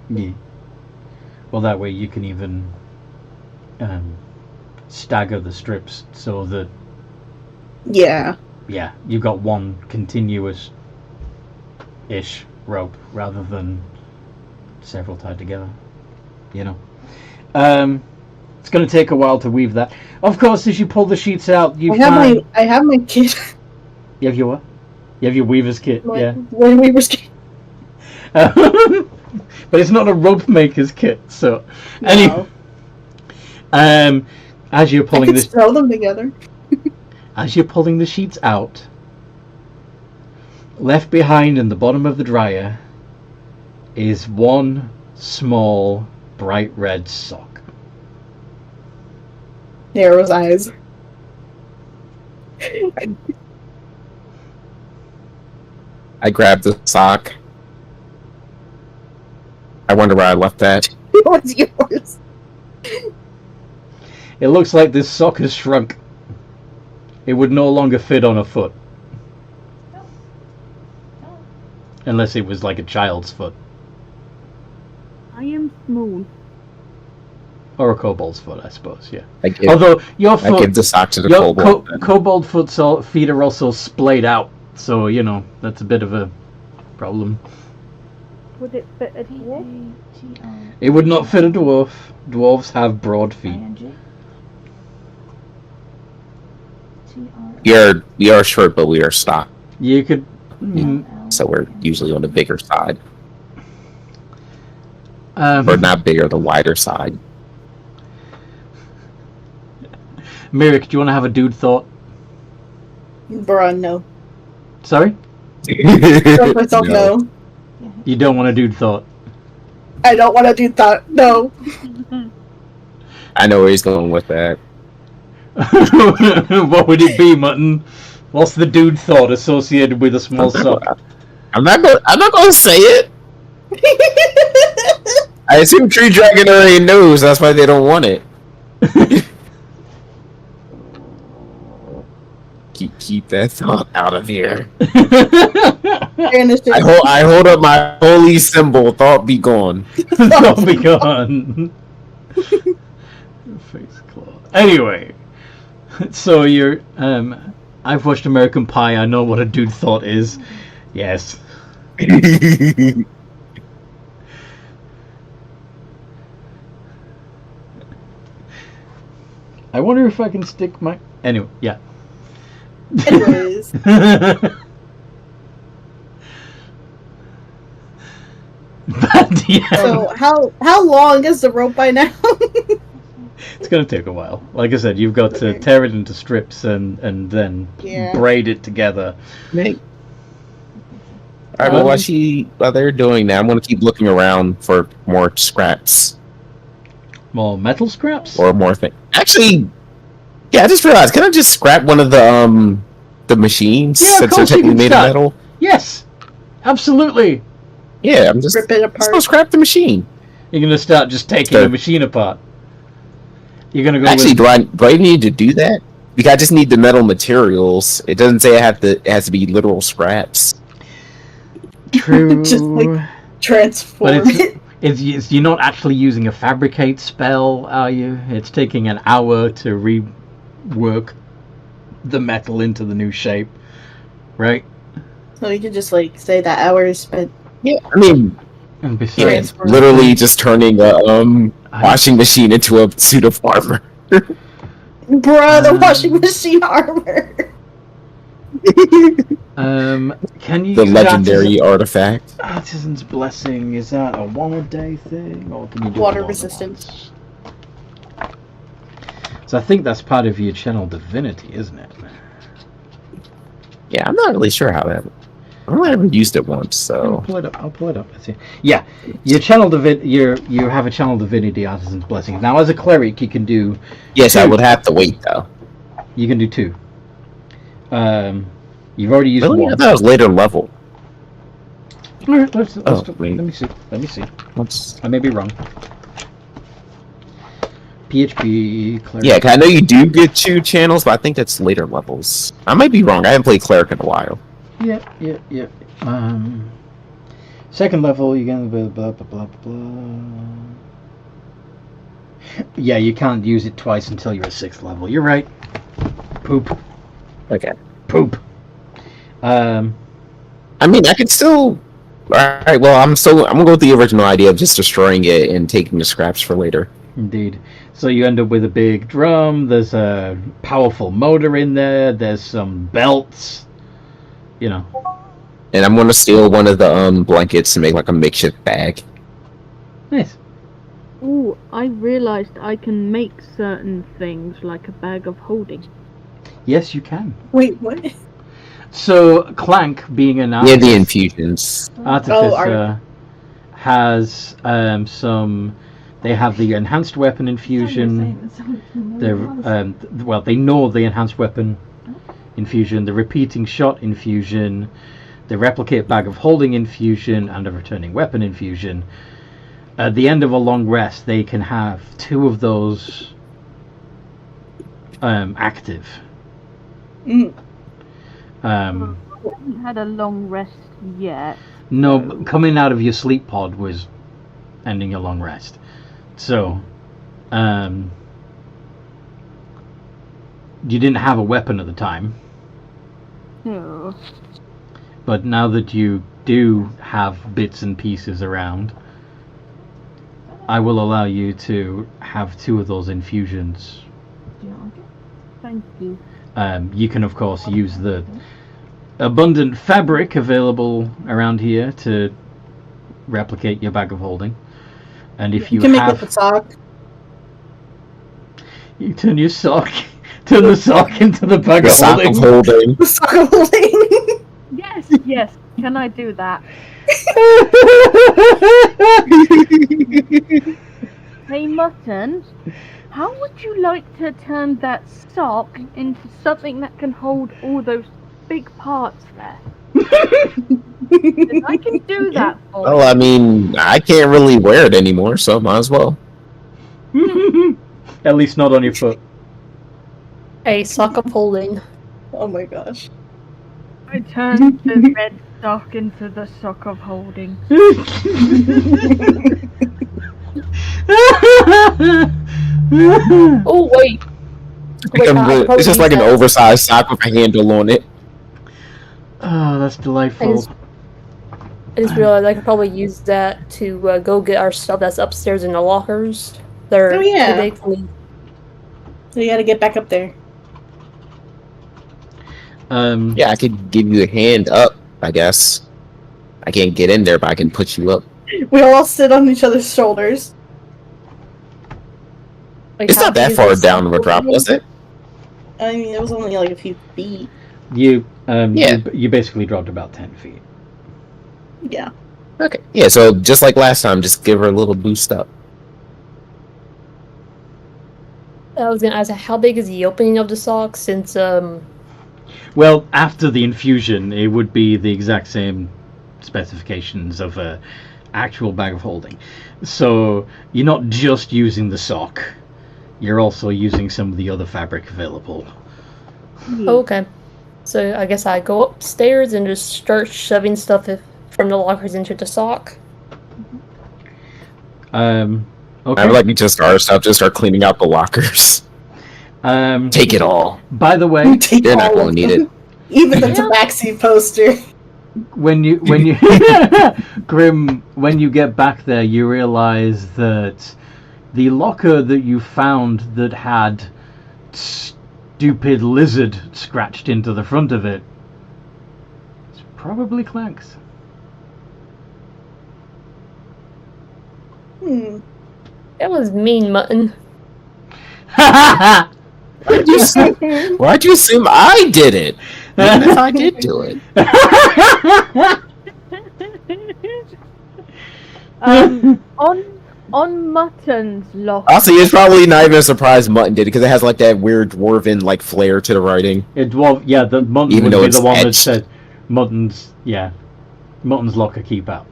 Yeah. Well, that way you can even stagger the strips so that Yeah. You've got one continuous-ish rope rather than several tied together. It's going to take a while to weave that. Of course, as you pull the sheets out, I have my kit. You have your what? You have your weaver's kit. Yeah. My weaver's kit. But it's not a rope maker's kit, so No. as you're pulling this, throw them together. as you're pulling the sheets out, left behind in the bottom of the dryer is one small bright red sock. Narrows eyes. I grabbed the sock. I wonder where I left that. What's yours? It looks like this sock has shrunk. It would no longer fit on a foot. Unless it was like a child's foot. I am small. Or a kobold's foot, I suppose, yeah. Give Although your I foot, give the sock to the your kobold. kobold feet are also splayed out, so that's a bit of a problem. Would it fit a dwarf? It would not fit a dwarf. Dwarves have broad feet. We are short, but we are stock, You could. so we're usually on the bigger side, Um, or not bigger, the wider side. Merrick, do you want to have a dude thought? Bruh, no. Sorry? Tell myself no. You don't want a dude thought. I don't want to do that. No. I know where he's going with that. What would it be, Mutton? What's the dude thought associated with a small sock? I'm not gonna say it. I assume Tree Dragon already knows. That's why they don't want it. Keep that thought out of here. I hold up my holy symbol. Thought be gone. Thought be gone. Face claw. Anyway, so you're. I've watched American Pie. I know what a dude thought is. Yes. I wonder if I can stick my. Anyway, yeah. Anyways. But, yeah. So how long is the rope by now? It's gonna take a while. Like I said, you've got to tear it into strips and then braid it together. Alright, well, while they're doing that, I'm gonna keep looking around for more scraps. More metal scraps? Or more things. Actually, yeah, I just realized, can I just scrap one of the machines since they're technically made of metal? Yes! Absolutely! Yeah, I'm just rip it apart. gonna scrap the machine. You're gonna start just taking the machine apart. You're gonna go. Actually, do I need to do that? Because I just need the metal materials. It doesn't say it has to be literal scraps. True. Just like transform but it's you're not actually using a fabricate spell, are you? It's taking an hour to rework the metal into the new shape, right? So you could just like say that hour is spent. Yeah, I mean, and besides, literally just turning a washing machine into a suit of armor. Bruh, the washing machine armor. Can you the legendary artifact? Artisan's Blessing, is that a 1 a day thing, or can you do water resistance? So I think that's part of your channel divinity, isn't it? Yeah, I'm not really sure how that. I've only ever used it once, so. I'll pull it up. Let's see. Yeah, your channel you have a channel divinity, Artisan's Blessing. Now, as a cleric, you can do. Yes, 2. I would have to wait though. You can do 2. You've already used really? 1. I thought it was later level. All right, let's wait. let me see. I may be wrong. PHP cleric. Yeah, 'cause I know you do get 2 channels, but I think that's later levels. I might be wrong. I haven't played cleric in a while. Yeah. Second level, you get blah blah blah blah. Yeah, you can't use it twice until you're at 6th level. You're right. Poop. Okay. Poop. I mean, I could still. Alright, well, I'm gonna go with the original idea of just destroying it and taking the scraps for later. Indeed. So you end up with a big drum. There's a powerful motor in there. There's some belts. You know. And I'm gonna steal one of the blankets to make like a makeshift bag. Nice. Ooh, I realized I can make certain things like a bag of holding. Yes, you can. Wait, what? So Clank, being an artificer, the infusions. Has some. They have the enhanced weapon infusion. They know the enhanced weapon infusion, the repeating shot infusion, the replicate bag of holding infusion, and a returning weapon infusion. At the end of a long rest, they can have 2 of those active. I haven't had a long rest yet. No, but coming out of your sleep pod was ending your long rest. So, you didn't have a weapon at the time. No. But now that you do have bits and pieces around, I will allow you to have 2 of those infusions. Thank you. You can, of course, use the abundant fabric available around here to replicate your bag of holding. And if you can have, make it a sock. You turn the sock into the bag of sock holding. Of holding. The sock of holding. Yes. Can I do that? Hey, Mutton. How would you like to turn that sock into something that can hold all those big parts there? 'Cause I can do that for Well, I mean, I can't really wear it anymore, so might as well. At least not on your foot. A sock of holding. Oh my gosh. I turned the red sock into the sock of holding. Oh wait. It's just like an oversized sock with a handle on it. Oh, that's delightful. I just realized I could probably use that to go get our stuff that's upstairs in the lockers. They're Oh, yeah. too big for me. So you gotta get back up there. Yeah, I could give you a hand up, I guess. I can't get in there, but I can put you up. We all sit on each other's shoulders. Like, It's how not that big far is down the drop, was it? I mean, it was only like a few feet. You Yeah. you basically dropped about 10 feet. Yeah. Okay. Yeah, so just like last time, just give her a little boost up. I was gonna ask, how big is the opening of the sock? Since Well, after the infusion, it would be the exact same specifications of a actual bag of holding. So you're not just using the sock; you're also using some of the other fabric available. oh, okay. So I guess I go upstairs and just start shoving stuff from the lockers into the sock. Okay. I would like you to start cleaning out the lockers. Take it all. By the way, Take You're not all going of to need them. it. Even the tabaxi poster. when you Grim, when you get back there, you realize that the locker that you found that had stupid lizard scratched into the front of it, it's probably Clank's. That was mean, Mutton. Why'd you assume I did it? Even if I did do it. On Mutton's locker. Also, it's probably not even a surprise Mutton did it, because it has like that weird dwarven like flair to the writing. The Mutton Even would though be it's the one that etched. said Mutton's locker keep out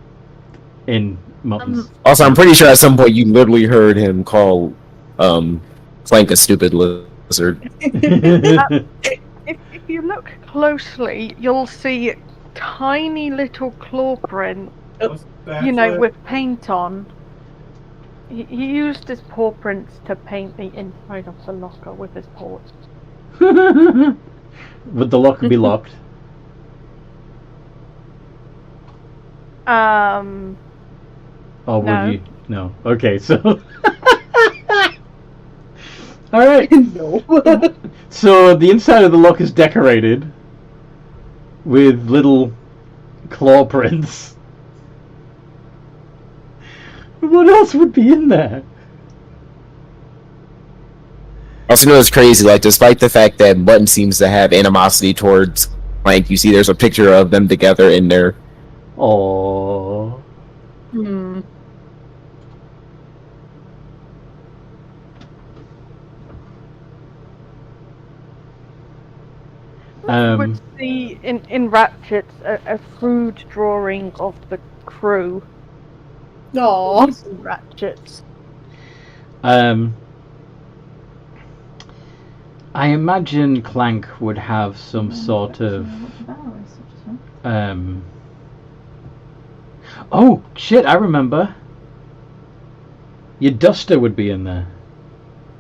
in Mutton's. Also, I'm pretty sure at some point you literally heard him call Clank a stupid lizard. If you look closely, you'll see tiny little claw print, with paint on. He used his paw prints to paint the inside of the locker with his paws. Would the locker be locked? Or would No. you? No. Okay, so. Alright. No. So the inside of the locker is decorated with little claw prints. What else would be in there? Also, you know, it's crazy. Like, despite the fact that Mutton seems to have animosity towards Clank, you see there's a picture of them together in there. Oh. Hmm. Would see in Ratchets a crude drawing of the crew. Aww. Using Ratchets. I imagine Clank would have some sort of oh shit, I remember. Your duster would be in there.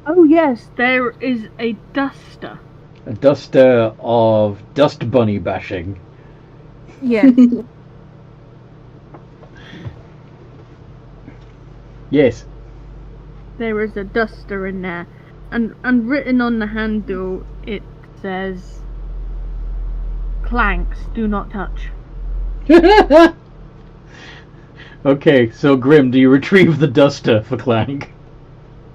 Oh yes, there is a duster. A duster of dust bunny bashing. Yes. Yes. There is a duster in there. And written on the handle it says Clanks do not touch. Okay, so Grim, do you retrieve the duster for Clank?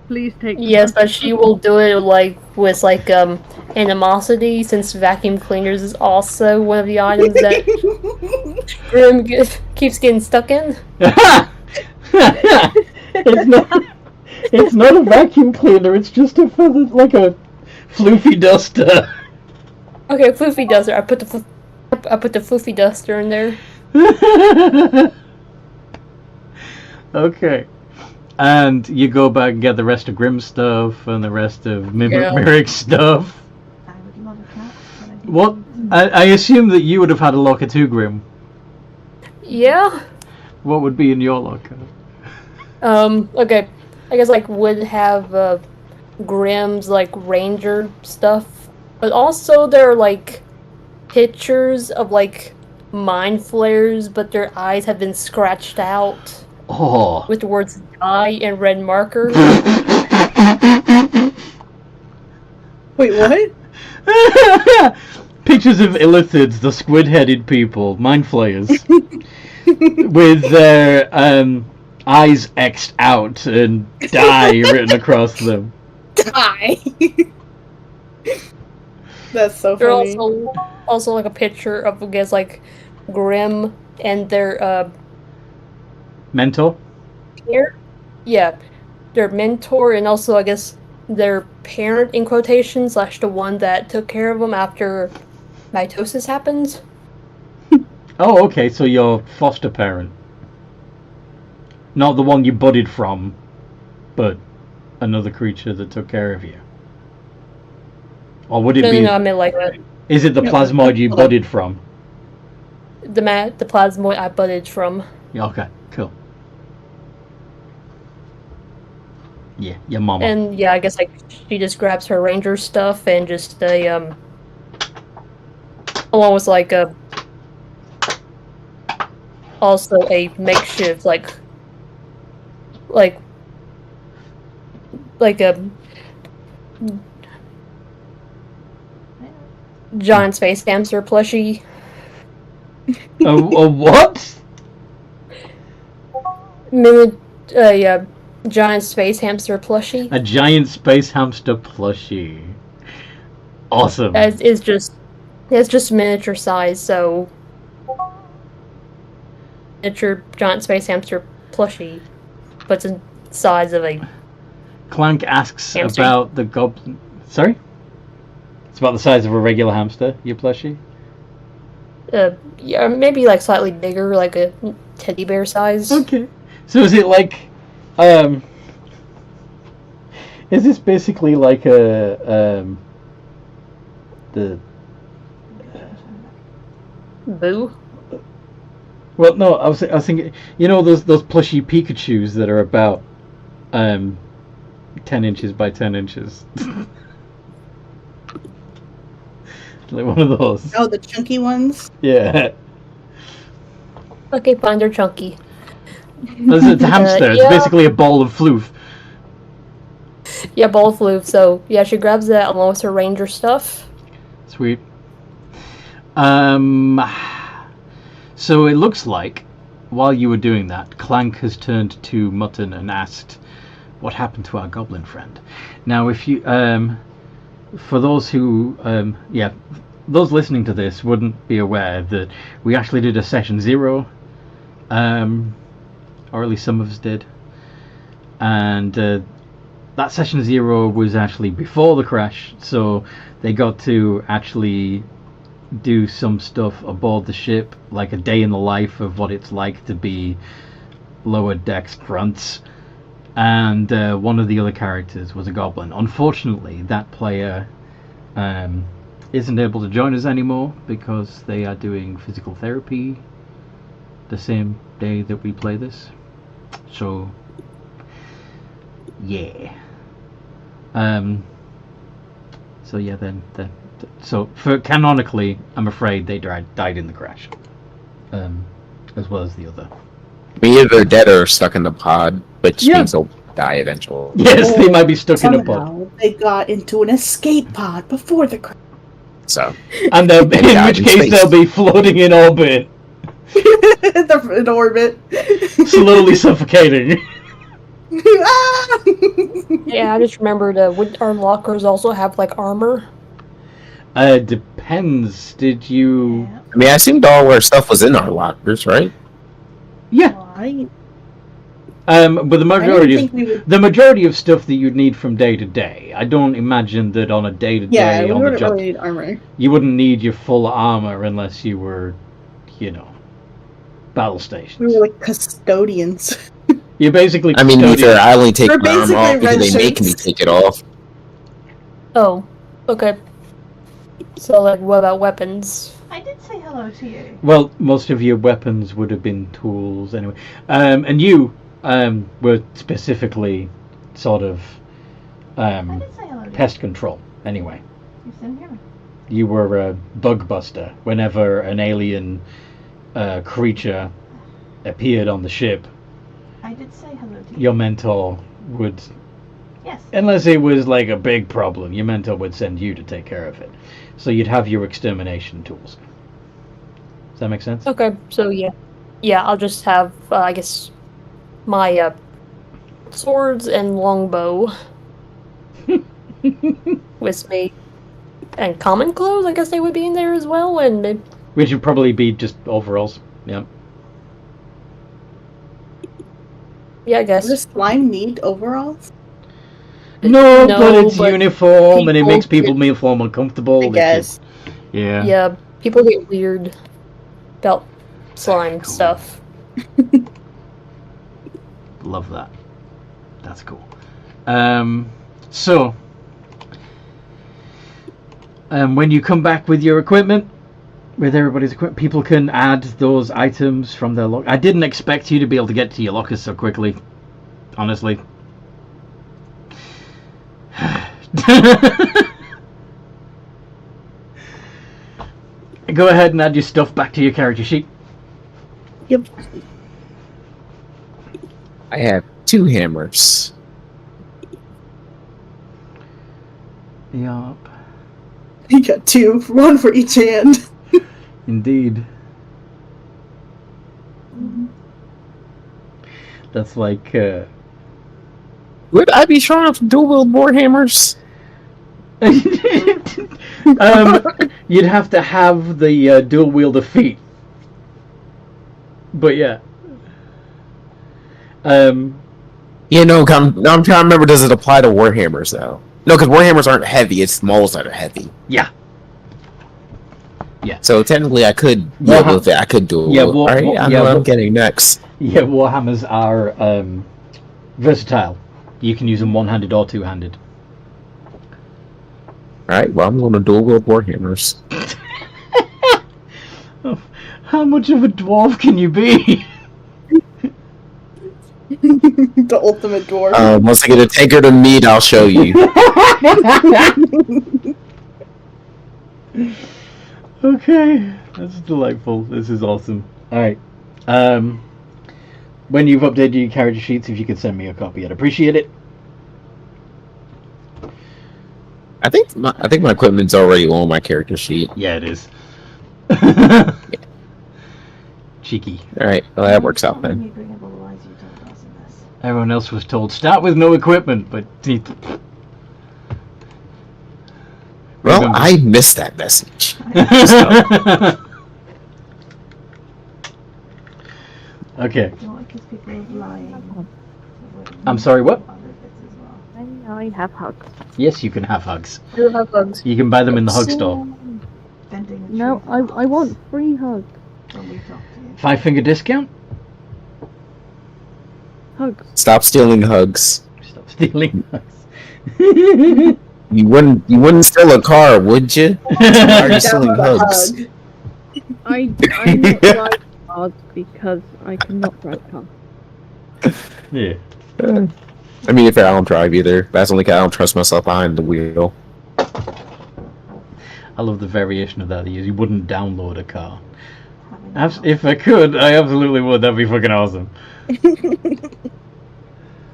Please take the Yes, but duster. she will do it with animosity, since vacuum cleaners is also one of the items that keeps getting stuck in. it's It's not a vacuum cleaner. It's just a feather, like a floofy duster. Okay, floofy duster. I put the floofy duster in there. Okay. And you go back and get the rest of Grimm's stuff and the rest of Mimic's stuff. I would love a cat. But I think What? I assume that you would have had a locker too, Grimm. Yeah. What would be in your locker? Okay. I guess would have Grimm's ranger stuff, but also there are pictures of mind flares, but their eyes have been scratched out Oh. with the words "die" in red marker. Wait, what? Pictures of illithids, the squid-headed people, mind flayers, with their eyes X'd out and die written across them. Die. That's so There's funny. also a picture of Grimm and their Mentor? their mentor, and also I guess their parent in quotation / the one that took care of them after mitosis happens. Oh, okay, so your foster parent. Not the one you budded from, but another creature that took care of you. Or would it be... No, I meant Is it the plasmoid you budded from? the plasmoid I budded from. Yeah, okay, cool. Yeah, your mama. And yeah, I guess she just grabs her ranger stuff and just along with also a makeshift a giant space hamster plushie. A what? Giant space hamster plushie. A giant space hamster plushie. Awesome. It's just miniature size, so miniature giant space hamster plushie, but it's the size of a Clank asks hamster. about the goblin. Sorry? It's about the size of a regular hamster, your plushie? Yeah, maybe slightly bigger, like a teddy bear size. Okay. So is it is this basically the Boo. well, no, I was thinking, those plushy Pikachus that are about 10 inches by 10 inches. Like one of those. Oh, the chunky ones? Yeah. Okay, fine, they're chunky. It's a hamster. It's yeah. basically a ball of floof. Yeah, ball of floof. So yeah, she grabs that along with her ranger stuff. Sweet. So it looks like, while you were doing that, Clank has turned to Mutton and asked, what happened to our goblin friend? Now, if you, for those who, those listening to this wouldn't be aware that we actually did a session 0, or at least some of us did, and that session 0 was actually before the crash, so they got to actually do some stuff aboard the ship, like a day in the life of what it's like to be lower decks grunts, and one of the other characters was a goblin. Unfortunately, that player isn't able to join us anymore because they are doing physical therapy the same day that we play this. So yeah. So yeah, so for canonically, I'm afraid they died in the crash, as well as the other. Either dead or stuck in the pod, which Yeah. means they'll die eventually. Yes, they might be stuck in a pod, Somehow they got into an escape pod before the crash. So and in died which in case space. they'll be floating in orbit, in orbit. slowly suffocating. Ah! Yeah, I just remembered. Would our lockers also have armor? Depends. Did you? Yeah. I mean, I assumed all our stuff was in our lockers, right? Yeah. Why? But think we would. the majority of stuff that you'd need from day to day. I don't imagine that on a day to Yeah, day we on the wouldn't job really need armor. you wouldn't need your full armor unless you were, battle stations. We were like custodians. You're basically. I mean, custodian. either I only take We're my armor basically off because red they make me shirts. take it off. Oh, okay. So, like, what about weapons? I did say hello to you. Well, most of your weapons would have been tools anyway, and you were specifically sort of I did say hello to you. pest control anyway. You didn't hear me. You were a bug buster. Whenever an alien creature appeared on the ship, I did say hello to you. your mentor would, Yes. unless it was like a big problem, your mentor would send you to take care of it. So you'd have your extermination tools. Does that make sense? Okay, so yeah. Yeah, I'll just have, I guess, my swords and longbow with me. And common clothes, I guess they would be in there as well, and Which would probably be just overalls. Yeah. yeah, I guess. Does slime need overalls? No, No, but it's but uniform and it people makes people get- feel more uncomfortable. I guess. Yeah. Yeah, people get weird about slime Cool. stuff. Love that. That's cool. So, when you come back with your equipment, with everybody's equipment, people can add those items from their locker. I didn't expect you to be able to get to your lockers so quickly, honestly. Go ahead and add your stuff back to your character sheet. Yep. I have 2 hammers. Yup. You got 2, 1 for each hand. Indeed. That's like, Would I be strong enough to dual wield more hammers? you'd have to have the dual wielder feat. But yeah. I'm trying to remember, does it apply to warhammers, though? No, because warhammers aren't heavy, it's smalls that are heavy. Yeah. So technically I could Warha- deal with it, I could dual Yeah, wield. Alright, I know what I'm getting next. Yeah, warhammers are versatile. You can use them one-handed or two-handed. Alright, well, I'm going to dual wield warhammers. How much of a dwarf can you be? The ultimate dwarf. Once I get a tankard of meat, I'll show you. Okay, that's delightful. This is awesome. Alright. When you've updated your character sheets, if you could send me a copy, I'd appreciate it. I think my equipment's already on my character sheet. Yeah, it is. Cheeky. Alright, well, that works out How then. many agreeable lies you told us in this? Everyone else was told, start with no equipment, but... Well, Remember. I missed that message. Okay. Do you want to accuse people of lying? I'm sorry, what? Other bits as well. I have hugs. Yes, you can have hugs. Do have bugs. You can buy them in the hug store. Bending the No, truth I about want free hugs. when we talk to you. 5-finger discount? Hugs. Stop stealing hugs. Stop stealing hugs. You wouldn't steal a car, would you? Why are you stealing Download a hugs? hug. I not like hugs because I cannot drive cars. Yeah. I mean, if I don't drive either, that's only 'cause I don't trust myself behind the wheel. I love the variation of that. You wouldn't download a car. Having a If I could, I absolutely would. That'd be fucking awesome.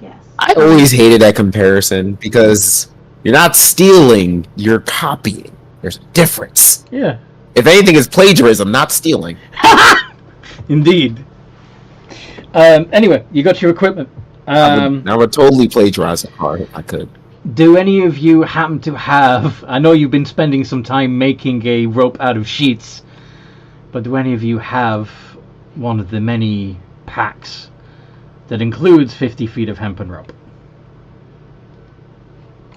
Yes. I always hated that comparison because you're not stealing, you're copying. There's a difference. Yeah. If anything, it's plagiarism, not stealing. Indeed. Anyway, you got your equipment. I would totally plagiarize a car if I could. Do any of you happen to have... I know you've been spending some time making a rope out of sheets, but do any of you have one of the many packs that includes 50 feet of hempen rope.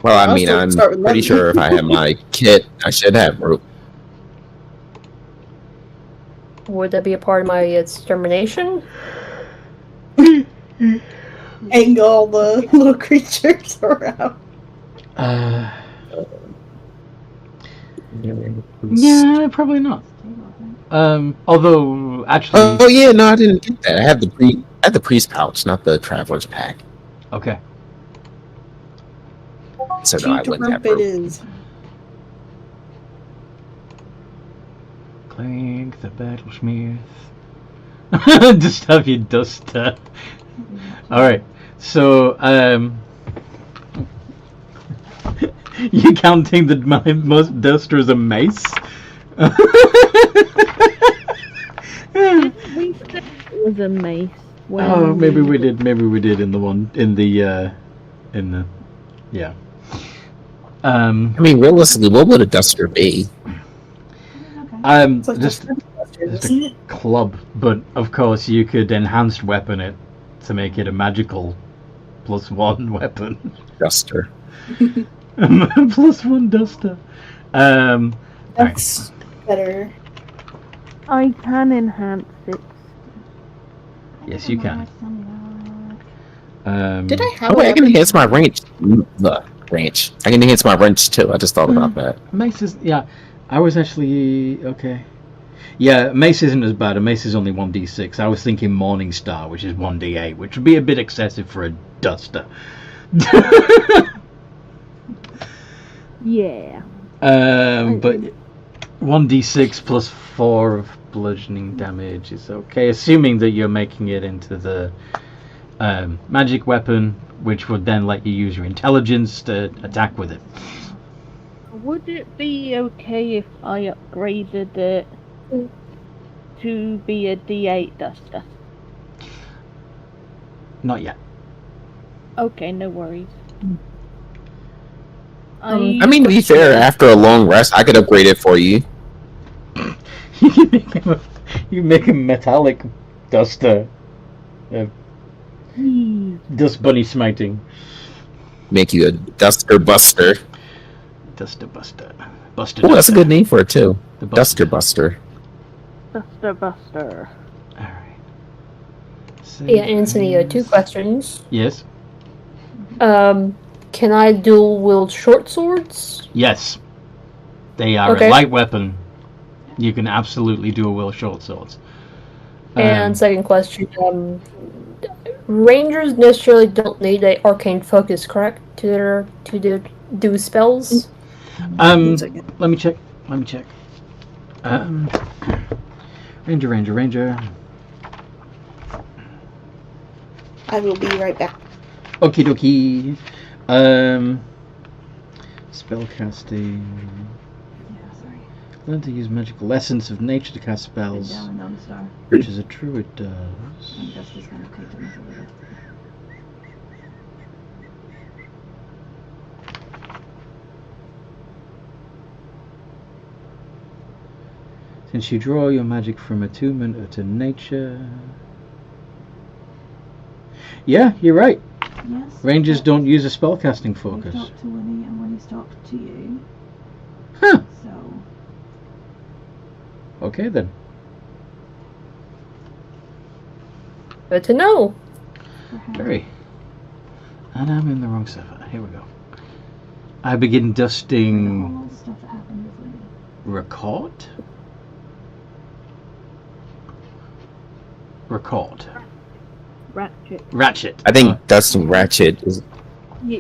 Well, I I'll mean, I'm start with pretty nothing. sure if I have my kit, I should have rope. Would that be a part of my extermination? Angle all the little creatures around. Yeah, probably not. Although actually, Oh yeah, no, I didn't get that. I had the priest pouch, not the traveler's pack. okay. So no, I wouldn't have It rope. is. Clank the battlesmith. Just have your duster. Alright, so, you counting my most duster as a mace? We said it was a mace. Oh, maybe we did in the yeah. I mean, realistically, what would a duster be? It's like just isn't a it? club, but of course you could enhanced weapon it to make it a magical +1 weapon. Duster. +1 duster. That's better. I can enhance it. Yes, you can. Did I have Oh wait, I a can enhance my range. The range. I can enhance my wrench too. I just thought about that. Mace is, yeah. I was actually okay. Yeah, mace isn't as bad. A mace is only 1d6. I was thinking Morning Star, which is 1d8, which would be a bit excessive for a duster. Yeah. But 1d6 plus 4 of bludgeoning damage is okay, assuming that you're making it into the magic weapon, which would then let you use your intelligence to attack with it. Would it be okay if I upgraded it to be a D8 duster? Not yet. Okay, no worries. I mean, to be fair, after a long rest, I could upgrade it for you. You make a metallic duster. Dust bunny smiting. Make you a duster buster. Duster buster. Buster. Oh, that's a good name for it too. The Duster buster. Duster Buster. Alright. Yeah, Anthony, 2 questions. Yes. Can I dual wield short swords? Yes. They are Okay. a light weapon. You can absolutely dual wield short swords. And second question, rangers necessarily don't need an arcane focus, correct? To do spells? let me check. Ranger. I will be right back. Okie dokie. Spellcasting. Yeah, sorry. Learn to use magical essence of nature to cast spells, Down and down the star. which is a druid does. I think that's just kind of kicked him a little bit. Since you draw your magic from attunement or to nature. Yeah, you're right. Yes. Rangers but don't use a spellcasting He focus. talked to Winnie, and Winnie talked to you. Huh. So Okay then. Good to know. perhaps Very. And I'm in the wrong server. Here we go. I begin all dusting the stuff that happened with Winnie. record. Ratchet. I think dusting ratchet is. Yeah.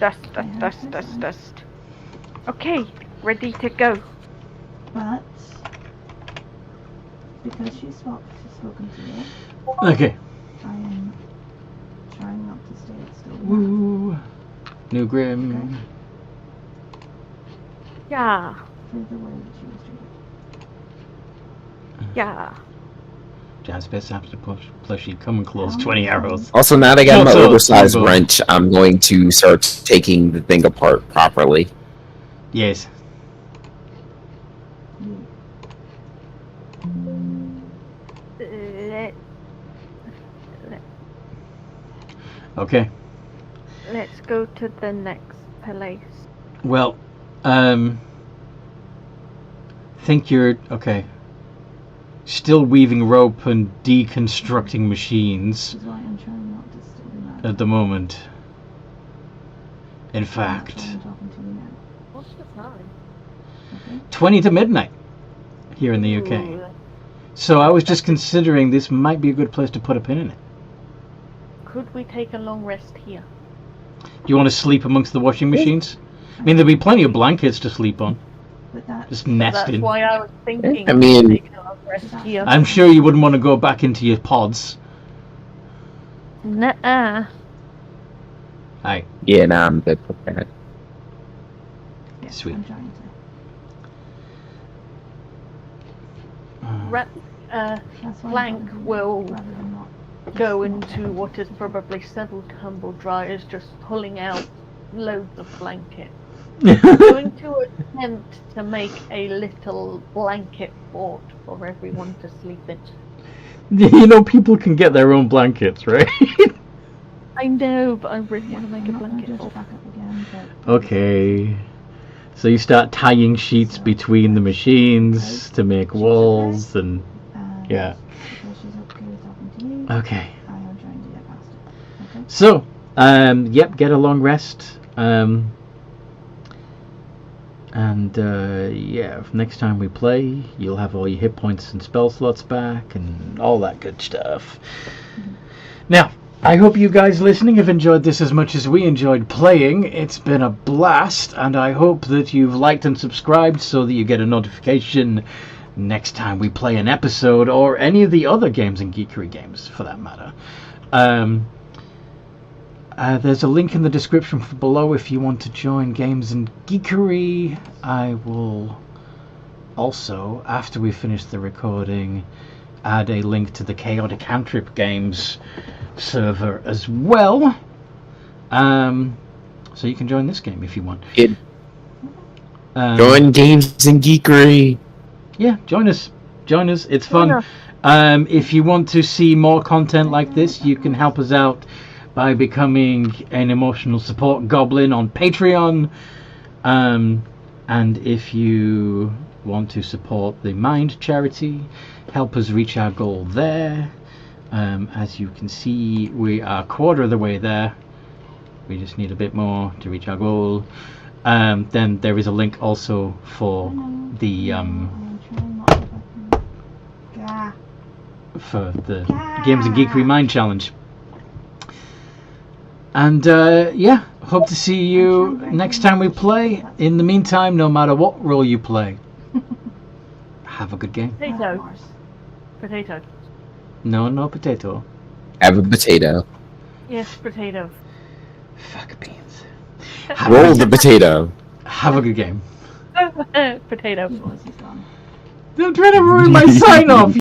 Dust. Okay, ready to go. But because she's spoken to you, Okay. I am trying not to stay still. Woo. New Grim. Yeah. For the way that she was treated. Yeah. Jazz best happens to plushie. Come and close 20 arrows. Also, now that I got my Also, oversized Longbow. wrench, I'm going to start taking the thing apart properly. Yes. Let's Okay. Let's go to the next place. Well, think you're okay. Still weaving rope and deconstructing machines Which is why I'm trying not to steal that. at the moment. In That's fact, why I'm talking to you now. What's the time? Okay? 20 to midnight here in the UK. Ooh, So I was just considering this might be a good place to put a pin in it. could we take a long rest here? Do you want to sleep amongst the washing machines? I mean, there'll be plenty of blankets to sleep on. But that Just That's nesting. why I was thinking I mean- take a long rest here. I'm sure you wouldn't want to go back into your pods. Nuh-uh. Aye. Yeah, nah, I'm good with that. yeah, Sweet. I'm trying to. That's why Plank I'm talking to you will rather than not. go into what is probably several tumble dryers, just pulling out loads of blankets. Going to attempt to make a little blanket fort for everyone to sleep in. You know, people can get their own blankets, right? I know, but I really want to make I'm a not gonna blanket judge fort. back up again, but Okay. So you start tying sheets between the machines to make walls and yeah. because she's okay with talking to you, Okay. I am trying to get past it. Okay? So, yep, get a long rest. Yeah, next time we play, you'll have all your hit points and spell slots back and all that good stuff. Now, I hope you guys listening have enjoyed this as much as we enjoyed playing. It's been a blast, and I hope that you've liked and subscribed so that you get a notification next time we play an episode or any of the other Games and Geekery games, for that matter. There's a link in the description below if you want to join Games and Geekery. I will also, after we finish the recording, add a link to the Chaotic Cantrip Games server as well. So you can join this game if you want. Join Games and Geekery. Yeah, join us. Join us. It's fun. If you want to see more content like this, you can help us out by becoming an emotional support goblin on Patreon. And if you want to support the Mind charity, help us reach our goal there. As you can see, we are a quarter of the way there. We just need a bit more to reach our goal. Then there is a link also for the I'm trying not to fucking. Gah. for the Games and Geekery Mind Challenge. And yeah, hope to see you next time we play. In the meantime, no matter what role you play, have a good game. Potato. Potato. No potato. Have a potato. Yes, potato. Fuck beans. Roll the potato. Have a good game. Potato. He was, he's gone. Don't try to ruin my sign off.